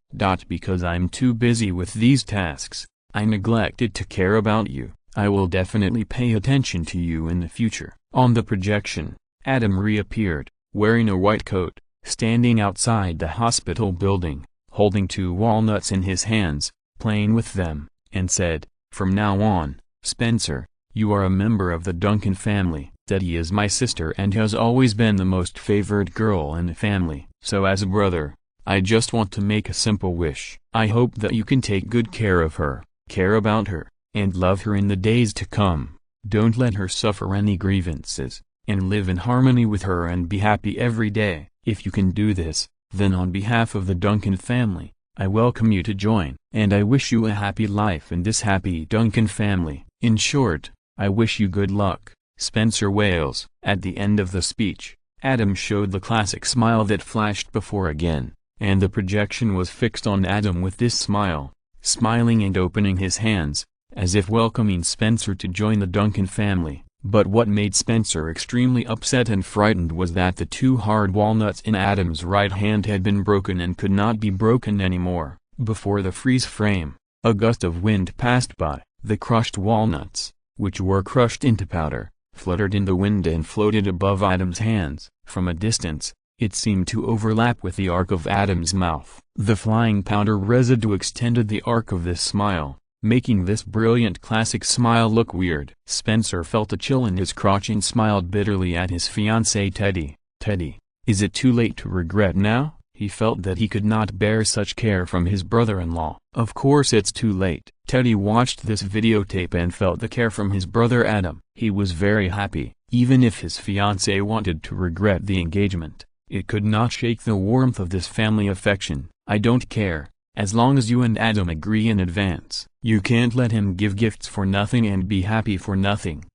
"Because I'm too busy with these tasks, I neglected to care about you. I will definitely pay attention to you in the future." On the projection, Adam reappeared, wearing a white coat, standing outside the hospital building, holding 2 walnuts in his hands, playing with them, and said, "From now on, Spencer, you are a member of the Duncan family. Teddy is my sister and has always been the most favored girl in the family. So as a brother, I just want to make a simple wish. I hope that you can take good care of her, care about her, and love her in the days to come. Don't let her suffer any grievances, and live in harmony with her and be happy every day. If you can do this, then on behalf of the Duncan family, I welcome you to join, and I wish you a happy life in this happy Duncan family." In short, I wish you good luck, Spencer wails. At the end of the speech, Adam showed the classic smile that flashed before again, and the projection was fixed on Adam with this smile, smiling and opening his hands, as if welcoming Spencer to join the Duncan family. But what made Spencer extremely upset and frightened was that the two hard walnuts in Adam's right hand had been broken and could not be broken anymore. Before the freeze frame, a gust of wind passed by. The crushed walnuts, which were crushed into powder, fluttered in the wind and floated above Adam's hands. From a distance, it seemed to overlap with the arc of Adam's mouth. The flying powder residue extended the arc of this smile, making this brilliant classic smile look weird. Spencer felt a chill in his crotch and smiled bitterly at his fiancée Teddy. Teddy, is it too late to regret now? He felt that he could not bear such care from his brother-in-law. Of course it's too late. Teddy watched this videotape and felt the care from his brother Adam. He was very happy. Even if his fiancée wanted to regret the engagement, it could not shake the warmth of this family affection. I don't care, as long as you and Adam agree in advance. You can't let him give gifts for nothing and be happy for nothing.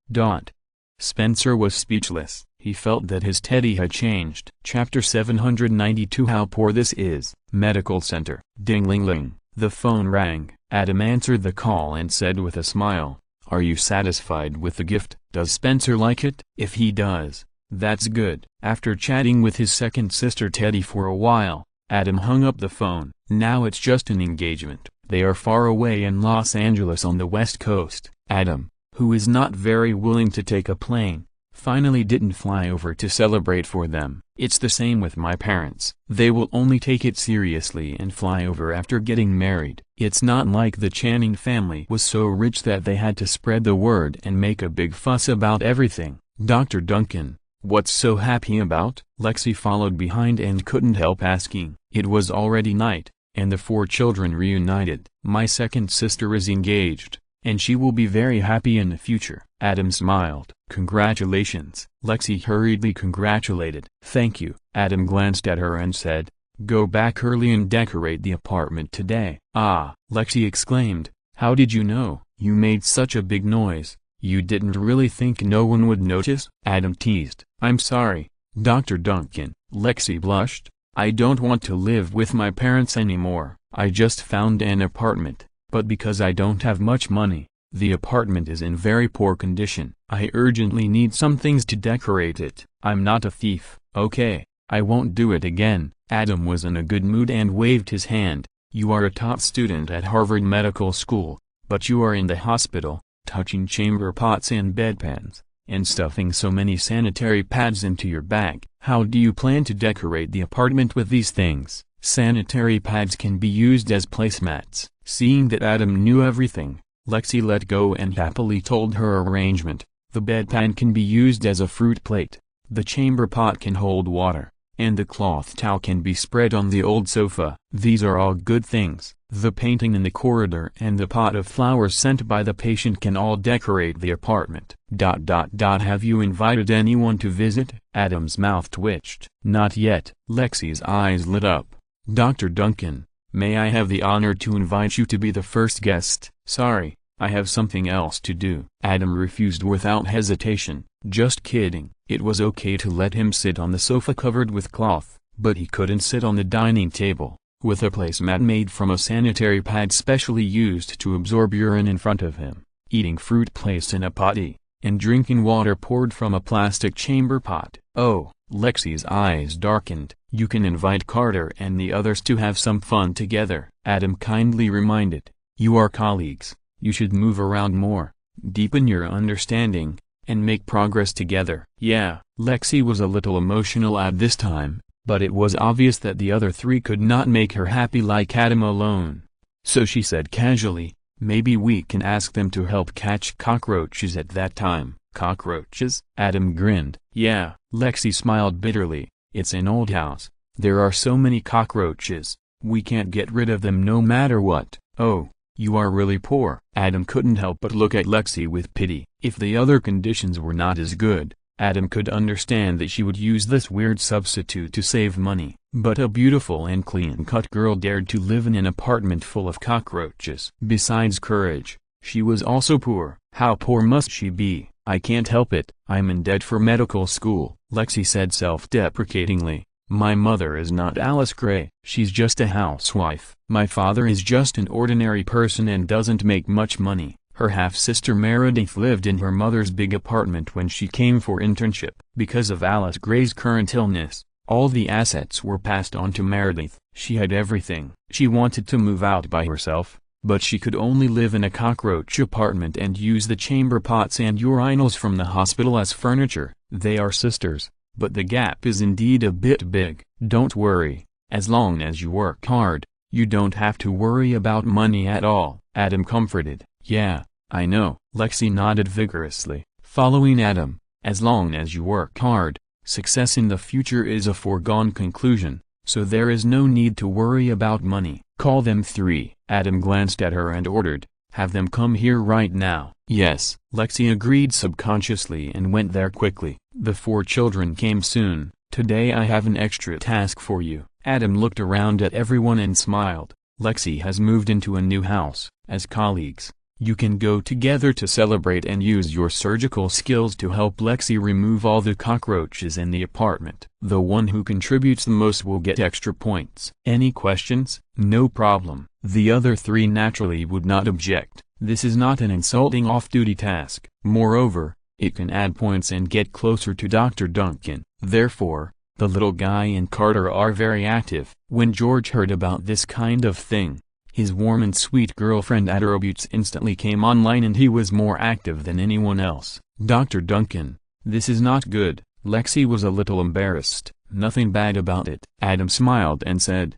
Spencer was speechless. He felt that his Teddy had changed. Chapter 792 How Poor This Is. Medical Center. Ding-ling-ling. The phone rang. Adam answered the call and said with a smile, "Are you satisfied with the gift? Does Spencer like it? If he does, that's good." After chatting with his second sister Teddy for a while, Adam hung up the phone. Now it's just an engagement. They are far away in Los Angeles on the West Coast. Adam, who is not very willing to take a plane, finally didn't fly over to celebrate for them. It's the same with my parents. They will only take it seriously and fly over after getting married. It's not like the Channing family was so rich that they had to spread the word and make a big fuss about everything. Dr. Duncan, what's so happy about? Lexi followed behind and couldn't help asking. It was already night, and the four children reunited. My second sister is engaged, and she will be very happy in the future. Adam smiled. Congratulations. Lexi hurriedly congratulated. Thank you. Adam glanced at her and said, go back early and decorate the apartment today. Ah, Lexi exclaimed, how did you know? You made such a big noise. You didn't really think no one would notice? Adam teased. I'm sorry, Dr. Duncan. Lexi blushed. I don't want to live with my parents anymore. I just found an apartment, but because I don't have much money, the apartment is in very poor condition. I urgently need some things to decorate it. I'm not a thief, okay? I won't do it again. Adam was in a good mood and waved his hand. You are a top student at Harvard Medical School, but you are in the hospital, touching chamber pots and bedpans, and stuffing so many sanitary pads into your bag. How do you plan to decorate the apartment with these things? Sanitary pads can be used as placemats. Seeing that Adam knew everything, Lexi let go and happily told her arrangement. The bedpan can be used as a fruit plate, the chamber pot can hold water, and the cloth towel can be spread on the old sofa. These are all good things. The painting in the corridor and the pot of flowers sent by the patient can all decorate the apartment. Have you invited anyone to visit? Adam's mouth twitched. Not yet. Lexi's eyes lit up. Dr. Duncan, may I have the honor to invite you to be the first guest? Sorry, I have something else to do. Adam refused without hesitation. Just kidding. It was okay to let him sit on the sofa covered with cloth, but he couldn't sit on the dining table, with a placemat made from a sanitary pad specially used to absorb urine in front of him, eating fruit placed in a potty, and drinking water poured from a plastic chamber pot. Oh, Lexi's eyes darkened. You can invite Carter and the others to have some fun together. Adam kindly reminded. You are colleagues. You should move around more, deepen your understanding, and make progress together. Yeah. Lexi was a little emotional at this time, but it was obvious that the other three could not make her happy like Adam alone. So she said casually, maybe we can ask them to help catch cockroaches at that time. Cockroaches? Adam grinned. Yeah. Lexi smiled bitterly. It's an old house. There are so many cockroaches. We can't get rid of them no matter what. Oh, you are really poor. Adam couldn't help but look at Lexi with pity. If the other conditions were not as good, Adam could understand that she would use this weird substitute to save money. But a beautiful and clean-cut girl dared to live in an apartment full of cockroaches. Besides courage, She was also poor. How poor must she be? I can't help it. I'm in debt for medical school, Lexi said self-deprecatingly. My mother is not Alice Gray. She's just a housewife. My father is just an ordinary person and doesn't make much money. Her half-sister Meredith lived in her mother's big apartment when she came for internship. Because of Alice Gray's current illness, all the assets were passed on to Meredith. She had everything. She wanted to move out by herself, but she could only live in a cockroach apartment and use the chamber pots and urinals from the hospital as furniture. They are sisters, but the gap is indeed a bit big. Don't worry, as long as you work hard, you don't have to worry about money at all, Adam comforted. Yeah, I know. Lexi nodded vigorously, following Adam. As long as you work hard, success in the future is a foregone conclusion, so there is no need to worry about money. Call them 3. Adam glanced at her and ordered, have them come here right now. Yes. Lexi agreed subconsciously and went there quickly. The 4 children came soon. Today I have an extra task for you. Adam looked around at everyone and smiled. Lexi has moved into a new house. As colleagues, you can go together to celebrate and use your surgical skills to help Lexi remove all the cockroaches in the apartment. The one who contributes the most will get extra points. Any questions? No problem. The other 3 naturally would not object. This is not an insulting off-duty task. Moreover, it can add points and get closer to Dr. Duncan. Therefore, the little guy and Carter are very active. When George heard about this kind of thing, his warm and sweet girlfriend attributes instantly came online and he was more active than anyone else. Dr. Duncan, this is not good. Lexi was a little embarrassed. Nothing bad about it. Adam smiled and said,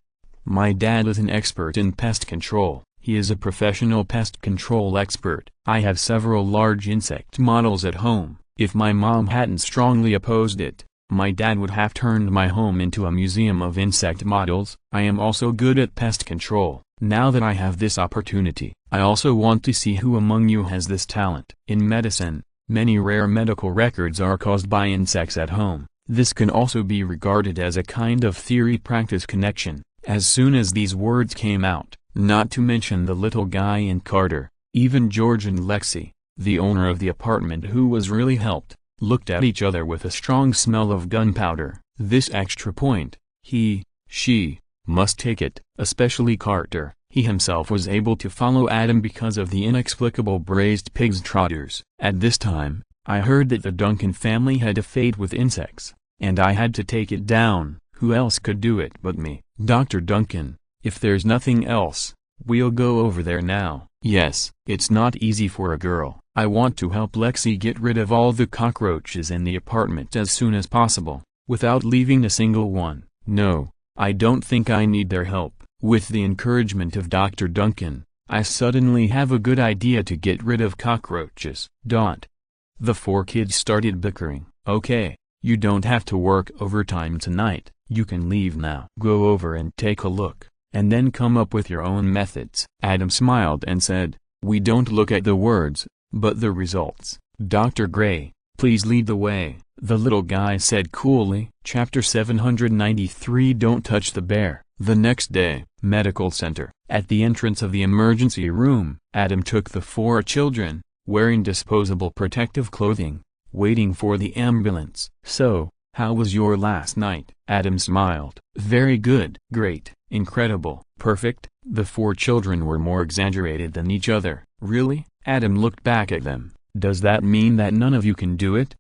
my dad is an expert in pest control. He is a professional pest control expert. I have several large insect models at home. If my mom hadn't strongly opposed it, my dad would have turned my home into a museum of insect models. I am also good at pest control. Now that I have this opportunity, I also want to see who among you has this talent. In medicine, many rare medical records are caused by insects at home. This can also be regarded as a kind of theory-practice connection. As soon as these words came out, not to mention the little guy and Carter, even George and Lexi, the owner of the apartment who was really helped, looked at each other with a strong smell of gunpowder. This extra point, she, must take it. Especially Carter. He himself was able to follow Adam because of the inexplicable braised pig's trotters. At this time, I heard that the Duncan family had a fate with insects, and I had to take it down. Who else could do it but me? Dr. Duncan, if there's nothing else, we'll go over there now. Yes, it's not easy for a girl. I want to help Lexi get rid of all the cockroaches in the apartment as soon as possible, without leaving a single one. No, I don't think I need their help. With the encouragement of Dr. Duncan, I suddenly have a good idea to get rid of cockroaches. The 4 kids started bickering. Okay, you don't have to work overtime tonight. You can leave now. Go over and take a look, and then come up with your own methods. Adam smiled and said, we don't look at the words, but the results. Dr. Gray, please lead the way, the little guy said coolly. Chapter 793 Don't touch the bear. The next day, medical center. At the entrance of the emergency room, Adam took the 4 children, wearing disposable protective clothing, waiting for the ambulance. So, how was your last night? Adam smiled. Very good. Great. Incredible. Perfect. The 4 children were more exaggerated than each other. Really? Adam looked back at them. Does that mean that none of you can do it?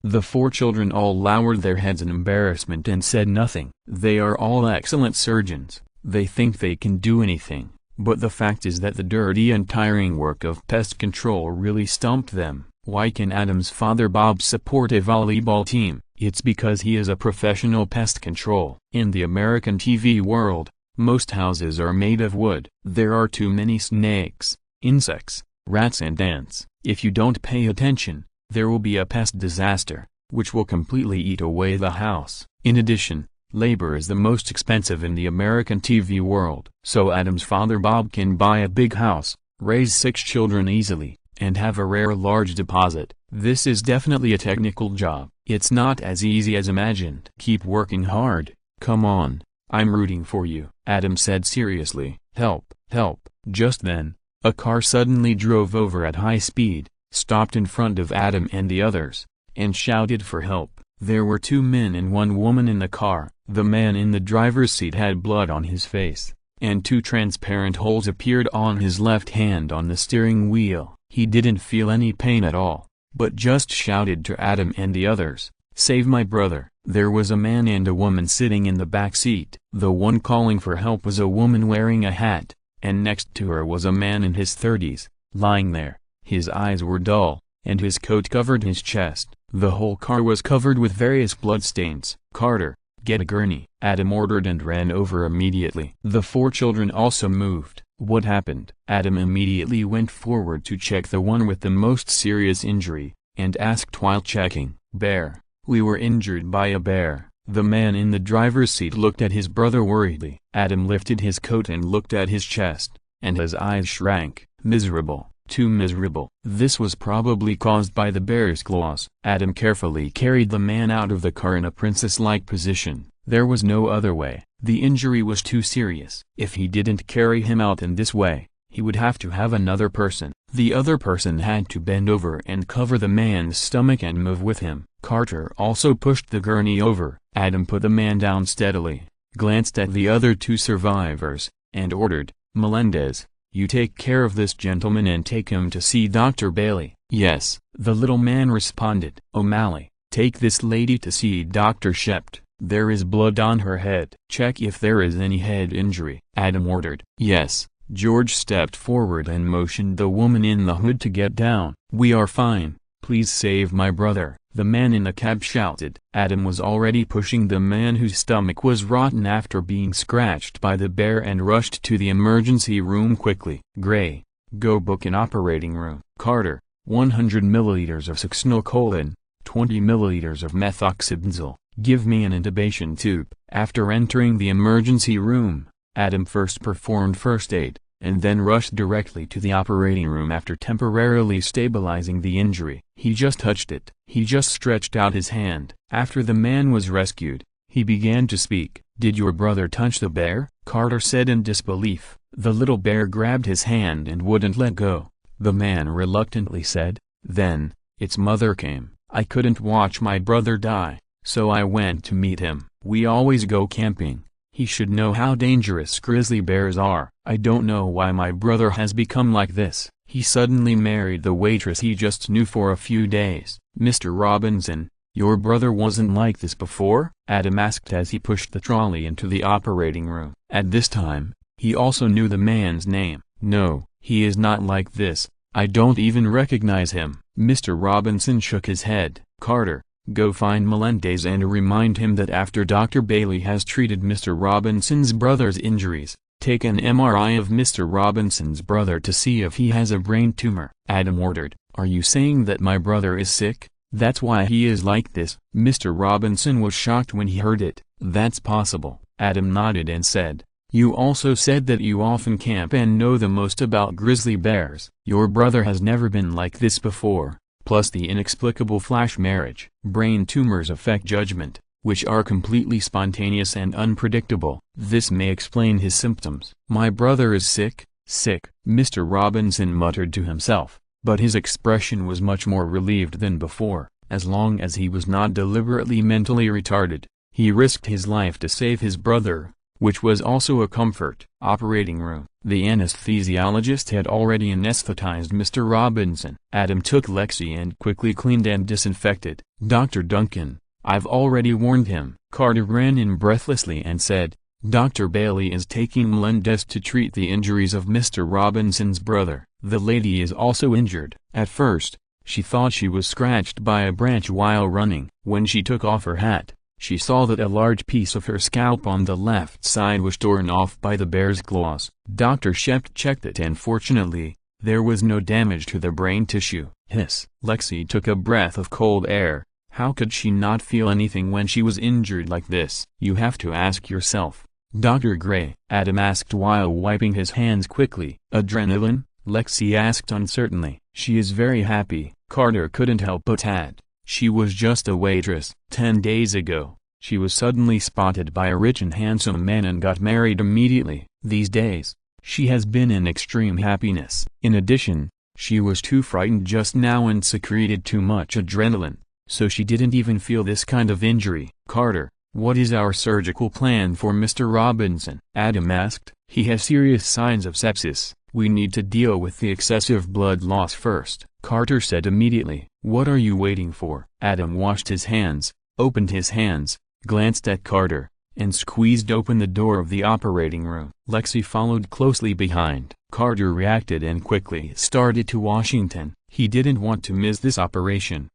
The 4 children all lowered their heads in embarrassment and said nothing. They are all excellent surgeons. They think they can do anything, but the fact is that the dirty and tiring work of pest control really stumped them. Why can Adam's father Bob support a volleyball team? It's because he is a professional pest control. In the American TV world, most houses are made of wood. There are too many snakes, insects, rats and ants. If you don't pay attention, there will be a pest disaster, which will completely eat away the house. In addition, labor is the most expensive in the American TV world. So Adam's father Bob can buy a big house, raise 6 children easily, and have a rare large deposit. This is definitely a technical job. It's not as easy as imagined. Keep working hard. Come on, I'm rooting for you, Adam said seriously. Help, help. Just then, A car suddenly drove over at high speed, stopped in front of Adam and the others, and shouted for help. There were 2 men and 1 woman in the car. The man in the driver's seat had blood on his face, and 2 transparent holes appeared on his left hand on the steering wheel. He didn't feel any pain at all, but just shouted to Adam and the others, "Save my brother." There was a man and a woman sitting in the back seat. The one calling for help was a woman wearing a hat, and next to her was a man in his 30s, lying there. His eyes were dull, and his coat covered his chest. The whole car was covered with various bloodstains. "Carter, get a gurney," Adam ordered and ran over immediately. The 4 children also moved. "What happened?" Adam immediately went forward to check the one with the most serious injury, and asked while checking, "Bear?" "We were injured by a bear." The man in the driver's seat looked at his brother worriedly. Adam lifted his coat and looked at his chest, and his eyes shrank. "Miserable. Too miserable." This was probably caused by the bear's claws. Adam carefully carried the man out of the car in a princess-like position. There was no other way. The injury was too serious. If he didn't carry him out in this way, he would have to have another person. The other person had to bend over and cover the man's stomach and move with him. Carter also pushed the gurney over. Adam put the man down steadily, glanced at the other 2 survivors, and ordered, "Melendez, you take care of this gentleman and take him to see Dr. Bailey." "Yes," the little man responded. "O'Malley, take this lady to see Dr. Shept. There is blood on her head. Check if there is any head injury," Adam ordered. "Yes." George stepped forward and motioned the woman in the hood to get down. "We are fine. Please save my brother," the man in the cab shouted. Adam was already pushing the man whose stomach was rotten after being scratched by the bear and rushed to the emergency room quickly. "Gray, go book an operating room." "Carter, 100 milliliters of succinylcholine, 20 milliliters of methoxybenzil. Give me an intubation tube." After entering the emergency room, Adam first performed first aid, and then rushed directly to the operating room after temporarily stabilizing the injury. He just touched it. He just stretched out his hand. After the man was rescued, he began to speak. "Did your brother touch the bear?" Carter said in disbelief. "The little bear grabbed his hand and wouldn't let go," the man reluctantly said. "Then, its mother came. I couldn't watch my brother die, so I went to meet him. We always go camping. He should know how dangerous grizzly bears are. I don't know why my brother has become like this. He suddenly married the waitress he just knew for a few days." "Mr. Robinson, your brother wasn't like this before?" Adam asked as he pushed the trolley into the operating room. At this time, he also knew the man's name. "No, he is not like this. I don't even recognize him." Mr. Robinson shook his head. "Carter, go find Melendez and remind him that after Dr. Bailey has treated Mr. Robinson's brother's injuries, take an MRI of Mr. Robinson's brother to see if he has a brain tumor." Adam ordered. "Are you saying that my brother is sick? That's why he is like this?" Mr. Robinson was shocked when he heard it. "That's possible." Adam nodded and said, "You also said that you often camp and know the most about grizzly bears. Your brother has never been like this before. Plus the inexplicable flash marriage. Brain tumors affect judgment, which are completely spontaneous and unpredictable. This may explain his symptoms." "My brother is sick?" "Sick," Mr. Robinson muttered to himself, but his expression was much more relieved than before. As long as he was not deliberately mentally retarded, he risked his life to save his brother, which was also a comfort. Operating room. The anesthesiologist had already anesthetized Mr. Robinson. Adam took Lexi and quickly cleaned and disinfected. "Dr. Duncan, I've already warned him." Carter ran in breathlessly and said, "Dr. Bailey is taking Melendez to treat the injuries of Mr. Robinson's brother. The lady is also injured." At first, she thought she was scratched by a branch while running. When she took off her hat, she saw that a large piece of her scalp on the left side was torn off by the bear's claws. Dr. Shept checked it and fortunately, there was no damage to the brain tissue. Hiss. Lexi took a breath of cold air. How could she not feel anything when she was injured like this? "You have to ask yourself, Dr. Gray," Adam asked while wiping his hands quickly. "Adrenaline?" Lexi asked uncertainly. "She is very happy," Carter couldn't help but add. "She was just a waitress. 10 days ago, she was suddenly spotted by a rich and handsome man and got married immediately. These days, She has been in extreme happiness. In addition, she was too frightened just now and secreted too much adrenaline, so she didn't even feel this kind of injury. Carter, what is our surgical plan for Mr. Robinson? Adam asked. He has serious signs of sepsis. We need to deal with the excessive blood loss first, Carter said immediately. What are you waiting for? Adam washed his hands, opened his hands, glanced at Carter, and squeezed open the door of the operating room. Lexi followed closely behind. Carter reacted and quickly started to Washington. He didn't want to miss this operation.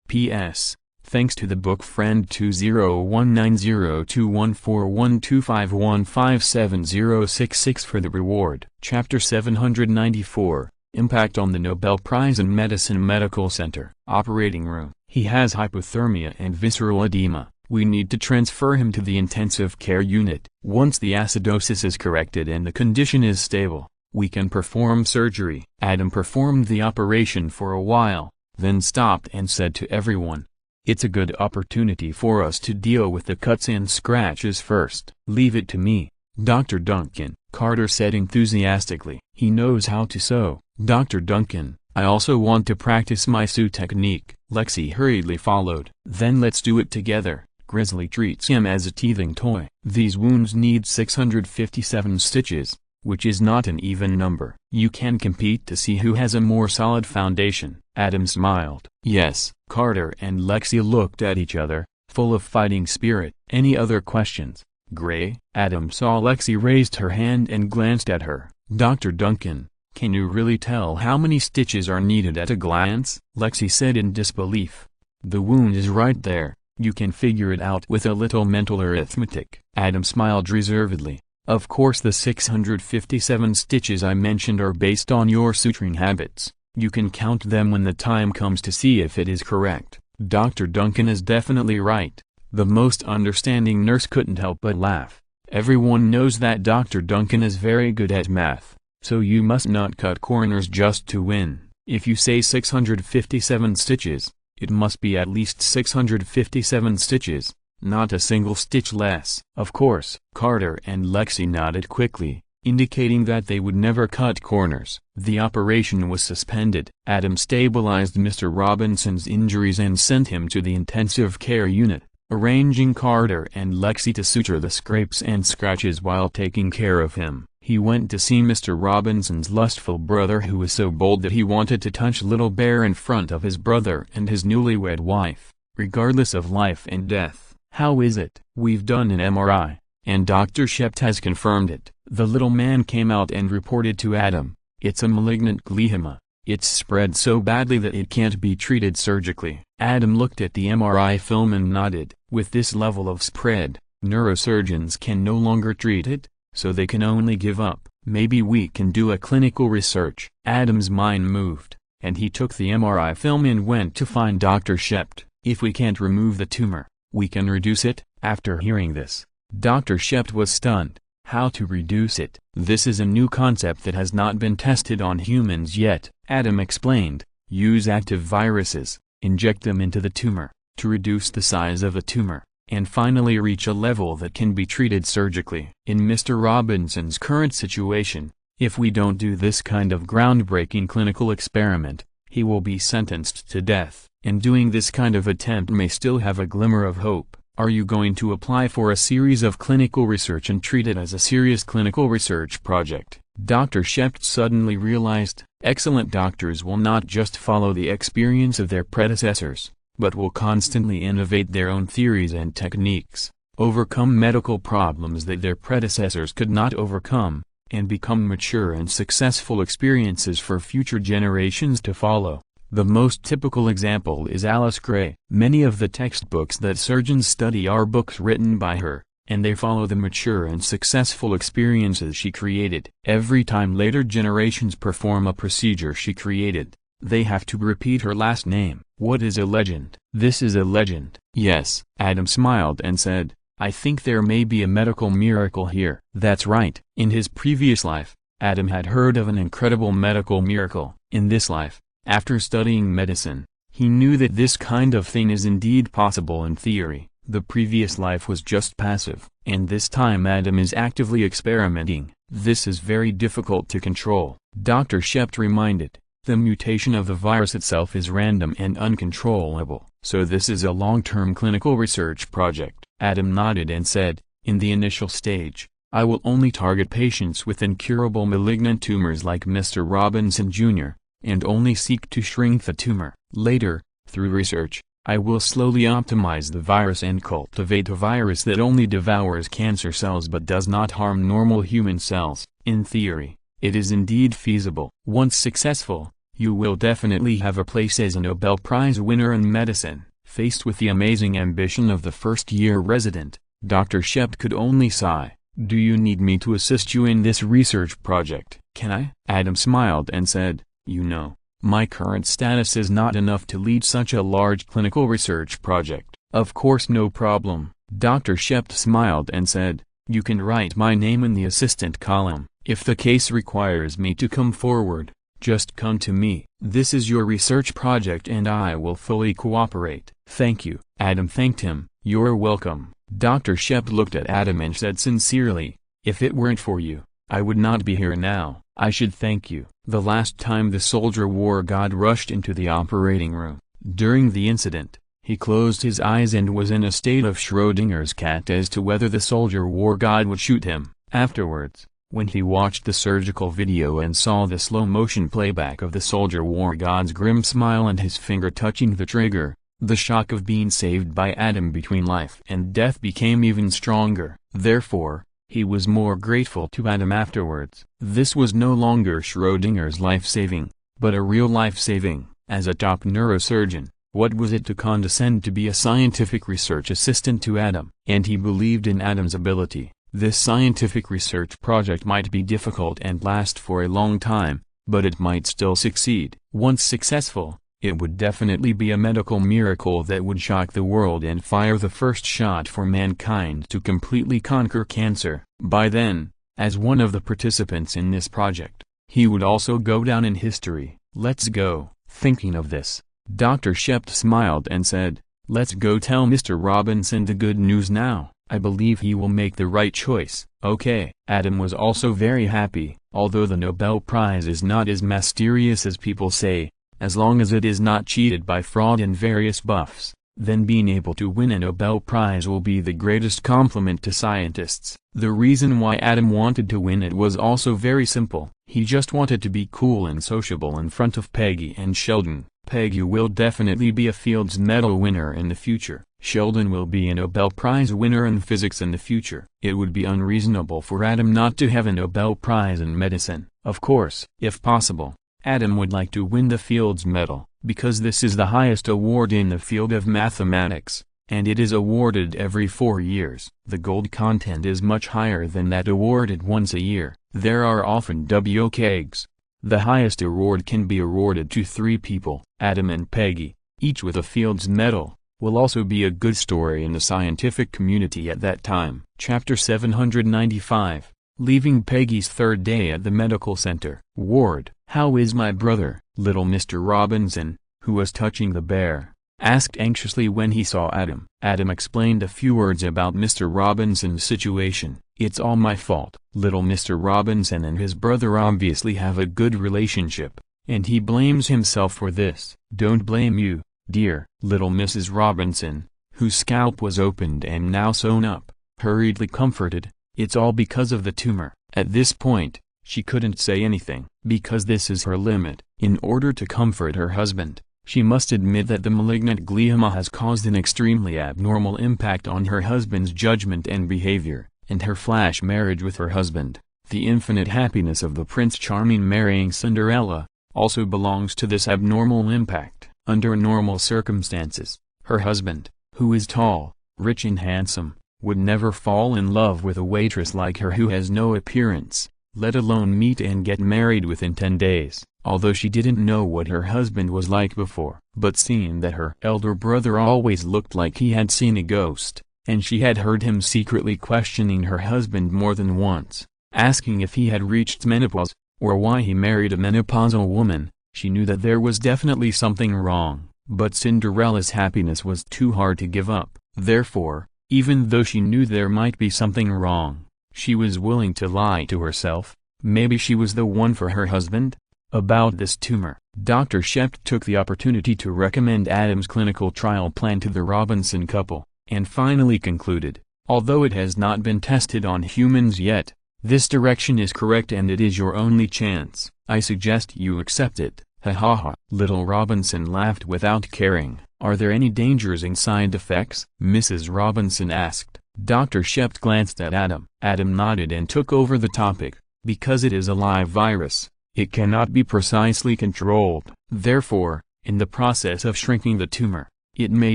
P.S. Thanks to the book friend 20190214125157066 for the reward. Chapter 794, Impact on the Nobel Prize in Medicine. Medical Center. Operating room. He has hypothermia and visceral edema. We need to transfer him to the intensive care unit. Once the acidosis is corrected and the condition is stable, we can perform surgery. Adam performed the operation for a while, then stopped and said to everyone, "It's a good opportunity for us to deal with the cuts and scratches first." "Leave it to me, Dr. Duncan," Carter said enthusiastically. "He knows how to sew." "Dr. Duncan, I also want to practice my sew technique." Lexi hurriedly followed. "Then let's do it together." Grizzly treats him as a teething toy. "These wounds need 657 stitches, which is not an even number. You can compete to see who has a more solid foundation." Adam smiled. "Yes." Carter and Lexi looked at each other, full of fighting spirit. "Any other questions, Gray?" Adam saw Lexi raised her hand and glanced at her. "Dr. Duncan, can you really tell how many stitches are needed at a glance?" Lexi said in disbelief. "The wound is right there. You can figure it out with a little mental arithmetic." Adam smiled reservedly. "Of course the 657 stitches I mentioned are based on your suturing habits. You can count them when the time comes to see if it is correct." Dr. Duncan is definitely right. The most understanding nurse couldn't help but laugh. Everyone knows that Dr. Duncan is very good at math, so you must not cut corners just to win. If you say 657 stitches, it must be at least 657 stitches, not a single stitch less. "Of course." Carter and Lexi nodded quickly, indicating that they would never cut corners. The operation was suspended. Adam stabilized Mr. Robinson's injuries and sent him to the intensive care unit, arranging Carter and Lexi to suture the scrapes and scratches while taking care of him. He went to see Mr. Robinson's lustful brother, who was so bold that he wanted to touch Little Bear in front of his brother and his newlywed wife, regardless of life and death. "How is it?" "We've done an MRI, and Dr. Shept has confirmed it." The little man came out and reported to Adam, "It's a malignant glioma. It's spread so badly that it can't be treated surgically." Adam looked at the MRI film and nodded. "With this level of spread, neurosurgeons can no longer treat it, so they can only give up. Maybe we can do a clinical research." Adam's mind moved, and he took the MRI film and went to find Dr. Shept. "If we can't remove the tumor, we can reduce it." After hearing this, Dr. Shept was stunned. How to reduce it? This is a new concept that has not been tested on humans yet. Adam explained, "Use active viruses, inject them into the tumor, to reduce the size of the tumor, and finally reach a level that can be treated surgically." In Mr. Robinson's current situation, if we don't do this kind of groundbreaking clinical experiment, he will be sentenced to death. And doing this kind of attempt may still have a glimmer of hope. Are you going to apply for a series of clinical research and treat it as a serious clinical research project? Dr. Shept suddenly realized, excellent doctors will not just follow the experience of their predecessors, but will constantly innovate their own theories and techniques, overcome medical problems that their predecessors could not overcome, and become mature and successful experiences for future generations to follow. The most typical example is Alice Gray. Many of the textbooks that surgeons study are books written by her, and they follow the mature and successful experiences she created. Every time later generations perform a procedure she created, they have to repeat her last name. What is a legend? This is a legend. Yes, Adam smiled and said, "I think there may be a medical miracle here." That's right. In his previous life, Adam had heard of an incredible medical miracle. In this life, after studying medicine, he knew that this kind of thing is indeed possible in theory. The previous life was just passive, and this time Adam is actively experimenting. This is very difficult to control. Dr. Shept reminded, the mutation of the virus itself is random and uncontrollable, so this is a long-term clinical research project. Adam nodded and said, in the initial stage, I will only target patients with incurable malignant tumors like Mr. Robinson Jr., and only seek to shrink the tumor. Later, through research, I will slowly optimize the virus and cultivate a virus that only devours cancer cells but does not harm normal human cells. In theory, it is indeed feasible. Once successful, you will definitely have a place as a Nobel Prize winner in medicine. Faced with the amazing ambition of the first-year resident, Dr. Shept could only sigh. Do you need me to assist you in this research project? Can I? Adam smiled and said, you know, my current status is not enough to lead such a large clinical research project. Of course, no problem. Dr. Shept smiled and said, you can write my name in the assistant column. If the case requires me to come forward, just come to me. This is your research project and I will fully cooperate. Thank you. Adam thanked him. You're welcome. Dr. Shept looked at Adam and said sincerely, if it weren't for you, I would not be here now. I should thank you. The last time the soldier war god rushed into the operating room, during the incident, he closed his eyes and was in a state of Schrodinger's cat as to whether the soldier war god would shoot him. Afterwards, when he watched the surgical video and saw the slow-motion playback of the soldier war god's grim smile and his finger touching the trigger, the shock of being saved by Adam between life and death became even stronger. Therefore, he was more grateful to Adam afterwards. This was no longer Schrodinger's life-saving, but a real life-saving. As a top neurosurgeon, what was it to condescend to be a scientific research assistant to Adam? And he believed in Adam's ability. This scientific research project might be difficult and last for a long time, but it might still succeed. Once successful, it would definitely be a medical miracle that would shock the world and fire the first shot for mankind to completely conquer cancer. By then, as one of the participants in this project, he would also go down in history. Let's go. Thinking of this, Dr. Shept smiled and said, let's go tell Mr. Robinson the good news now. I believe he will make the right choice. Okay. Adam was also very happy. Although the Nobel Prize is not as mysterious as people say, as long as it is not cheated by fraud and various buffs, then being able to win a Nobel Prize will be the greatest compliment to scientists. The reason why Adam wanted to win it was also very simple. He just wanted to be cool and sociable in front of Peggy and Sheldon. Peggy will definitely be a Fields Medal winner in the future. Sheldon will be a Nobel Prize winner in physics in the future. It would be unreasonable for Adam not to have a Nobel Prize in medicine. Of course, if possible, Adam would like to win the Fields Medal, because this is the highest award in the field of mathematics, and it is awarded every 4 years. The gold content is much higher than that awarded once a year. There are often WKs. The highest award can be awarded to 3 people. Adam and Peggy, each with a Fields Medal, will also be a good story in the scientific community at that time. Chapter 795, Leaving Peggy's third day at the medical center. Ward, how is my brother? Little Mr. Robinson, who was touching the bear, asked anxiously when he saw Adam. Adam explained a few words about Mr. Robinson's situation. It's all my fault. Little Mr. Robinson and his brother obviously have a good relationship, and he blames himself for this. Don't blame you, dear. Little Mrs. Robinson, whose scalp was opened and now sewn up, hurriedly comforted, it's all because of the tumor. At this point, she couldn't say anything, because this is her limit. In order to comfort her husband, she must admit that the malignant glioma has caused an extremely abnormal impact on her husband's judgment and behavior, and her flash marriage with her husband, the infinite happiness of the Prince Charming marrying Cinderella, also belongs to this abnormal impact. Under normal circumstances, her husband, who is tall, rich and handsome, would never fall in love with a waitress like her who has no appearance, let alone meet and get married within 10 days, although she didn't know what her husband was like before. But seeing that her elder brother always looked like he had seen a ghost, and she had heard him secretly questioning her husband more than once, asking if he had reached menopause, or why he married a menopausal woman, she knew that there was definitely something wrong. But Cinderella's happiness was too hard to give up. Therefore, Even though she knew there might be something wrong, she was willing to lie to herself. Maybe she was the one for her husband? About this tumor, Dr. Shept took the opportunity to recommend Adam's clinical trial plan to the Robinson couple, and finally concluded, although it has not been tested on humans yet, this direction is correct and it is your only chance. I suggest you accept it. Ha ha ha. Little Robinson laughed without caring. Are there any dangers and side effects? Mrs. Robinson asked. Dr. Shept glanced at Adam. Adam nodded and took over the topic. Because it is a live virus, it cannot be precisely controlled. Therefore, in the process of shrinking the tumor, it may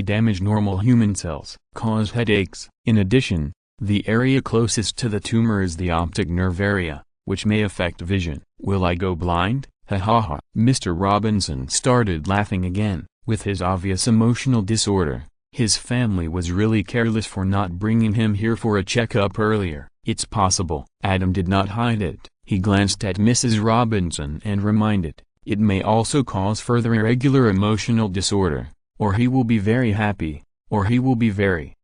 damage normal human cells, cause headaches. In addition, the area closest to the tumor is the optic nerve area, which may affect vision. Will I go blind? Ha ha ha. Mr. Robinson started laughing again. With his obvious emotional disorder, his family was really careless for not bringing him here for a checkup earlier. It's possible. Adam did not hide it. He glanced at Mrs. Robinson and reminded, it may also cause further irregular emotional disorder, or he will be very happy, or he will be very,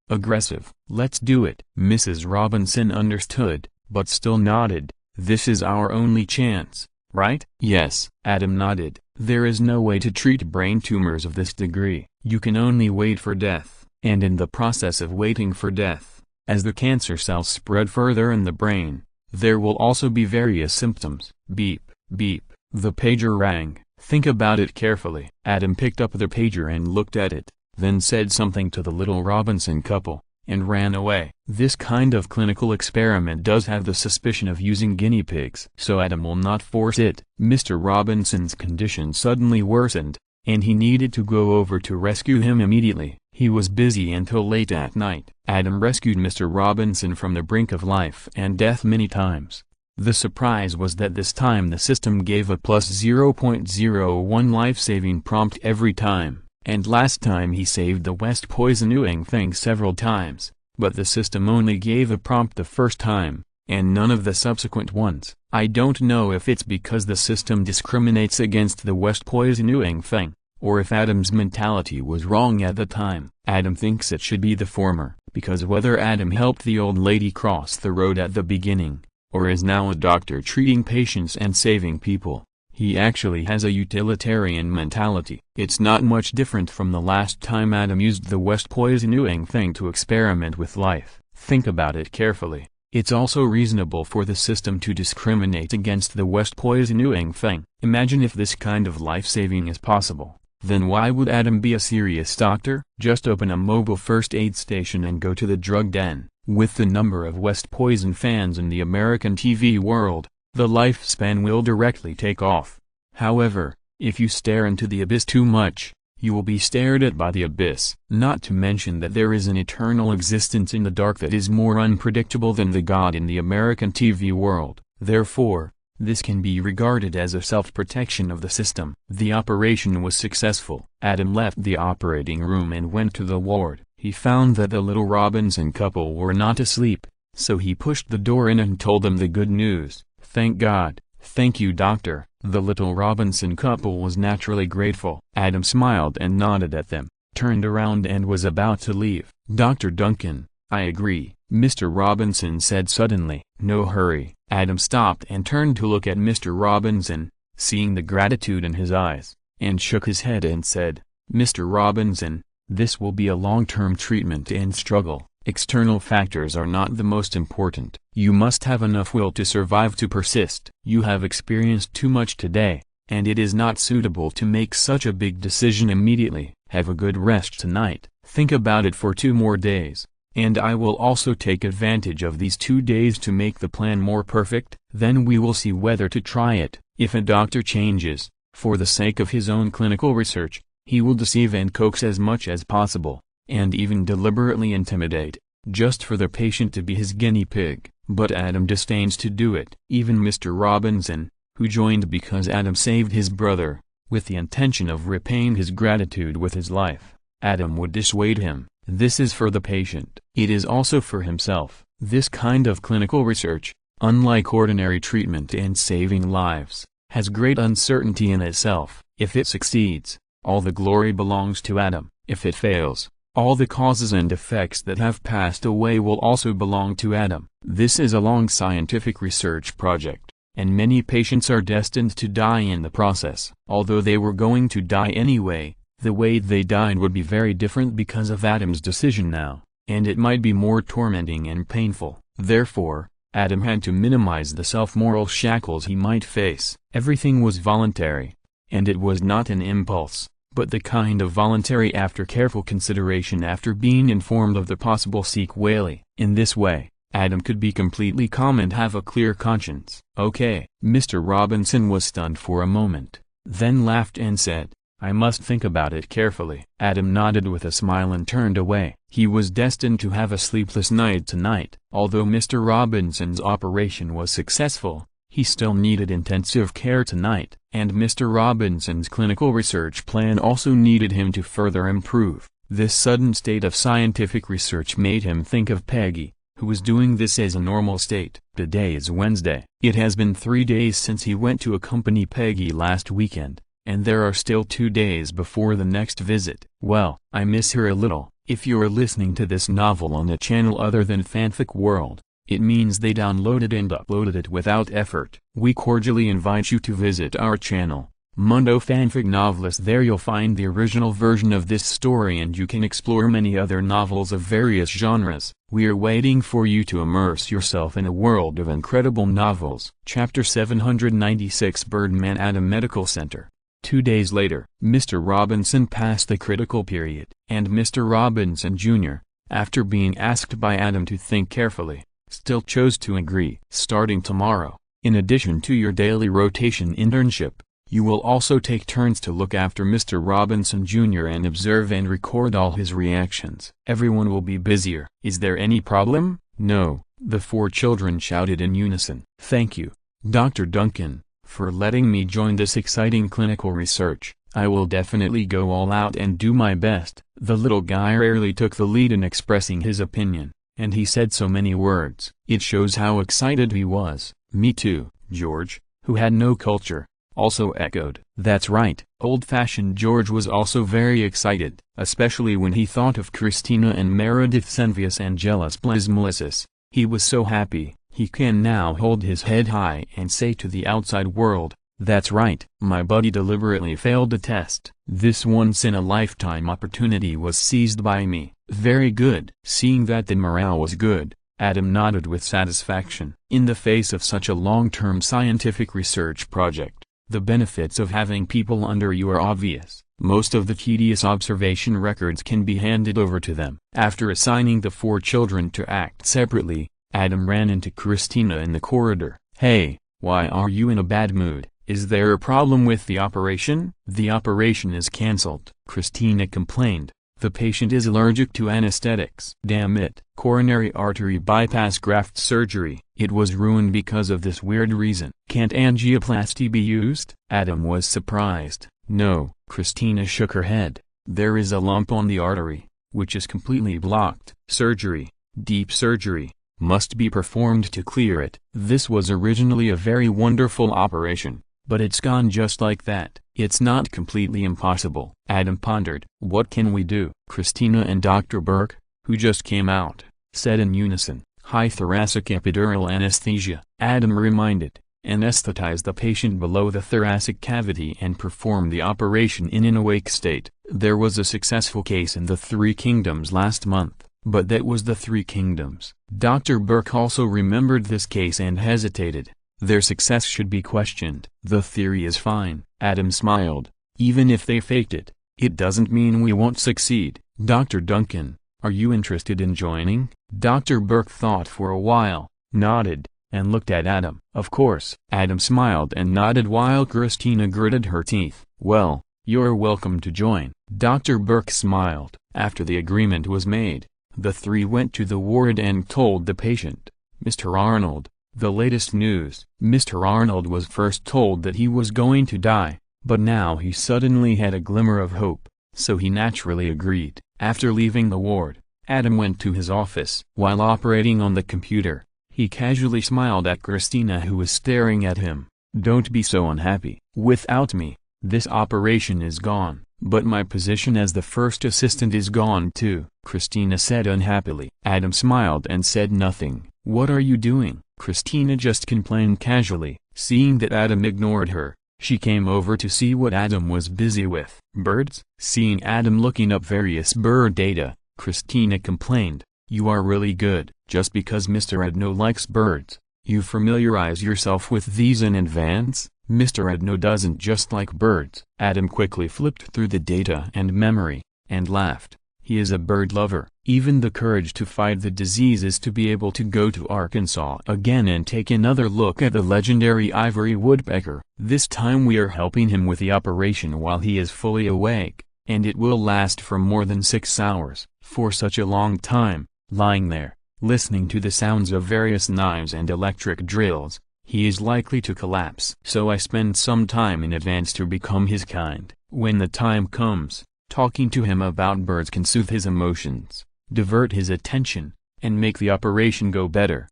aggressive. Let's do it. Mrs. Robinson understood, but still nodded. This is our only chance, right? Yes. Adam nodded. There is no way to treat brain tumors of this degree. You can only wait for death. And in the process of waiting for death, as the cancer cells spread further in the brain, there will also be various symptoms. Beep, beep. The pager rang. Think about it carefully. Adam picked up the pager and looked at it, then said something to the little Robinson couple, and ran away. This kind of clinical experiment does have the suspicion of using guinea pigs, so Adam will not force it. Mr. Robinson's condition suddenly worsened, and he needed to go over to rescue him immediately. He was busy until late at night. Adam rescued Mr. Robinson from the brink of life and death many times. The surprise was that this time the system gave a plus 0.01 life-saving prompt every time, and last time he saved the West poisoning thing several times, but the system only gave a prompt the first time, and none of the subsequent ones. I don't know if it's because the system discriminates against the West poisoning thing, or if Adam's mentality was wrong at the time. Adam thinks it should be the former, because whether Adam helped the old lady cross the road at the beginning, or is now a doctor treating patients and saving people, he actually has a utilitarian mentality. It's not much different from the last time Adam used the West poisoning thing to experiment with life. Think about it carefully. It's also reasonable for the system to discriminate against the West poisoning thing. Imagine if this kind of life-saving is possible. Then why would Adam be a serious doctor? Just open a mobile first aid station and go to the drug den. With the number of West poison fans in the American TV world, the lifespan will directly take off. However, if you stare into the abyss too much, you will be stared at by the abyss. Not to mention that there is an eternal existence in the dark that is more unpredictable than the God in the American TV world. Therefore, this can be regarded as a self-protection of the system. The operation was successful. Adam left the operating room and went to the ward. He found that the little Robinson couple were not asleep, so he pushed the door in and told them the good news. Thank God. Thank you, doctor. The little Robinson couple was naturally grateful. Adam smiled and nodded at them, turned around and was about to leave. Dr. Duncan, I agree, Mr. Robinson said suddenly. No hurry. Adam stopped and turned to look at Mr. Robinson, seeing the gratitude in his eyes, and shook his head and said, Mr. Robinson, this will be a long-term treatment and struggle. External factors are not the most important. You must have enough will to survive to persist. You have experienced too much today, and it is not suitable to make such a big decision immediately. Have a good rest tonight. Think about it for 2 more days, and I will also take advantage of these 2 days to make the plan more perfect. Then we will see whether to try it. If a doctor changes, for the sake of his own clinical research, he will deceive and coax as much as possible, and even deliberately intimidate, just for the patient to be his guinea pig. But Adam disdains to do it. Even Mr. Robinson, who joined because Adam saved his brother, with the intention of repaying his gratitude with his life, Adam would dissuade him. This is for the patient. It is also for himself. This kind of clinical research, unlike ordinary treatment and saving lives, has great uncertainty in itself. If it succeeds, all the glory belongs to Adam. If it fails, All the causes and effects that have passed away will also belong to Adam. This is a long scientific research project, and many patients are destined to die in the process. Although they were going to die anyway, the way they died would be very different because of Adam's decision now, and it might be more tormenting and painful. Therefore, Adam had to minimize the self-moral shackles he might face. Everything was voluntary, and it was not an impulse, but the kind of voluntary after careful consideration after being informed of the possible sequelae. In this way, Adam could be completely calm and have a clear conscience. Okay. Mr. Robinson was stunned for a moment, then laughed and said, "I must think about it carefully." Adam nodded with a smile and turned away. He was destined to have a sleepless night tonight. Although Mr. Robinson's operation was successful, he still needed intensive care tonight, and Mr. Robinson's clinical research plan also needed him to further improve. This sudden state of scientific research made him think of Peggy, who was doing this as a normal state. Today is Wednesday. It has been 3 days since he went to accompany Peggy last weekend, and there are still 2 days before the next visit. Well, I miss her a little. If you're listening to this novel on a channel other than Fanfic World, it means they downloaded and uploaded it without effort. We cordially invite you to visit our channel, Mundo Fanfic Novelist. There you'll find the original version of this story and you can explore many other novels of various genres. We are waiting for you to immerse yourself in a world of incredible novels. Chapter 796, Birdman Adam Medical Center. 2 days later, Mr. Robinson passed the critical period, and Mr. Robinson Jr., after being asked by Adam to think carefully, still chose to agree. Starting tomorrow, in addition to your daily rotation internship, you will also take turns to look after Mr. Robinson Jr. and observe and record all his reactions. Everyone will be busier. Is there any problem? No, the 4 children shouted in unison. Thank you, Dr. Duncan, for letting me join this exciting clinical research. I will definitely go all out and do my best. The little guy rarely took the lead in expressing his opinion, and he said so many words. It shows how excited he was. Me too, George, who had no culture, also echoed. That's right. Old-fashioned George was also very excited, especially when he thought of Christina and Meredith's envious and jealous plasmolysis. He was so happy, he can now hold his head high and say to the outside world, "That's right, my buddy deliberately failed a test. This once-in-a-lifetime opportunity was seized by me." Very good. Seeing that the morale was good, Adam nodded with satisfaction. In the face of such a long-term scientific research project, the benefits of having people under you are obvious. Most of the tedious observation records can be handed over to them. After assigning the 4 children to act separately, Adam ran into Christina in the corridor. "Hey, why are you in a bad mood? Is there a problem with the operation?" "The operation is cancelled," Christina complained. "The patient is allergic to anesthetics." "Damn it. Coronary artery bypass graft surgery. It was ruined because of this weird reason. Can't angioplasty be used?" Adam was surprised. "No." Christina shook her head. "There is a lump on the artery, which is completely blocked. Surgery, deep surgery, must be performed to clear it." This was originally a very wonderful operation, but it's gone just like that. "It's not completely impossible." Adam pondered. "What can we do?" Christina and Dr. Burke, who just came out, said in unison, "High thoracic epidural anesthesia." Adam reminded, "Anesthetize the patient below the thoracic cavity and perform the operation in an awake state." There was a successful case in the 3 Kingdoms last month, but that was the 3 Kingdoms. Dr. Burke also remembered this case and hesitated. Their success should be questioned. "The theory is fine." Adam smiled. "Even if they faked it, it doesn't mean we won't succeed." "Dr. Duncan, are you interested in joining?" Dr. Burke thought for a while, nodded, and looked at Adam. "Of course." Adam smiled and nodded while Christina gritted her teeth. "Well, you're welcome to join." Dr. Burke smiled. After the agreement was made, the 3 went to the ward and told the patient, "Mr. Arnold, the latest news." Mr. Arnold was first told that he was going to die, but now he suddenly had a glimmer of hope, so he naturally agreed. After leaving the ward, Adam went to his office. While operating on the computer, he casually smiled at Christina, who was staring at him. "Don't be so unhappy. Without me, this operation is gone." But my position as the first assistant is gone too, Christina said unhappily. Adam smiled and said nothing. What are you doing? Christina just complained casually. Seeing that Adam ignored her, she came over to see what Adam was busy with. Birds? Seeing Adam looking up various bird data, Christina complained, you are really good. Just because Mr. Edno likes birds, you familiarize yourself with these in advance? Mr. Edno doesn't just like birds. Adam quickly flipped through the data and memory, and laughed. He is a bird lover. Even the courage to fight the disease is to be able to go to Arkansas again and take another look at the legendary ivory woodpecker. This time we are helping him with the operation while he is fully awake, and it will last for more than 6 hours. For such a long time, lying there, listening to the sounds of various knives and electric drills, he is likely to collapse. So I spend some time in advance to become his kind. When the time comes, talking to him about birds can soothe his emotions, divert his attention, and make the operation go better.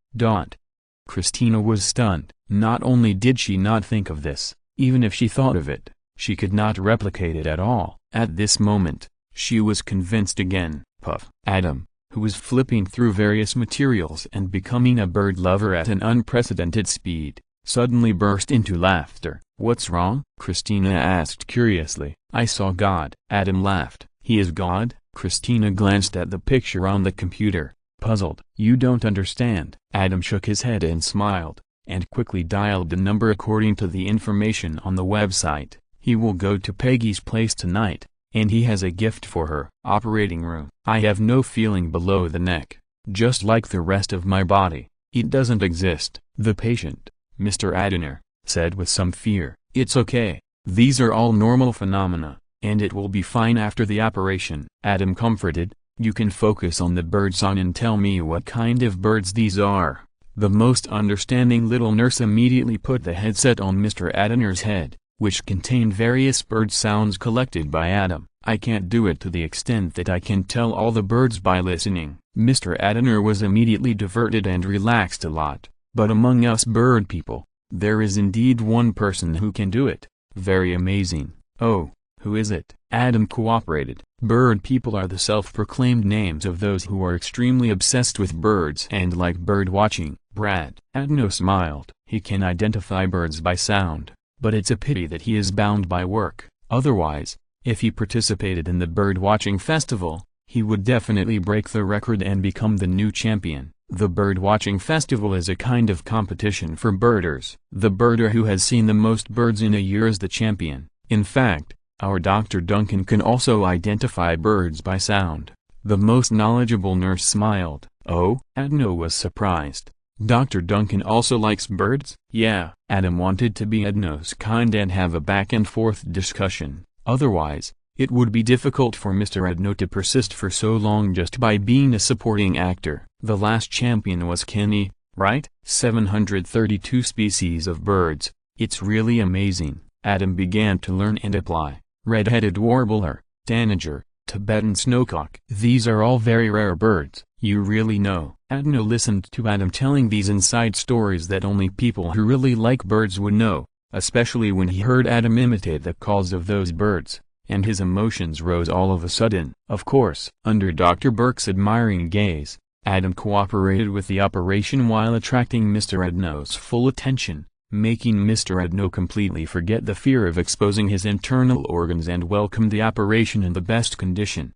Christina was stunned. Not only did she not think of this, even if she thought of it, she could not replicate it at all. At this moment, she was convinced again. Puff. Adam, who was flipping through various materials and becoming a bird lover at an unprecedented speed, suddenly burst into laughter. What's wrong? Christina asked curiously. I saw God. Adam laughed. He is God? Christina glanced at the picture on the computer, puzzled. You don't understand. Adam shook his head and smiled, and quickly dialed the number according to the information on the website. He will go to Peggy's place tonight, and he has a gift for her. Operating room. I have no feeling below the neck, just like the rest of my body. It doesn't exist. The patient, Mr. Adner, said with some fear. It's okay. These are all normal phenomena, and it will be fine after the operation. Adam comforted. You can focus on the birdsong and tell me what kind of birds these are. The most understanding little nurse immediately put the headset on Mr. Adner's head, which contained various bird sounds collected by Adam. I can't do it to the extent that I can tell all the birds by listening. Mr. Adner was immediately diverted and relaxed a lot. But among us bird people, there is indeed one person who can do it. Very amazing. Oh, who is it? Adam cooperated. Bird people are the self-proclaimed names of those who are extremely obsessed with birds and like bird watching. Brad. Adno smiled. He can identify birds by sound, but it's a pity that he is bound by work. Otherwise, if he participated in the bird-watching festival, he would definitely break the record and become the new champion. The bird-watching festival is a kind of competition for birders. The birder who has seen the most birds in a year is the champion. In fact, our Dr. Duncan can also identify birds by sound. The most knowledgeable nurse smiled. Oh? Adno was surprised. Dr. Duncan also likes birds? Yeah. Adam wanted to be Adno's kind and have a back-and-forth discussion. Otherwise, it would be difficult for Mr. Edno to persist for so long just by being a supporting actor. The last champion was Kenny, right? 732 species of birds. It's really amazing. Adam began to learn and apply. Red-headed warbler, tanager, Tibetan snowcock. These are all very rare birds. You really know. Adno listened to Adam telling these inside stories that only people who really like birds would know, especially when he heard Adam imitate the calls of those birds, and his emotions rose all of a sudden. Of course, under Dr. Burke's admiring gaze, Adam cooperated with the operation while attracting Mr. Edno's full attention, making Mr. Edno completely forget the fear of exposing his internal organs and welcome the operation in the best condition.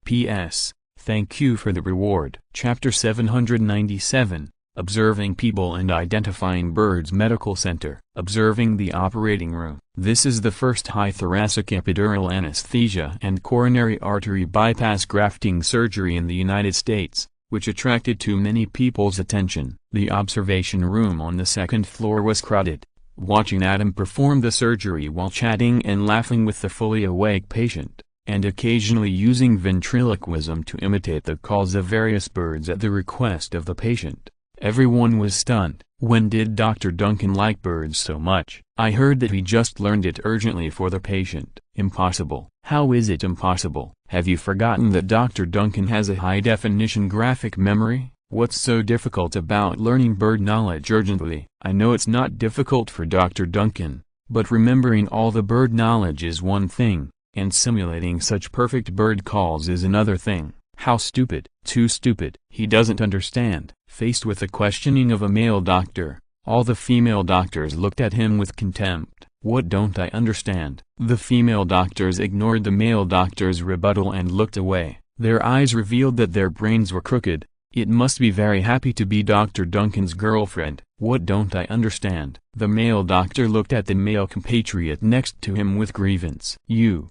P.S. Thank you for the reward. Chapter 797, Observing People and Identifying Birds. Medical Center. Observing the operating room. This is the first high thoracic epidural anesthesia and coronary artery bypass grafting surgery in the United States, which attracted too many people's attention. The observation room on the second floor was crowded. Watching Adam perform the surgery while chatting and laughing with the fully awake patient, and occasionally using ventriloquism to imitate the calls of various birds at the request of the patient, everyone was stunned. When did Dr. Duncan like birds so much? I heard that he just learned it urgently for the patient. Impossible. How is it impossible? Have you forgotten that Dr. Duncan has a high-definition graphic memory? What's so difficult about learning bird knowledge urgently? I know it's not difficult for Dr. Duncan, but remembering all the bird knowledge is one thing, and simulating such perfect bird calls is another thing. How stupid, too stupid. He doesn't understand. Faced with the questioning of a male doctor, all the female doctors looked at him with contempt. What don't I understand? The female doctors ignored the male doctor's rebuttal and looked away. Their eyes revealed that their brains were crooked. It must be very happy to be Dr. Duncan's girlfriend. What don't I understand? The male doctor looked at the male compatriot next to him with grievance. You.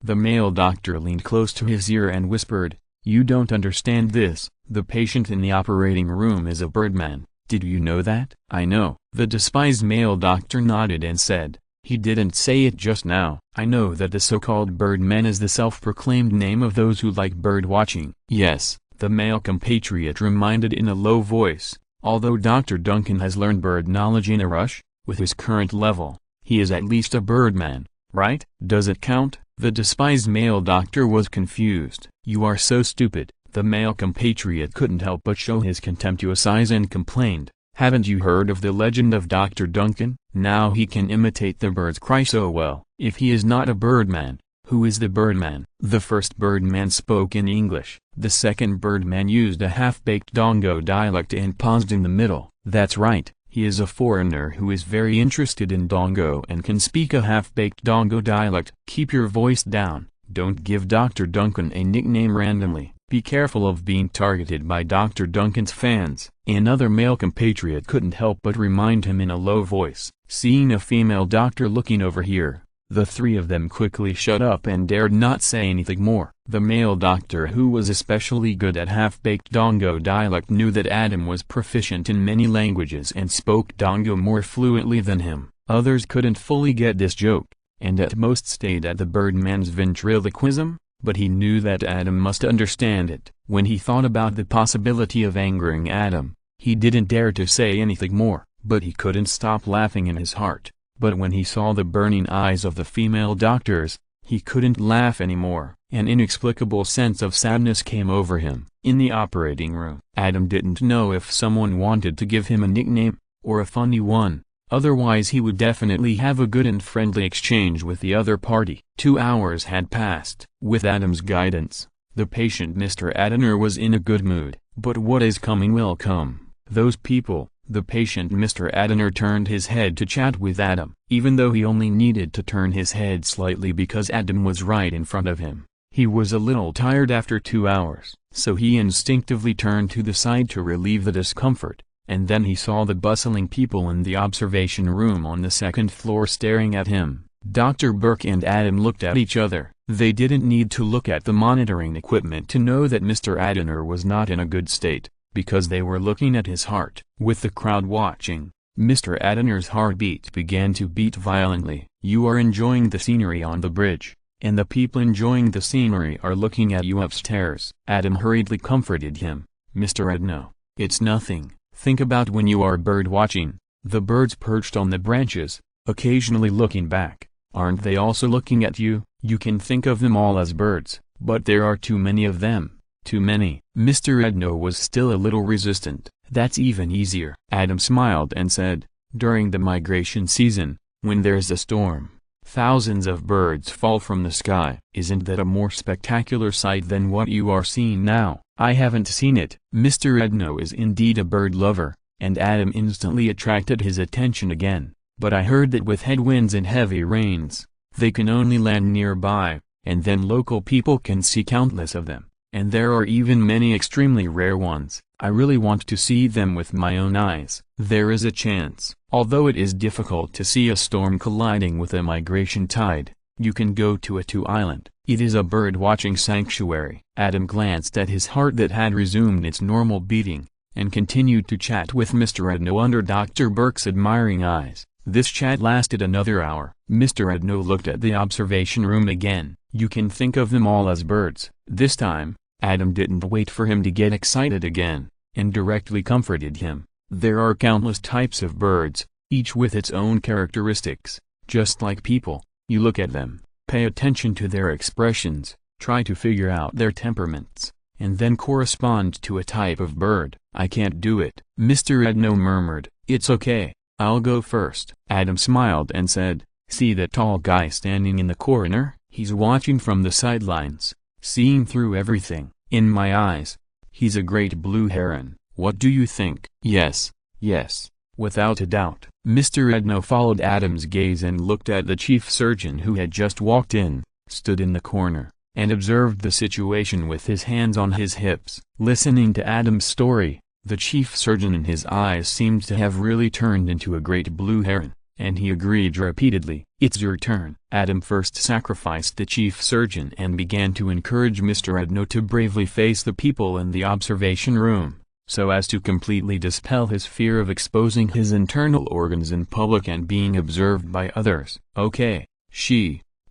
The male doctor leaned close to his ear and whispered, "You don't understand this. The patient in the operating room is a birdman. Did you know that?" "I know." The despised male doctor nodded and said, "He didn't say it just now." "I know that the so-called birdman is the self-proclaimed name of those who like bird watching." "Yes," the male compatriot reminded in a low voice, "although Dr. Duncan has learned bird knowledge in a rush, with his current level, he is at least a birdman, right? Does it count?" The despised male doctor was confused. "You are so stupid." The male compatriot couldn't help but show his contemptuous eyes and complained, "Haven't you heard of the legend of Dr. Duncan? Now he can imitate the birds cry so well. If he is not a birdman, who is the birdman?" The first birdman spoke in English. The second birdman used a half-baked Dongo dialect and paused in the middle. "That's right, he is a foreigner who is very interested in Dongo and can speak a half-baked Dongo dialect." "Keep your voice down. Don't give Dr. Duncan a nickname randomly. Be careful of being targeted by Dr. Duncan's fans." Another male compatriot couldn't help but remind him in a low voice. Seeing a female doctor looking over here, the three of them quickly shut up and dared not say anything more. The male doctor, who was especially good at half-baked Dongo dialect, knew that Adam was proficient in many languages and spoke Dongo more fluently than him. Others couldn't fully get this joke, and at most stayed at the birdman's ventriloquism, but he knew that Adam must understand it. When he thought about the possibility of angering Adam, he didn't dare to say anything more, but he couldn't stop laughing in his heart. But when he saw the burning eyes of the female doctors, he couldn't laugh anymore. An inexplicable sense of sadness came over him. In the operating room, Adam didn't know if someone wanted to give him a nickname, or a funny one. Otherwise he would definitely have a good and friendly exchange with the other party. 2 hours had passed. With Adam's guidance, the patient Mr. Adner was in a good mood. But what is coming will come. Those people. The patient Mr. Adner turned his head to chat with Adam, even though he only needed to turn his head slightly because Adam was right in front of him. He was a little tired after 2 hours, so he instinctively turned to the side to relieve the discomfort. And then he saw the bustling people in the observation room on the second floor staring at him. Dr. Burke and Adam looked at each other. They didn't need to look at the monitoring equipment to know that Mr. Adner was not in a good state, because they were looking at his heart. With the crowd watching, Mr. Adner's heartbeat began to beat violently. "You are enjoying the scenery on the bridge, and the people enjoying the scenery are looking at you upstairs." Adam hurriedly comforted him. "Mr. Adner, it's nothing. Think about when you are bird watching, the birds perched on the branches, occasionally looking back. Aren't they also looking at you? You can think of them all as birds, but there are too many of them. Too many." Mr. Adner was still a little resistant. "That's even easier." Adam smiled and said, "During the migration season, when there's a storm, thousands of birds fall from the sky. Isn't that a more spectacular sight than what you are seeing now?" "I haven't seen it." Mr. Adner is indeed a bird lover, and Adam instantly attracted his attention again. "But I heard that with headwinds and heavy rains, they can only land nearby, and then local people can see countless of them. And there are even many extremely rare ones. I really want to see them with my own eyes." "There is a chance. Although it is difficult to see a storm colliding with a migration tide, you can go to Atu Island. It is a bird-watching sanctuary." Adam glanced at his heart that had resumed its normal beating, and continued to chat with Mr. Adner under Dr. Burke's admiring eyes. This chat lasted another hour. Mr. Adner looked at the observation room again. "You can think of them all as birds." This time, Adam didn't wait for him to get excited again, and directly comforted him. "There are countless types of birds, each with its own characteristics. Just like people, you look at them, pay attention to their expressions, try to figure out their temperaments, and then correspond to a type of bird." "I can't do it." Mr. Adner murmured. "It's okay, I'll go first." Adam smiled and said, "See that tall guy standing in the corner? He's watching from the sidelines, seeing through everything. In my eyes, he's a great blue heron. What do you think? Yes, yes, without a doubt. Mr. Edno followed Adam's gaze and looked at the chief surgeon who had just walked in, stood in the corner, and observed the situation with his hands on his hips. Listening to Adam's story, the chief surgeon in his eyes seemed to have really turned into a great blue heron, and he agreed repeatedly. It's your turn. Adam first sacrificed the chief surgeon and began to encourage Mr. Edno to bravely face the people in the observation room, so as to completely dispel his fear of exposing his internal organs in public and being observed by others. Okay,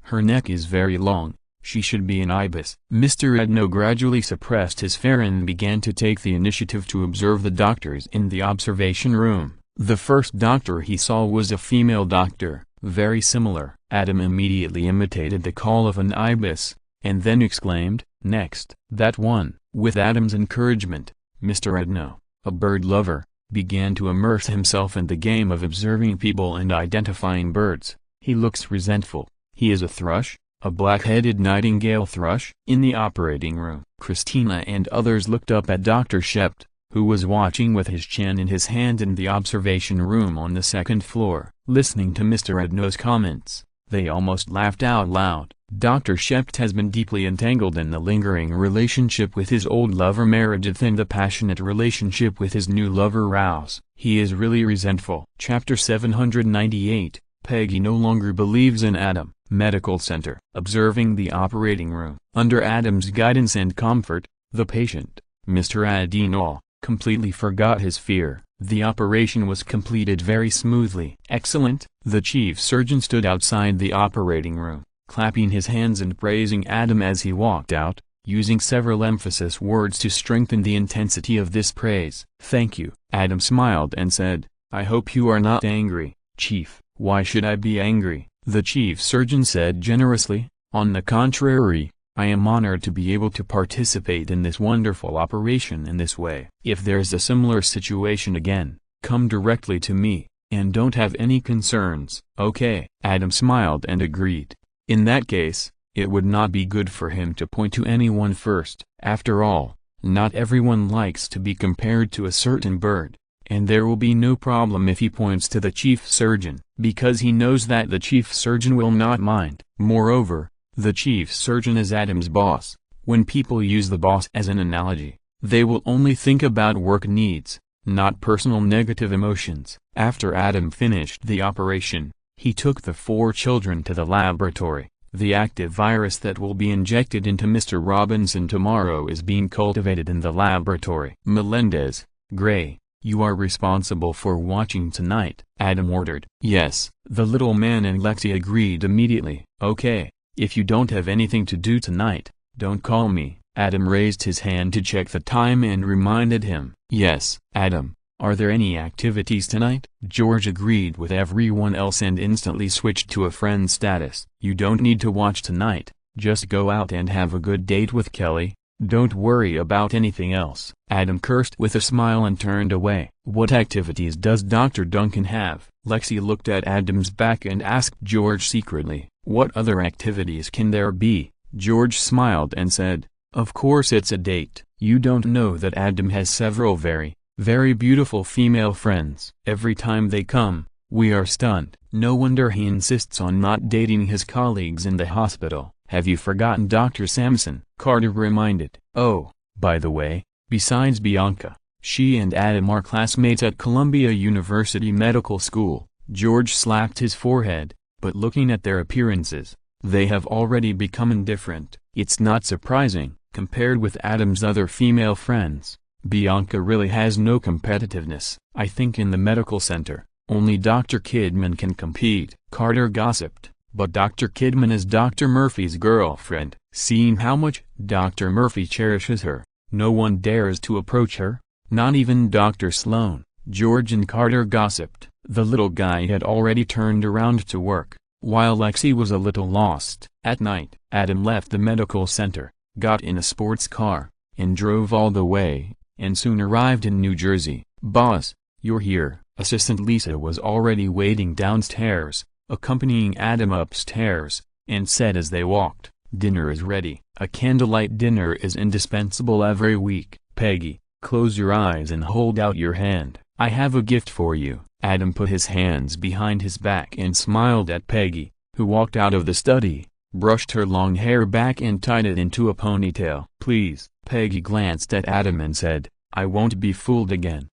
her neck is very long, she should be an ibis. Mr. Edno gradually suppressed his fear and began to take the initiative to observe the doctors in the observation room. The first doctor he saw was a female doctor, very similar. Adam immediately imitated the call of an ibis, and then exclaimed, "Next!" That one. With Adam's encouragement, Mr. Edno, a bird lover, began to immerse himself in the game of observing people and identifying birds. He looks resentful. He is a thrush, a black-headed nightingale thrush. In the operating room, Christina and others looked up at Dr. Shept, who was watching with his chin in his hand in the observation room on the second floor. Listening to Mr. Edno's comments, they almost laughed out loud. Dr. Shept has been deeply entangled in the lingering relationship with his old lover Meredith and the passionate relationship with his new lover Rouse. He is really resentful. Chapter 798, Peggy no longer believes in Adam. Medical Center. Observing the operating room. Under Adam's guidance and comfort, the patient, Mr. Adinol, completely forgot his fear. The operation was completed very smoothly. Excellent. The chief surgeon stood outside the operating room, clapping his hands and praising Adam as he walked out, using several emphasis words to strengthen the intensity of this praise. Thank you. Adam smiled and said, I hope you are not angry, Chief. Why should I be angry? The chief surgeon said generously. On the contrary, I am honored to be able to participate in this wonderful operation in this way. If there's a similar situation again, come directly to me, and don't have any concerns. Okay. Adam smiled and agreed. In that case, it would not be good for him to point to anyone first. After all, not everyone likes to be compared to a certain bird, and there will be no problem if he points to the chief surgeon, because he knows that the chief surgeon will not mind. Moreover, the chief surgeon is Adam's boss. When people use the boss as an analogy, they will only think about work needs, not personal negative emotions. After Adam finished the operation, he took the 4 children to the laboratory. The active virus that will be injected into Mr. Robinson tomorrow is being cultivated in the laboratory. Melendez, Gray, you are responsible for watching tonight, Adam ordered. Yes, the little man and Lexi agreed immediately. Okay. If you don't have anything to do tonight, don't call me. Adam raised his hand to check the time and reminded him. Yes. Adam, are there any activities tonight? George agreed with everyone else and instantly switched to a friend status. You don't need to watch tonight, just go out and have a good date with Kelly, don't worry about anything else. Adam cursed with a smile and turned away. What activities does Dr. Duncan have? Lexi looked at Adam's back and asked George secretly. What other activities can there be? George smiled and said, of course it's a date. You don't know that Adam has several very beautiful female friends. Every time they come, we are stunned. No wonder he insists on not dating his colleagues in the hospital. Have you forgotten Dr. Sampson? Carter reminded. Oh, by the way, besides Bianca, she and Adam are classmates at Columbia University Medical School. George slapped his forehead. But looking at their appearances, they have already become indifferent. It's not surprising. Compared with Adam's other female friends, Bianca really has no competitiveness. I think in the medical center, only Dr. Kidman can compete. Carter gossiped. But Dr. Kidman is Dr. Murphy's girlfriend. Seeing how much Dr. Murphy cherishes her, no one dares to approach her, not even Dr. Sloan. George and Carter gossiped. The little guy had already turned around to work, while Lexi was a little lost. At night, Adam left the medical center, got in a sports car, and drove all the way, and soon arrived in New Jersey. Boss, you're here. Assistant Lisa was already waiting downstairs, accompanying Adam upstairs. and said as they walked, "Dinner is ready." A candlelight dinner is indispensable every week. "Peggy, close your eyes and hold out your hand. I have a gift for you." Adam put his hands behind his back and smiled at Peggy, who walked out of the study, brushed her long hair back and tied it into a ponytail. "Please." Peggy glanced at Adam and said, "I won't be fooled again."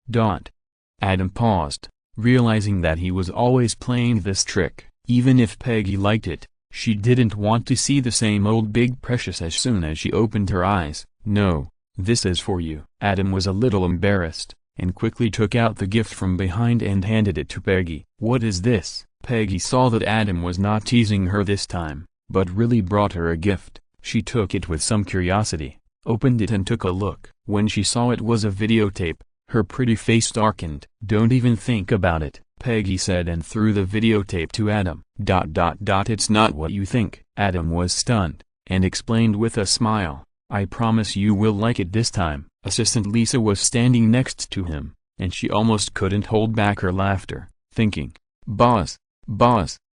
Adam paused, realizing that he was always playing this trick. Even if Peggy liked it, she didn't want to see the same old big precious as soon as she opened her eyes. "No, this is for you." Adam was a little embarrassed, and quickly took out the gift from behind and handed it to Peggy. "What is this?" Peggy saw that Adam was not teasing her this time, but really brought her a gift. She took it with some curiosity, opened it and took a look. When she saw it was a videotape, her pretty face darkened. "Don't even think about it," Peggy said and threw the videotape to Adam. It's not what you think." Adam was stunned, and explained with a smile, "I promise you will like it this time." Assistant Lisa was standing next to him, and she almost couldn't hold back her laughter, thinking, Boss,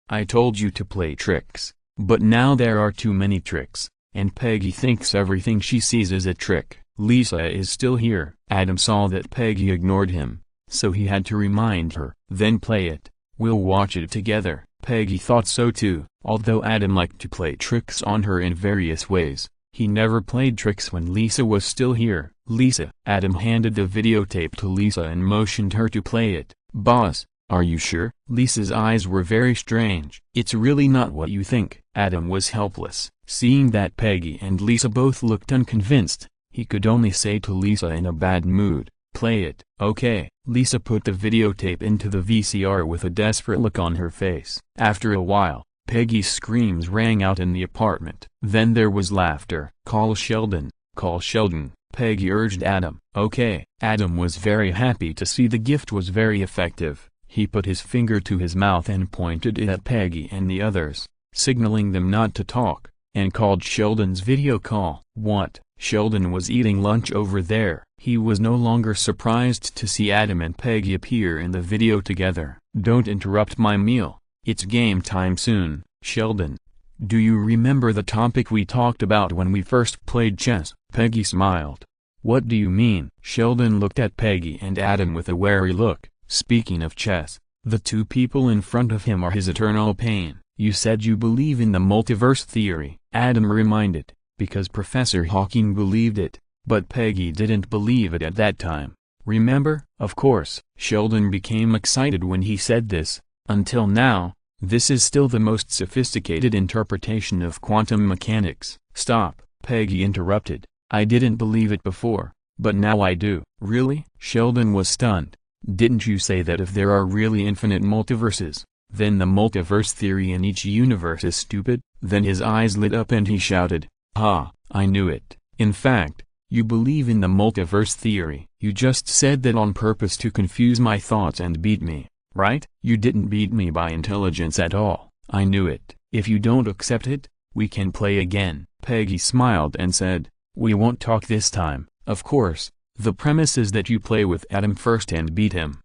I told you to play tricks, but now there are too many tricks, and Peggy thinks everything she sees is a trick." "Lisa is still here." Adam saw that Peggy ignored him, so he had to remind her. "Then play it. We'll watch it together." Peggy thought so too. Although Adam liked to play tricks on her in various ways, he never played tricks when Lisa was still here. "Lisa." Adam handed the videotape to Lisa and motioned her to play it. "Boss, are you sure?" Lisa's eyes were very strange. "It's really not what you think." Adam was helpless. Seeing that Peggy and Lisa both looked unconvinced, he could only say to Lisa in a bad mood, "Play it." "Okay." Lisa put the videotape into the VCR with a desperate look on her face. After a while, Peggy's screams rang out in the apartment. Then there was laughter. "Call Sheldon, call Sheldon," Peggy urged Adam. "Okay." Adam was very happy to see the gift was very effective. He put his finger to his mouth and pointed it at Peggy and the others, signaling them not to talk, and called Sheldon's video call. "What?" Sheldon was eating lunch over there. He was no longer surprised to see Adam and Peggy appear in the video together. "Don't interrupt my meal. It's game time soon." "Sheldon, do you remember the topic we talked about when we first played chess?" Peggy smiled. "What do you mean?" Sheldon looked at Peggy and Adam with a wary look. "Speaking of chess, the two people in front of him are his eternal pain." "You said you believe in the multiverse theory," Adam reminded, because Professor Hawking believed it, but Peggy didn't believe it at that time. "Remember?" "Of course." Sheldon became excited when he said this. "Until now, this is still the most sophisticated interpretation of quantum mechanics." "Stop," Peggy interrupted. "I didn't believe it before, but now I do." "Really?" Sheldon was stunned. "Didn't you say that if there are really infinite multiverses, then the multiverse theory in each universe is stupid?" Then his eyes lit up and he shouted, "Ha, I knew it. In fact, you believe in the multiverse theory. You just said that on purpose to confuse my thoughts and beat me, right?" "You didn't beat me by intelligence at all. I knew it." "If you don't accept it, we can play again." Peggy smiled and said, "We won't talk this time. Of course, the premise is that you play with Adam first and beat him."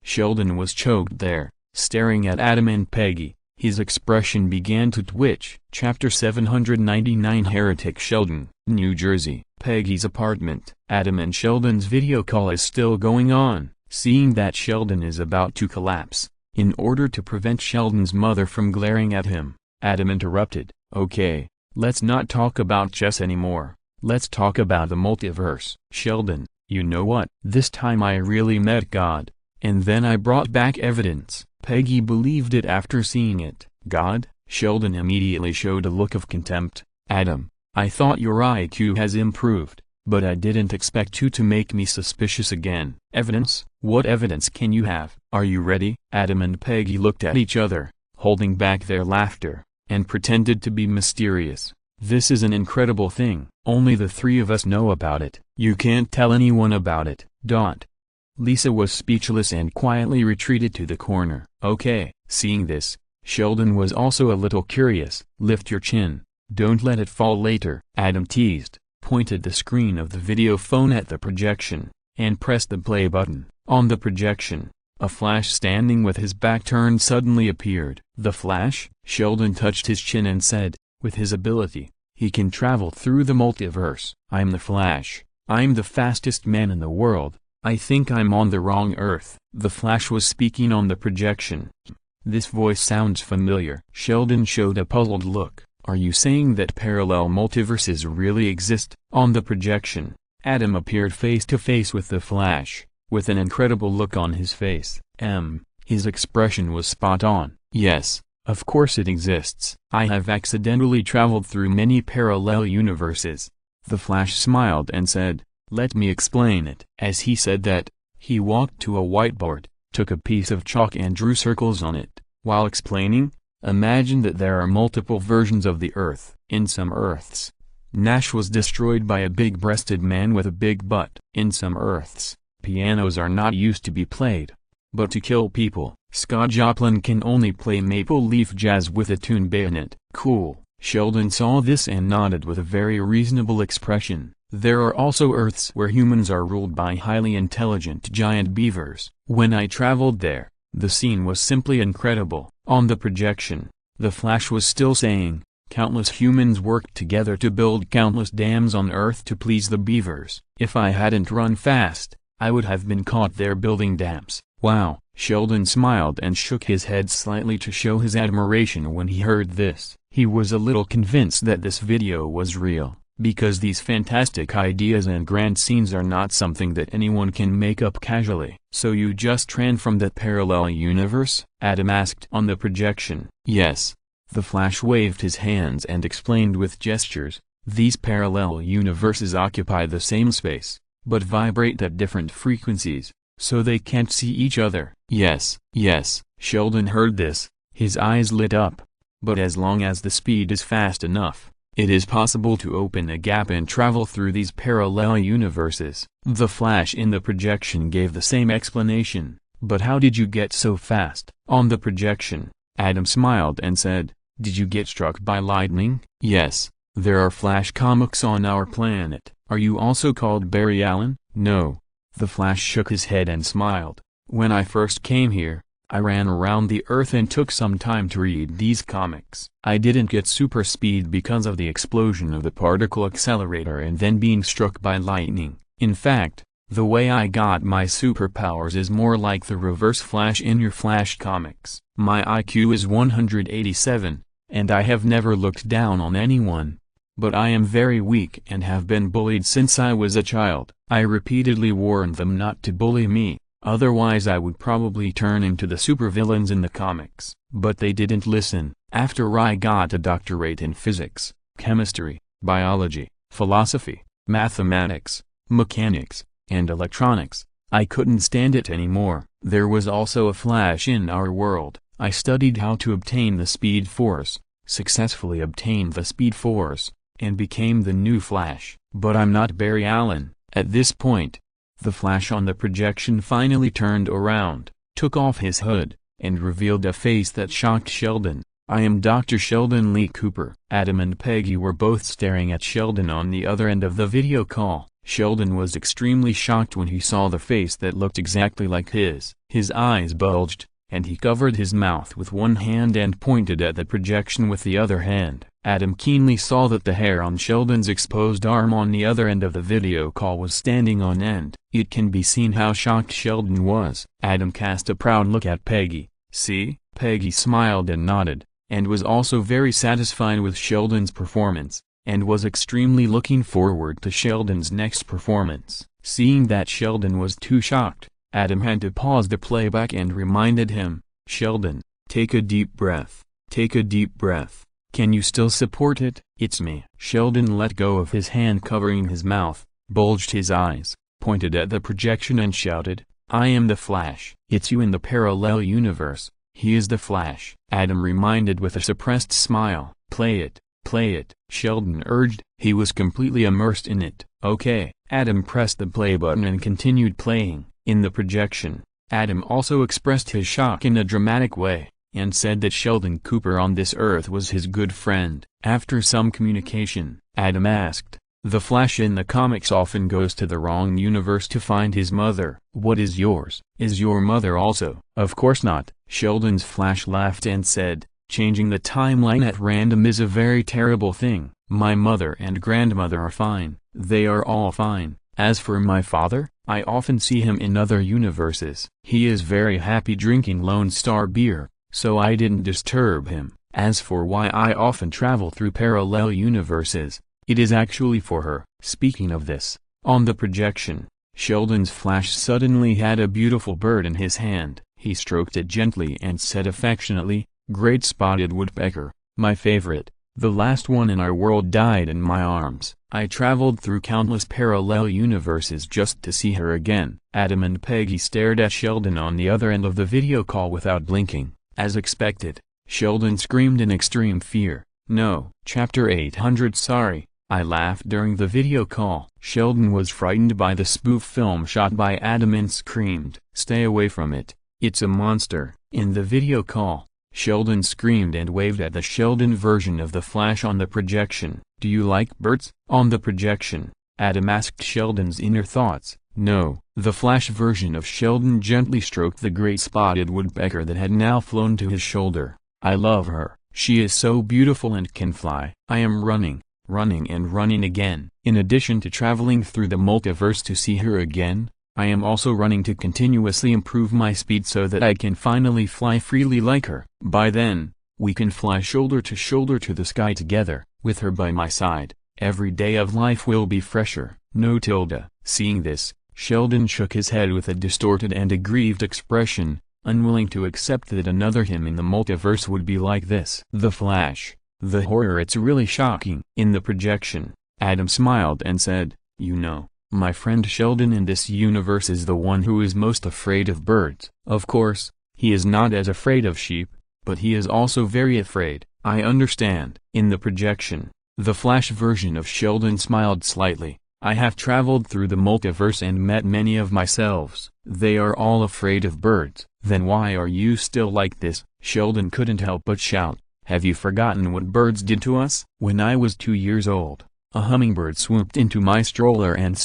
Sheldon was choked there, staring at Adam and Peggy. His expression began to twitch. Chapter 799 Heretic Sheldon, New Jersey. Peggy's apartment. Adam and Sheldon's video call is still going on. Seeing that Sheldon is about to collapse, in order to prevent Sheldon's mother from glaring at him, Adam interrupted, "Okay, let's not talk about chess anymore. Let's talk about the multiverse." "Sheldon, you know what? This time I really met God, and then I brought back evidence." Peggy believed it after seeing it. "God?" Sheldon immediately showed a look of contempt. "Adam, I thought your IQ has improved, but I didn't expect you to make me suspicious again." "Evidence? What evidence can you have?" "Are you ready?" Adam and Peggy looked at each other, holding back their laughter, and pretended to be mysterious. "This is an incredible thing. Only the three of us know about it. You can't tell anyone about it." Lisa was speechless and quietly retreated to the corner. "Okay." Seeing this, Sheldon was also a little curious. "Lift your chin. Don't let it fall later." Adam teased, pointed the screen of the video phone at the projection, and pressed the play button. On the projection, A Flash standing with his back turned suddenly appeared. The Flash? Sheldon touched his chin and said, with his ability, he can travel through the multiverse. I'm the Flash. I'm the fastest man in the world. I think I'm on the wrong Earth. The Flash was speaking on the projection. This voice sounds familiar. Sheldon showed a puzzled look. Are you saying that parallel multiverses really exist? On the projection, Adam appeared face to face with the Flash, with an incredible look on his face. His expression was spot on. Yes, of course it exists. I have accidentally traveled through many parallel universes. The Flash smiled and said, let me explain it. As he said that, he walked to a whiteboard, took a piece of chalk and drew circles on it. While explaining, imagine that there are multiple versions of the Earth. In some Earths, Nash was destroyed by a big-breasted man with a big butt. In some Earths, pianos are not used to be played, but to kill people. Scott Joplin can only play maple leaf jazz with a tuned bayonet. Cool. Sheldon saw this and nodded with a very reasonable expression. There are also Earths where humans are ruled by highly intelligent giant beavers. When I traveled there, the scene was simply incredible. On the projection, the Flash was still saying, countless humans worked together to build countless dams on Earth to please the beavers. If I hadn't run fast, I would have been caught there building dams. Wow. Sheldon smiled and shook his head slightly to show his admiration when he heard this. He was a little convinced that this video was real, because these fantastic ideas and grand scenes are not something that anyone can make up casually. So you just ran from that parallel universe? Adam asked on the projection. Yes. The Flash waved his hands and explained with gestures, these parallel universes occupy the same space, but vibrate at different frequencies, so they can't see each other. Yes, yes. Sheldon heard this, his eyes lit up. But as long as the speed is fast enough, it is possible to open a gap and travel through these parallel universes. The Flash in the projection gave the same explanation. But how did you get so fast? On the projection, Adam smiled and said, did you get struck by lightning? Yes, there are Flash comics on our planet. Are you also called Barry Allen? No. The Flash shook his head and smiled. When I first came here, I ran around the Earth and took some time to read these comics. I didn't get super speed because of the explosion of the particle accelerator and then being struck by lightning. In fact, the way I got my superpowers is more like the Reverse Flash in your Flash comics. My IQ is 187, and I have never looked down on anyone. But I am very weak and have been bullied since I was a child. I repeatedly warned them not to bully me, otherwise I would probably turn into the supervillains in the comics. But they didn't listen. After I got a doctorate in physics, chemistry, biology, philosophy, mathematics, mechanics, and electronics, I couldn't stand it anymore. There was also a Flash in our world. I studied how to obtain the Speed Force, successfully obtained the Speed Force, and became the new Flash. But I'm not Barry Allen. At this point, the Flash on the projection finally turned around, took off his hood, and revealed a face that shocked Sheldon. I am Dr. Sheldon Lee Cooper. Adam and Peggy were both staring at Sheldon on the other end of the video call. Sheldon was extremely shocked when he saw the face that looked exactly like his. His eyes bulged, and he covered his mouth with one hand and pointed at the projection with the other hand. Adam keenly saw that the hair on Sheldon's exposed arm on the other end of the video call was standing on end. It can be seen how shocked Sheldon was. Adam cast a proud look at Peggy. See? Peggy smiled and nodded, and was also very satisfied with Sheldon's performance, and was extremely looking forward to Sheldon's next performance. Seeing that Sheldon was too shocked, Adam had to pause the playback and reminded him, Sheldon, take a deep breath. Take a deep breath. Can you still support it? It's me. Sheldon let go of his hand covering his mouth, bulged his eyes, pointed at the projection and shouted, I am the Flash. It's you in the parallel universe. He is the Flash. Adam reminded with a suppressed smile. Play it. Play it. Sheldon urged. He was completely immersed in it. Okay. Adam pressed the play button and continued playing. In the projection, Adam also expressed his shock in a dramatic way, and said that Sheldon Cooper on this Earth was his good friend. After some communication, Adam asked, The Flash in the comics often goes to the wrong universe to find his mother. What is yours? Is your mother also? Of course not. Sheldon's Flash laughed and said, changing the timeline at random is a very terrible thing. My mother and grandmother are fine. They are all fine. As for my father, I often see him in other universes. He is very happy drinking Lone Star beer, so I didn't disturb him. As for why I often travel through parallel universes, it is actually for her. Speaking of this, on the projection, Sheldon's Flash suddenly had a beautiful bird in his hand. He stroked it gently and said affectionately, "Great spotted woodpecker, my favorite. The last one in our world died in my arms. I traveled through countless parallel universes just to see her again." Adam and Peggy stared at Sheldon on the other end of the video call without blinking. As expected, Sheldon screamed in extreme fear. "No." Chapter 800 Sorry, I laughed during the video call. Sheldon was frightened by the spoof film shot by Adam and screamed, "Stay away from it. It's a monster." In the video call, Sheldon screamed and waved at the Sheldon version of the Flash on the projection. "Do you like birds?" On the projection, Adam asked Sheldon's inner thoughts. "No." The Flash version of Sheldon gently stroked the great spotted woodpecker that had now flown to his shoulder. "I love her. She is so beautiful and can fly. I am running and running again. In addition to traveling through the multiverse to see her again, I am also running to continuously improve my speed so that I can finally fly freely like her. By then, we can fly shoulder to the sky together, with her by my side. Every day of life will be fresher." No tilde. Seeing this, Sheldon shook his head with a distorted and aggrieved expression, unwilling to accept that another him in the multiverse would be like this. The Flash. The horror, it's really shocking. In the projection, Adam smiled and said, "You know, my friend Sheldon in this universe is the one who is most afraid of birds. Of course, he is not as afraid of sheep, but he is also very afraid." "I understand." In the projection, the Flash version of Sheldon smiled slightly. "I have traveled through the multiverse and met many of myselves. They are all afraid of birds." "Then why are you still like this?" Sheldon couldn't help but shout. "Have you forgotten what birds did to us?" "When I was 2 years old, a hummingbird swooped into my stroller and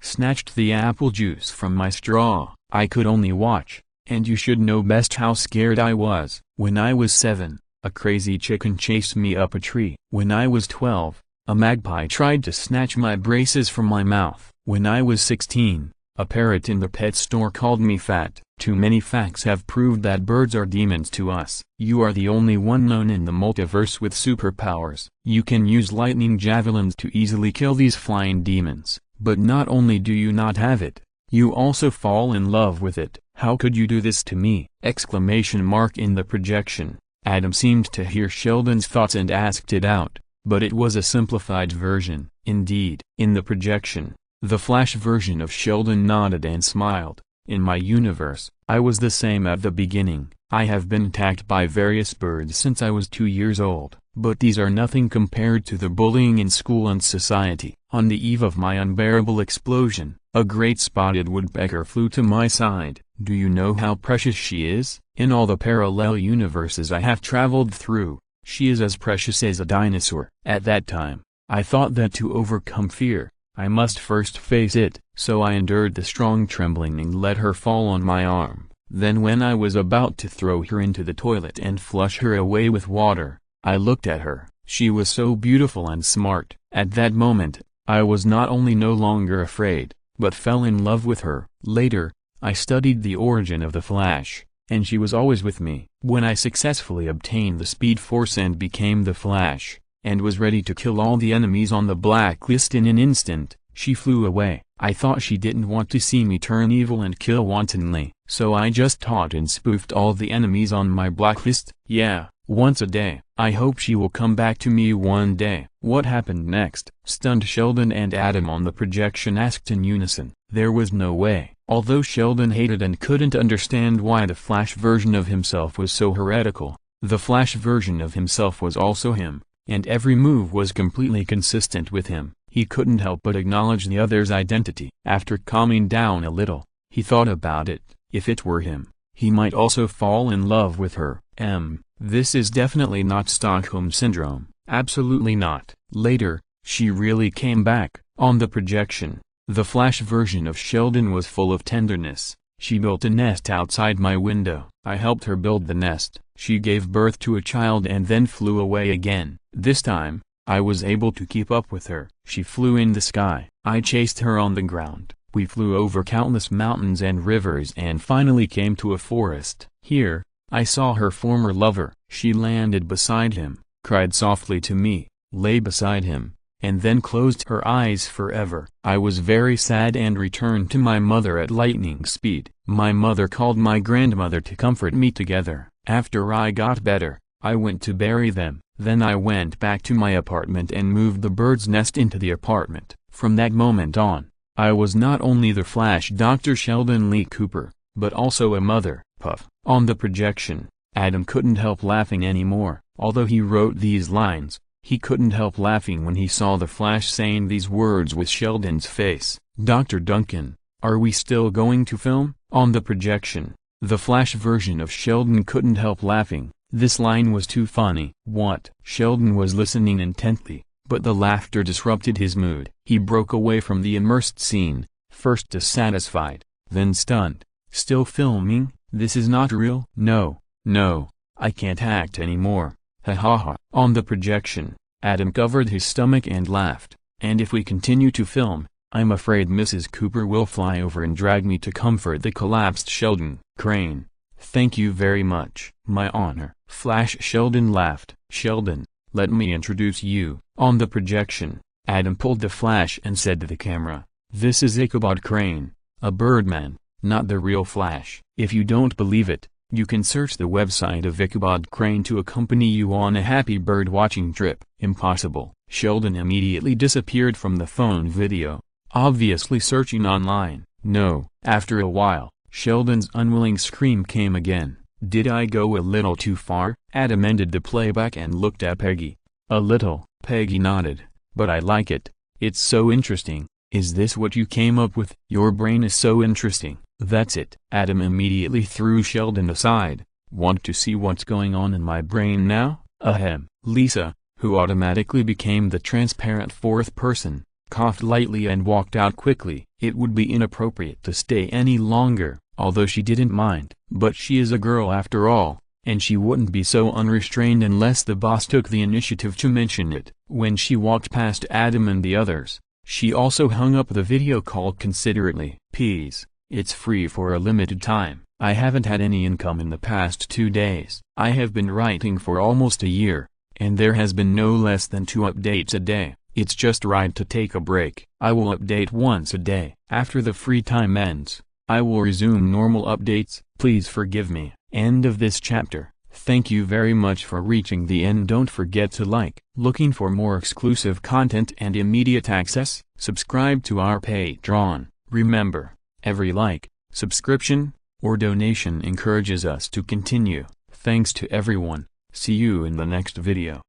snatched the apple juice from my straw. I could only watch, and you should know best how scared I was." "When I was 7, a crazy chicken chased me up a tree." "When I was 12, a magpie tried to snatch my braces from my mouth." "When I was 16, a parrot in the pet store called me fat." Too many facts have proved that birds are demons to us. You are the only one known in the multiverse with superpowers. You can use lightning javelins to easily kill these flying demons. But not only do you not have it, you also fall in love with it. How could you do this to me? Exclamation mark. In the projection, Adam seemed to hear Sheldon's thoughts and asked it out, but it was a simplified version. Indeed. In the projection, the Flash version of Sheldon nodded and smiled. "In my universe, I was the same at the beginning. I have been attacked by various birds since I was 2 years old, but these are nothing compared to the bullying in school and society. On the eve of my unbearable explosion, a great spotted woodpecker flew to my side. Do you know how precious she is? In all the parallel universes I have traveled through, she is as precious as a dinosaur." At that time, I thought that to overcome fear, I must first face it, so I endured the strong trembling and let her fall on my arm. Then when I was about to throw her into the toilet and flush her away with water, I looked at her. She was so beautiful and smart. At that moment, I was not only no longer afraid, but fell in love with her. Later, I studied the origin of the Flash, and she was always with me. When I successfully obtained the Speed Force and became the Flash, and was ready to kill all the enemies on the blacklist in an instant, she flew away. I thought she didn't want to see me turn evil and kill wantonly, so I just taught and spoofed all the enemies on my blacklist. Yeah, once a day. I hope she will come back to me one day. What happened next? Stunned Sheldon and Adam on the projection asked in unison. There was no way. Although Sheldon hated and couldn't understand why the Flash version of himself was so heretical, the Flash version of himself was also him, and every move was completely consistent with him. He couldn't help but acknowledge the other's identity. After calming down a little, he thought about it. If it were him, he might also fall in love with her. This is definitely not Stockholm Syndrome. Absolutely not. Later, She really came back. On the projection, the flash version of Sheldon was full of tenderness. She built a nest outside my window. I helped her build the nest. She gave birth to a child and then flew away again. This time, I was able to keep up with her. She flew in the sky. I chased her on the ground. We flew over countless mountains and rivers and finally came to a forest. Here, I saw her former lover. She landed beside him, cried softly to me, lay beside him, and then closed her eyes forever. I was very sad and returned to my mother at lightning speed. My mother called my grandmother to comfort me together. After I got better, I went to bury them. Then I went back to my apartment and moved the bird's nest into the apartment. From that moment on, I was not only the Flash Dr. Sheldon Lee Cooper, but also a mother. Puff. On the projection, Adam couldn't help laughing anymore. Although he wrote these lines, he couldn't help laughing when he saw the Flash saying these words with Sheldon's face. Dr. Duncan, are we still going to film? On the projection, the Flash version of Sheldon couldn't help laughing. This line was too funny. What? Sheldon was listening intently, but the laughter disrupted his mood. He broke away from the immersed scene, first dissatisfied, then stunned. Still filming? This is not real? No, I can't act anymore. Ha ha ha. On the projection, Adam covered his stomach and laughed. And if we continue to film, I'm afraid Mrs. Cooper will fly over and drag me to comfort the collapsed Sheldon. Crane. Thank you very much. My honor. Flash Sheldon laughed. Sheldon, let me introduce you. On the projection, Adam pulled the flash and said to the camera, this is Ichabod Crane, a birdman, not the real Flash. If you don't believe it, you can search the website of Ichabod Crane to accompany you on a happy bird-watching trip. Impossible. Sheldon immediately disappeared from the phone video, obviously searching online. No. After a while, Sheldon's unwilling scream came again. Did I go a little too far? Adam ended the playback and looked at Peggy. A little. Peggy nodded. But I like it. It's so interesting. Is this what you came up with? Your brain is so interesting. That's it. Adam immediately threw Sheldon aside. Want to see what's going on in my brain now? Ahem. Lisa, who automatically became the transparent fourth person, coughed lightly and walked out quickly. It would be inappropriate to stay any longer, although she didn't mind. But she is a girl after all, and she wouldn't be so unrestrained unless the boss took the initiative to mention it. When she walked past Adam and the others, she also hung up the video call considerately. Please, it's free for a limited time. I haven't had any income in the past 2 days. I have been writing for almost a year, and there has been no less than 2 updates a day. It's just right to take a break. I will update once a day. After the free time ends, I will resume normal updates. Please forgive me. End of this chapter. Thank you very much for reaching the end. Don't forget to like. Looking for more exclusive content and immediate access? Subscribe to our Patreon. Remember, every like, subscription, or donation encourages us to continue. Thanks to everyone. See you in the next video.